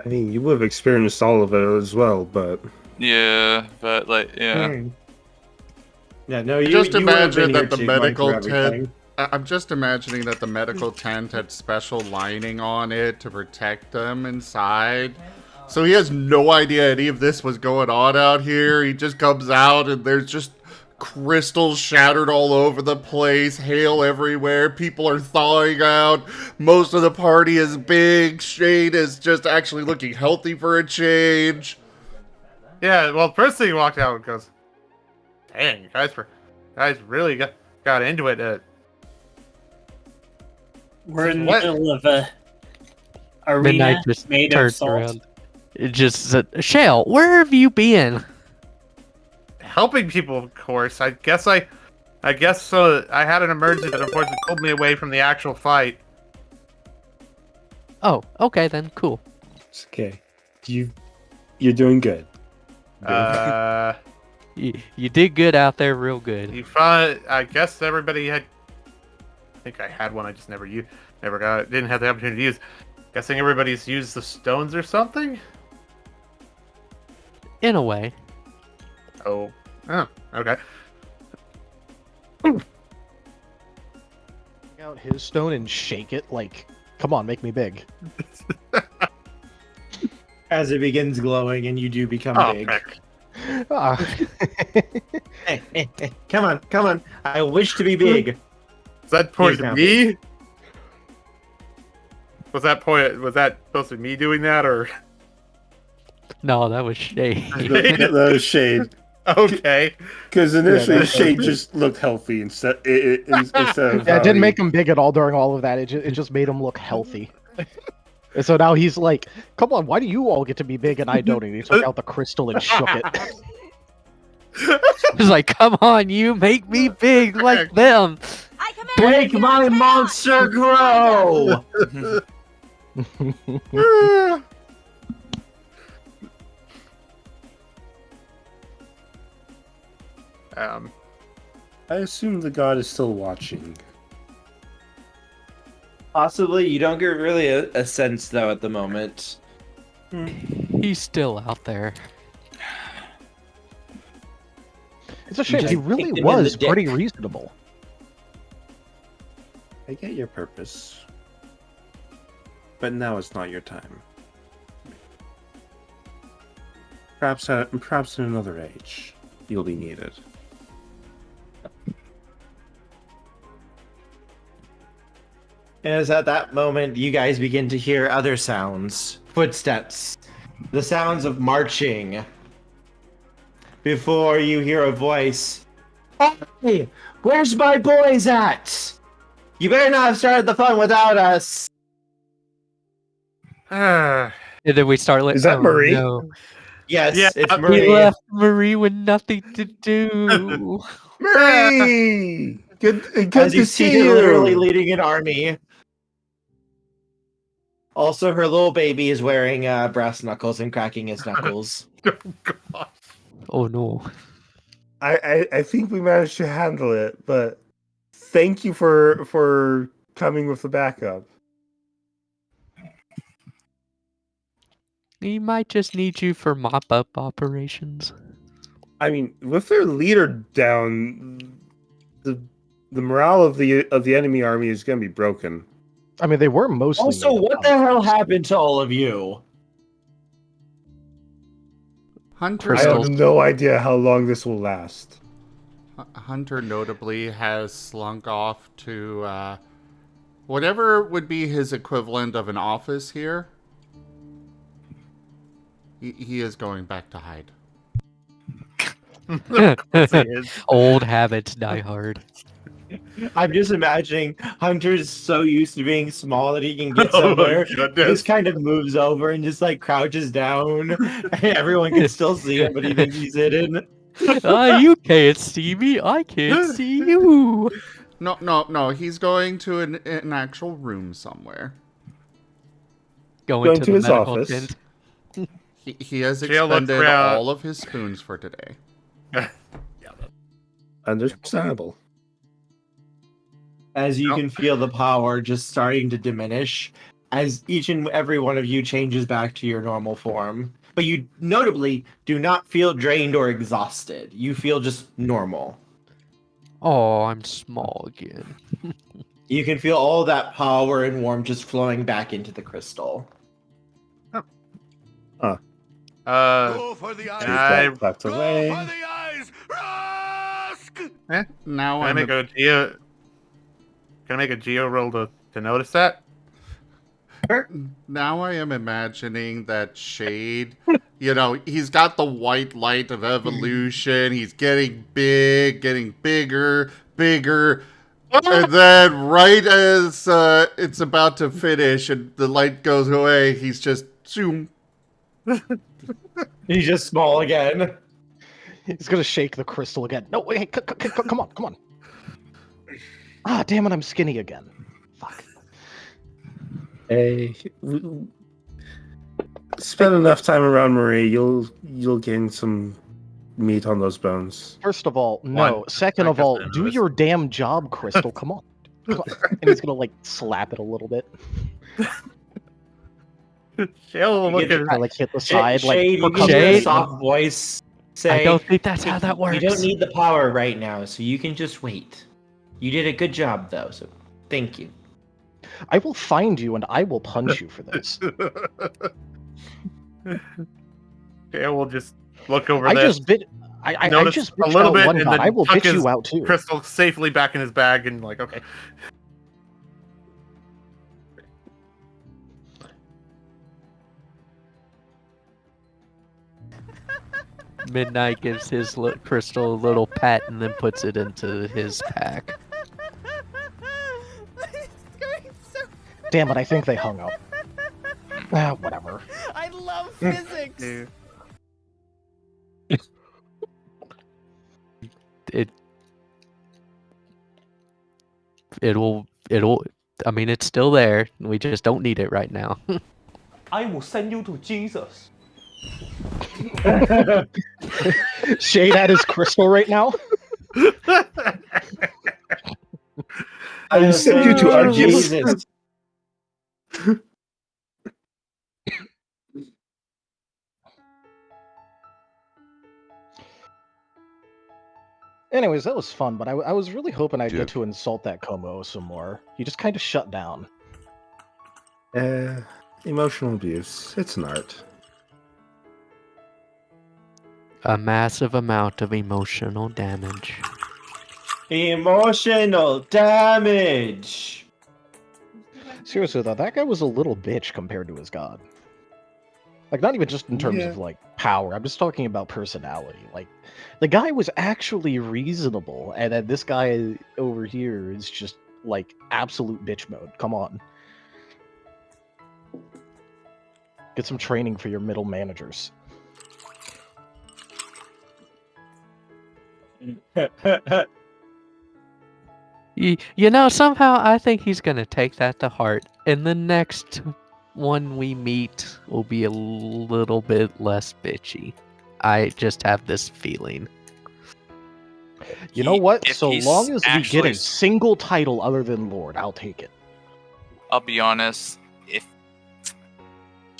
I mean, you would have experienced all of it as well, but Yeah, but like, yeah. Yeah, no, you Just you would have been imagine here that the too, going medical through tent. everything. I'm just imagining that the medical tent had special lining on it to protect them inside. So he has no idea any of this was going on out here. He just comes out and there's just crystals shattered all over the place, hail everywhere, people are thawing out, most of the party is big, Shade is just actually looking healthy for a change. Yeah, well, first thing he walked out and goes, "Dang, you guys really got into it." We're in the What? middle of a arena Midnight just made of turns salt. around. It just said, Shale, where have you been? Helping people, of course. I guess I had an emergency that unfortunately pulled me away from the actual fight. Oh, okay then, cool. it's okay. You're doing good. You did good out there, real good. You found. I guess everybody had. I think I had one. I just never didn't have the opportunity to use. Guessing everybody's used the stones or something. In a way. Oh, okay. Out his stone and shake it like, come on, make me big. As it begins glowing and you do become big. Heck. Ah. Hey, come on. I wish to be big. Is that point He's me? Was that supposed to be me doing that or? No, that was Shade. That was Shade. Okay. Because initially Yeah, Shade just looked healthy instead of Yeah, it didn't make him big at all during all of that. It just made him look healthy. And so now he's like, come on, why do you all get to be big and I don't? And he took out the crystal and shook it. He's like, come on, you make me big like them. Make my monster grow! I assume the god is still watching. Possibly, you don't get really a sense though at the moment. He's still out there. It's a shame. just He really kicked him in was the dick. pretty reasonable. I get your purpose. But now it's not your time. Perhaps in another age, you'll be needed. And it's at that moment you guys begin to hear other sounds. Footsteps. The sounds of marching. Before you hear a voice. Hey, where's my boys at? You better not have started the fun without us. And then we start like, Is that Marie? No. Yes, Yeah, it's We Marie. left Marie with nothing to do. Marie! Good As you to see see her you! literally leading an army. Also, her little baby is wearing brass knuckles and cracking his knuckles. Oh no. I think we managed to handle it, but thank you for coming with the backup. He might just need you for mop-up operations. I mean, with their leader down, the the morale of the enemy army is going to be broken. I mean, they were mostly. Also, made what up the of- hell happened to all of you? Hunter, I have no idea how long this will last. Hunter notably has slunk off to whatever would be his equivalent of an office here. He is going back to hide. Old habits die hard. I'm just imagining Hunter's so used to being small that he can get somewhere. He just kind of moves over and just like crouches down. Everyone can still see him, but he thinks he's hidden. You can't see me. I can't see you. No. He's going to an actual room somewhere. Going to his office. Tent. He has Jill looks expended around. all of his spoons for today. Understandable. As you can feel the power just starting to diminish as each and every one of you changes back to your normal form. But you notably do not feel drained or exhausted. You feel just normal. Oh, I'm small again. You can feel all that power and warmth just flowing back into the crystal. Go for the eyes. Back away. Go for the eyes. Rusk! Now Can I make a geo roll to notice that? Now I am imagining that Shade, he's got the white light of evolution. He's getting big, getting bigger. And then right as it's about to finish and the light goes away, he's just zoom. He's just small again. He's gonna shake the crystal again. No, wait, come on. Ah, damn it, I'm skinny again. Fuck. Hey, spend enough time around Marie, you'll gain some meat on those bones. First of all, no. Second of all, do your damn job, Crystal. Come on. And he's gonna like slap it a little bit. She'll look at like hit the side, Shade, like you can hear a soft voice say, I don't think that's how that works. You don't need the power right now, so you can just wait. You did a good job, though, so thank you. I will find you and I will punch you for this. Yeah, we'll just look over I this. just bit. I Notice just a bitched little out bit, one and god. then I will tuck bitch his you out too. Crystal safely back in his bag, and like, okay. Midnight gives his crystal a little pat and then puts it into his pack. Damn it! I think they hung up. Whatever. I love physics. It'll. I mean, it's still there. We just don't need it right now. I will send you to Jesus. Shade at his crystal right now. I will send you to our Jesus. Anyways, that was fun, but I was really hoping I'd get to insult that Como some more. He just kind of shut down. Emotional abuse. It's an art. A massive amount of emotional damage. Emotional damage! Seriously though, that guy was a little bitch compared to his god. Like, not even just in terms of, like, power. I'm just talking about personality. Like, the guy was actually reasonable, and then this guy over here is just, like, absolute bitch mode. Come on. Get some training for your middle managers. Somehow I think he's gonna take that to heart. And the next one we meet will be a little bit less bitchy. I just have this feeling. You know what? So he's long as we get a actually- single title other than Lord, I'll take it. I'll be honest.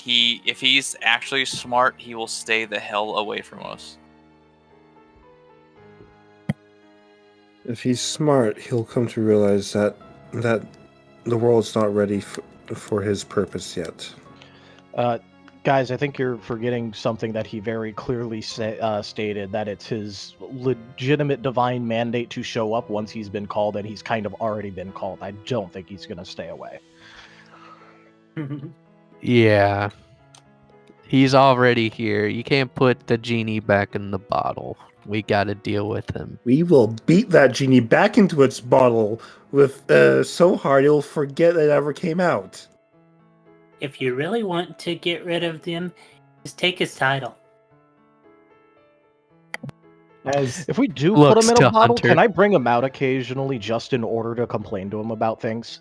If he's actually smart, he will stay the hell away from us. If he's smart, he'll come to realize that the world's not ready for his purpose yet. Guys, I think you're forgetting something that he very clearly stated, that it's his legitimate divine mandate to show up once he's been called, and he's kind of already been called. I don't think he's going to stay away. Yeah. He's already here. You can't put the genie back in the bottle. We gotta deal with him. We will beat that genie back into its bottle with so hard it'll forget it ever came out. If you really want to get rid of him, just take his title. If we do Looks put him in to a bottle, Hunter. can I bring him out occasionally just in order to complain to him about things?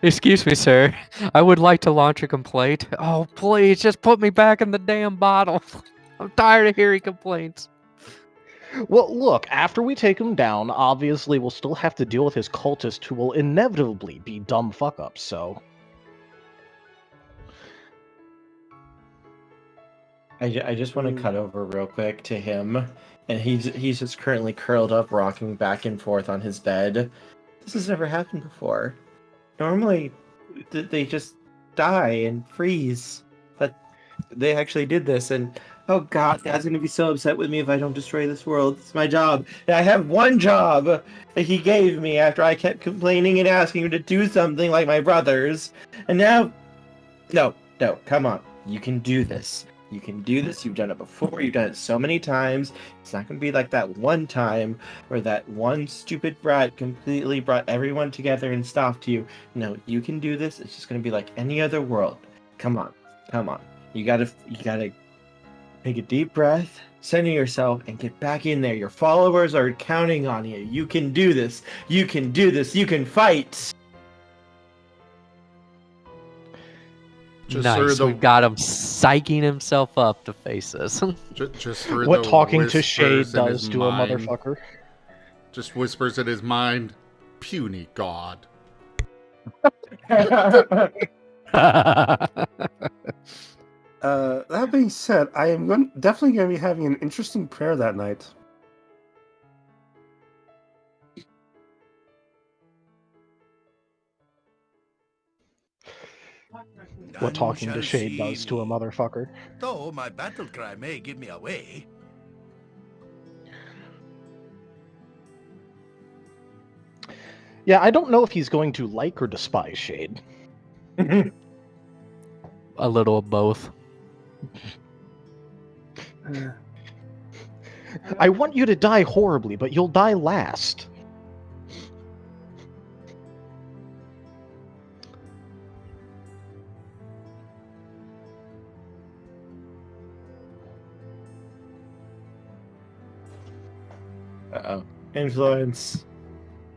Excuse me, sir. I would like to launch a complaint. Oh, please, just put me back in the damn bottle. I'm tired of hearing complaints. Well, look, after we take him down, obviously we'll still have to deal with his cultists who will inevitably be dumb fuck-ups, so... I just want to cut over real quick to him, and he's just currently curled up, rocking back and forth on his bed. This has never happened before. Normally, they just die and freeze, but they actually did this, and oh god, Dad's gonna be so upset with me if I don't destroy this world. It's my job. I have one job that he gave me after I kept complaining and asking him to do something like my brothers, and now, no, come on, you can do this. You can do this. You've done it before. You've done it so many times. It's not going to be like that one time where that one stupid brat completely brought everyone together and stopped you. No, you can do this. It's just going to be like any other world. Come on. You gotta take a deep breath, center yourself, and get back in there. Your followers are counting on you. You can do this. You can do this. You can fight. Nice, we've got him psyching himself up to face us. Just for what the talking to Shade whispers in does his to a mind. motherfucker. Just whispers in his mind, puny god. That being said, I am definitely going to be having an interesting prayer that night. What talking to Shade does to a motherfucker. Though my battle cry may give me away. Yeah, I don't know if he's going to like or despise Shade. A little of both. I want you to die horribly, but you'll die last. Uh-oh. Influence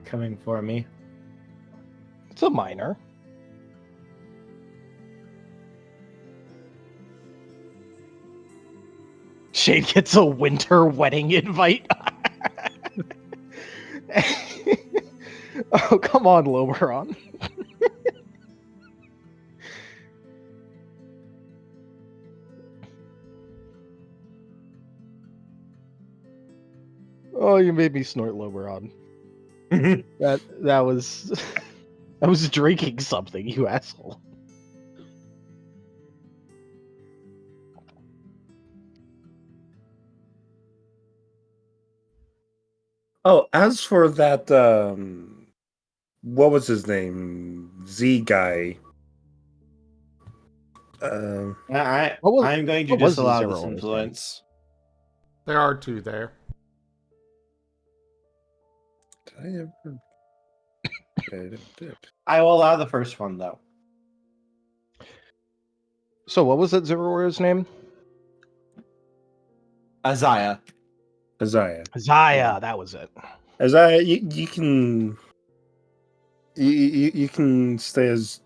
coming for me. It's a minor. Shade gets a winter wedding invite. Oh, come on, Loberon. Oh, you made me snort, Loberon. that was I was drinking something, you asshole. Oh, as for that, what was his name? Z guy. I'm going to what was the disallow zero this on his influence. There are two there. Did I ever? I will allow the first one, though. So what was that Zeraora's name? Isaiah. Isaiah, that was it. Isaiah, you can you can stay as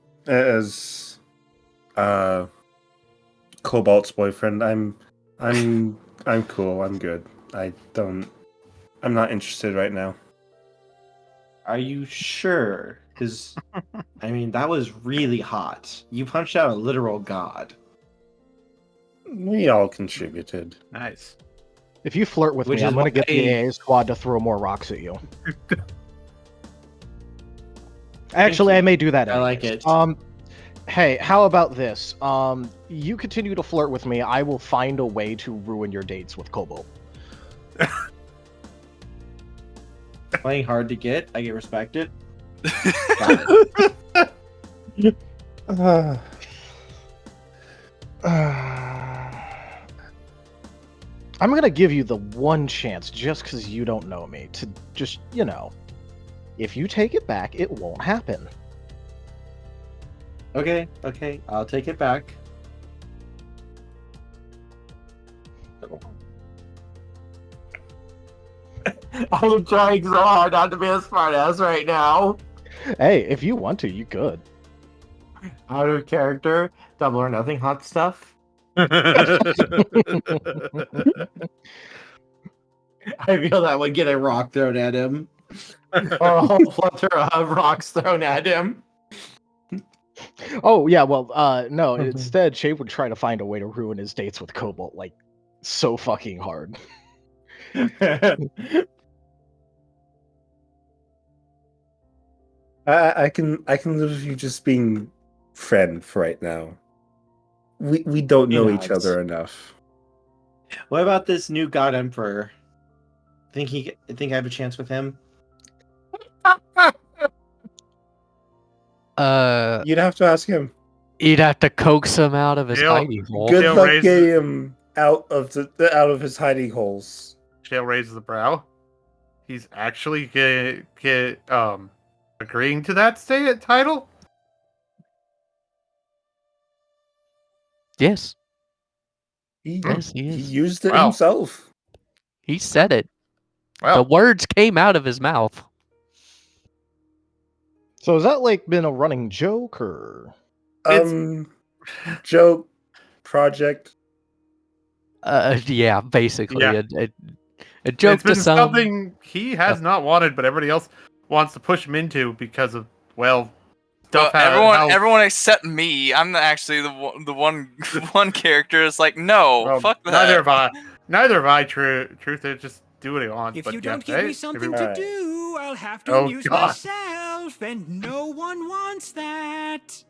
Cobalt's boyfriend. I'm cool. I'm good. I'm not interested right now. Are you sure? Because, I mean, that was really hot. You punched out a literal god. We all contributed. Nice. If you flirt with Which me, is I'm gonna get the why- AA squad to throw more rocks at you. Actually, I may do that. I like anyways. it. Hey, how about this? You continue to flirt with me. I will find a way to ruin your dates with Cobalt. Playing hard to get, I get respected. I'm gonna give you the one chance, just because you don't know me, to just, if you take it back, it won't happen. Okay, I'll take it back. I'm trying so hard not to be a smartass right now. Hey, if you want to, you could. Out of character, double or nothing hot stuff. I feel that would get a rock thrown at him. Or a whole flutter of rocks thrown at him. Oh, yeah, well, no, instead, Shape would try to find a way to ruin his dates with Cobalt, like, so fucking hard. I can live with you just being friend for right now. We don't know each other enough. What about this new God Emperor? Think I have a chance with him? You'd have to ask him. You'd have to coax him out of his hiding hole. Good luck getting him out of his hiding holes. Shale raises the brow. He's actually agreeing to that title? Yes. Yes, he is. He used it himself. He said it. Well, the words came out of his mouth. So has that, like, been a running joke, or? Joke, project. Yeah, basically. Yeah. A joke it's been to some. something he has not wanted, but everybody else wants to push him into because of, stuff. Everyone except me. I'm actually the one character is like, no, fuck that. Neither have I. Truth is just do what he wants. If but you yeah, don't give me something to do, I'll have to amuse myself, and no one wants that.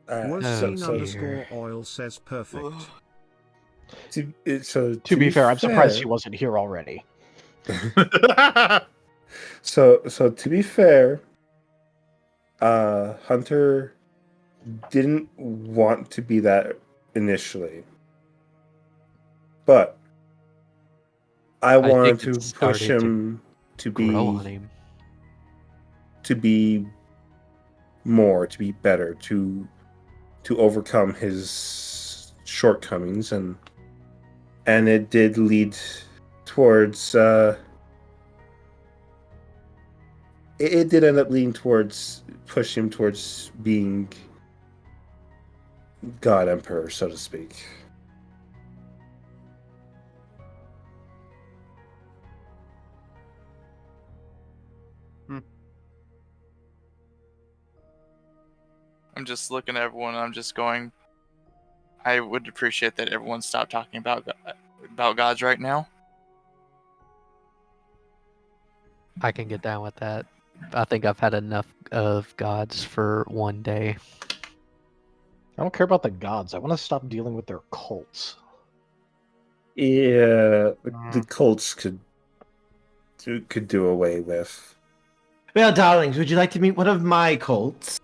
_oil says perfect. To be fair, I'm surprised he wasn't here already. So to be fair, Hunter didn't want to be that initially, but I wanted to push him to be more, to be better, to overcome his shortcomings, and it did lead towards it did end up leading towards push him towards being God Emperor, so to speak. I'm just looking at everyone. I'm just going. I would appreciate that everyone stopped talking about gods right now. I can get down with that. I think I've had enough of gods for one day. I don't care about the gods. I want to stop dealing with their cults. Yeah, the cults could do away with. Well, darlings, would you like to meet one of my cults?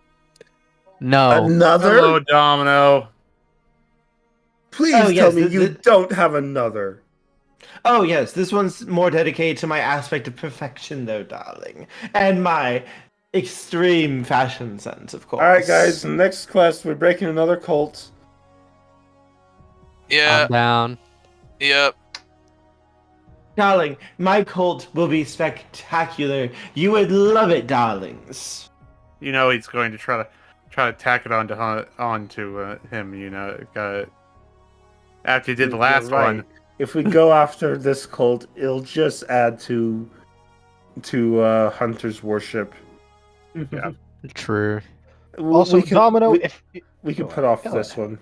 No. Another? Hello, Domino. Please tell me you don't have another. Oh, yes, this one's more dedicated to my aspect of perfection, though, darling. And my extreme fashion sense, of course. Alright, guys, next quest, we're breaking another cult. Yeah. I'm down. Yep. Darling, my cult will be spectacular. You would love it, darlings. You know he's going to try to tack it onto him. After he did the last one. If we go after this cult, it'll just add to Hunter's worship. Yeah. True. Also, Domino, we can put off this one.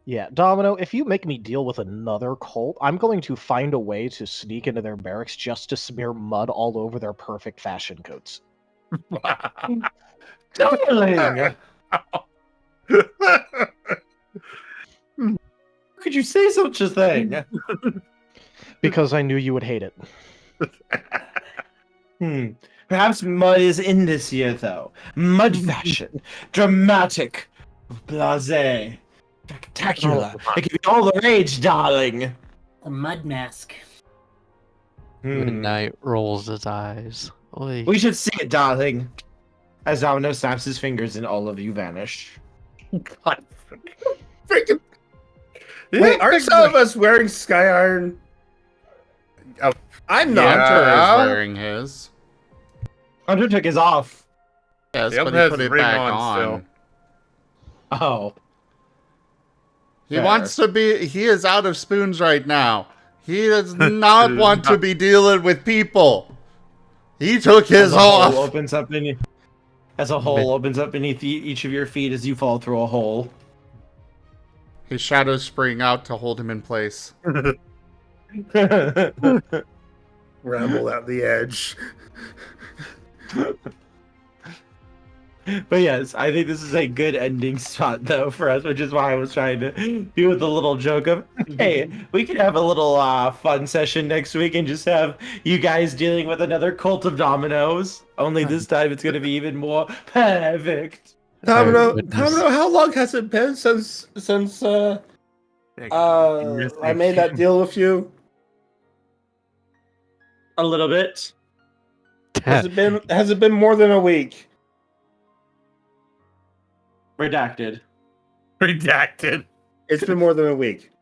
Yeah, Domino, if you make me deal with another cult, I'm going to find a way to sneak into their barracks just to smear mud all over their perfect fashion coats. Darling! Could you say such a thing? Because I knew you would hate it. Perhaps mud is in this year, though. Mud fashion. Dramatic. Blasé. Spectacular. It can be all the rage, darling. A mud mask. Midnight rolls his eyes. Oy. We should see it, darling. As Domino snaps his fingers and all of you vanish. God. Freaking. Wait, aren't some of us wearing Sky Iron? Oh, I'm not. Hunter is wearing his. Hunter took his off. Yes, Yep, but he has put the it ring back on on. Oh. He Fair. wants to be. He is out of spoons right now. He does not want to be dealing with people. He took his off. Opens up in, as a hole opens up beneath each of your feet as you fall through a hole. His shadows spring out to hold him in place. Ramble at the edge. But yes, I think this is a good ending spot though for us, which is why I was trying to do with the little joke of, hey, we could have a little fun session next week and just have you guys dealing with another cult of dominoes. Only this time it's going to be even more perfect. Domino, how long has it been since I made that deal with you? A little bit. Has it been more than a week? Redacted. Redacted. It's been more than a week.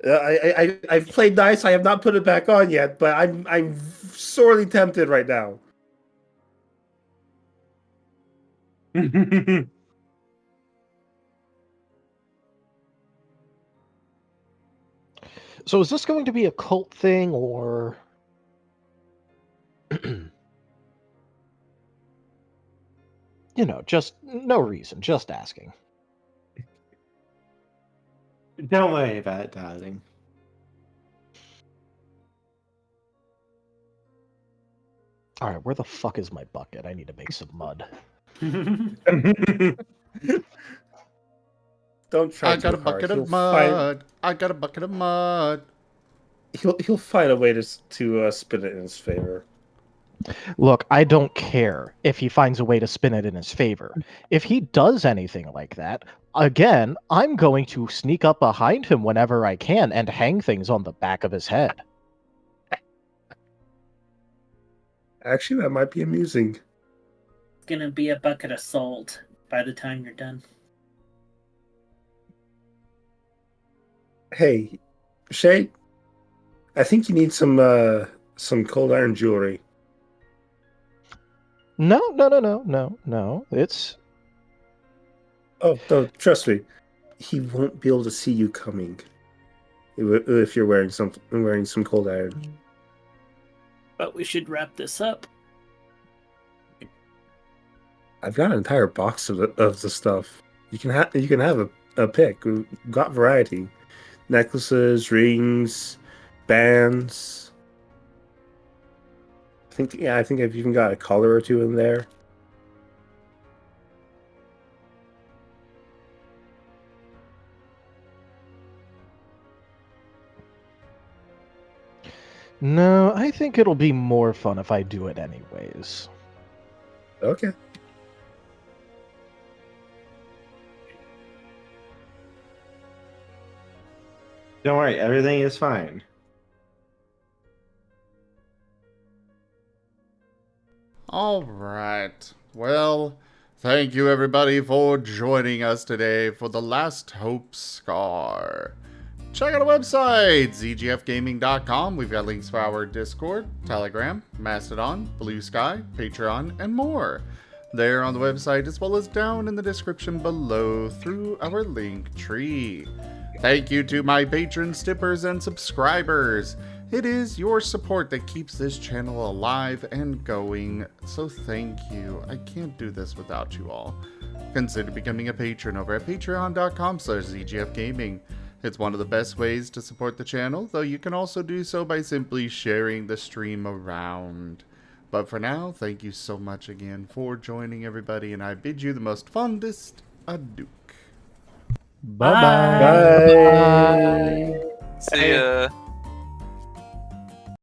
I've played nice. I have not put it back on yet, but I'm sorely tempted right now. So is this going to be a cult thing, or... You know, just no reason, just asking. Don't worry about it, darling. Alright, where the fuck is my bucket? I need to make some mud. Don't try. I got a bucket of mud. I got a bucket of mud. He'll find a way to spin it in his favor. Look, I don't care if he finds a way to spin it in his favor. If he does anything like that, again, I'm going to sneak up behind him whenever I can and hang things on the back of his head. Actually, that might be amusing. It's gonna be a bucket of salt by the time you're done. Hey, Shay, I think you need some cold iron jewelry. No. It's... Oh, no, trust me. He won't be able to see you coming if you're wearing some cold iron. But we should wrap this up. I've got an entire box of the stuff. You can have a pick. We've got variety. Necklaces, rings, bands. I think I've even got a collar or two in there. No, I think it'll be more fun if I do it anyways. Okay. Don't worry, everything is fine. All right. Well, thank you everybody for joining us today for The Last Hope Scar. Check out our website, zgfgaming.com. We've got links for our Discord, Telegram, Mastodon, Blue Sky, Patreon, and more. There on the website, as well as down in the description below through our link tree. Thank you to my patrons, tippers, and subscribers. It is your support that keeps this channel alive and going, so thank you. I can't do this without you all. consider becoming a patron over at patreon.com/ZGFgaming. It's one of the best ways to support the channel, though you can also do so by simply sharing the stream around. But for now, thank you so much again for joining, everybody, and I bid you the most fondest adieu. Bye-bye. Bye. See ya.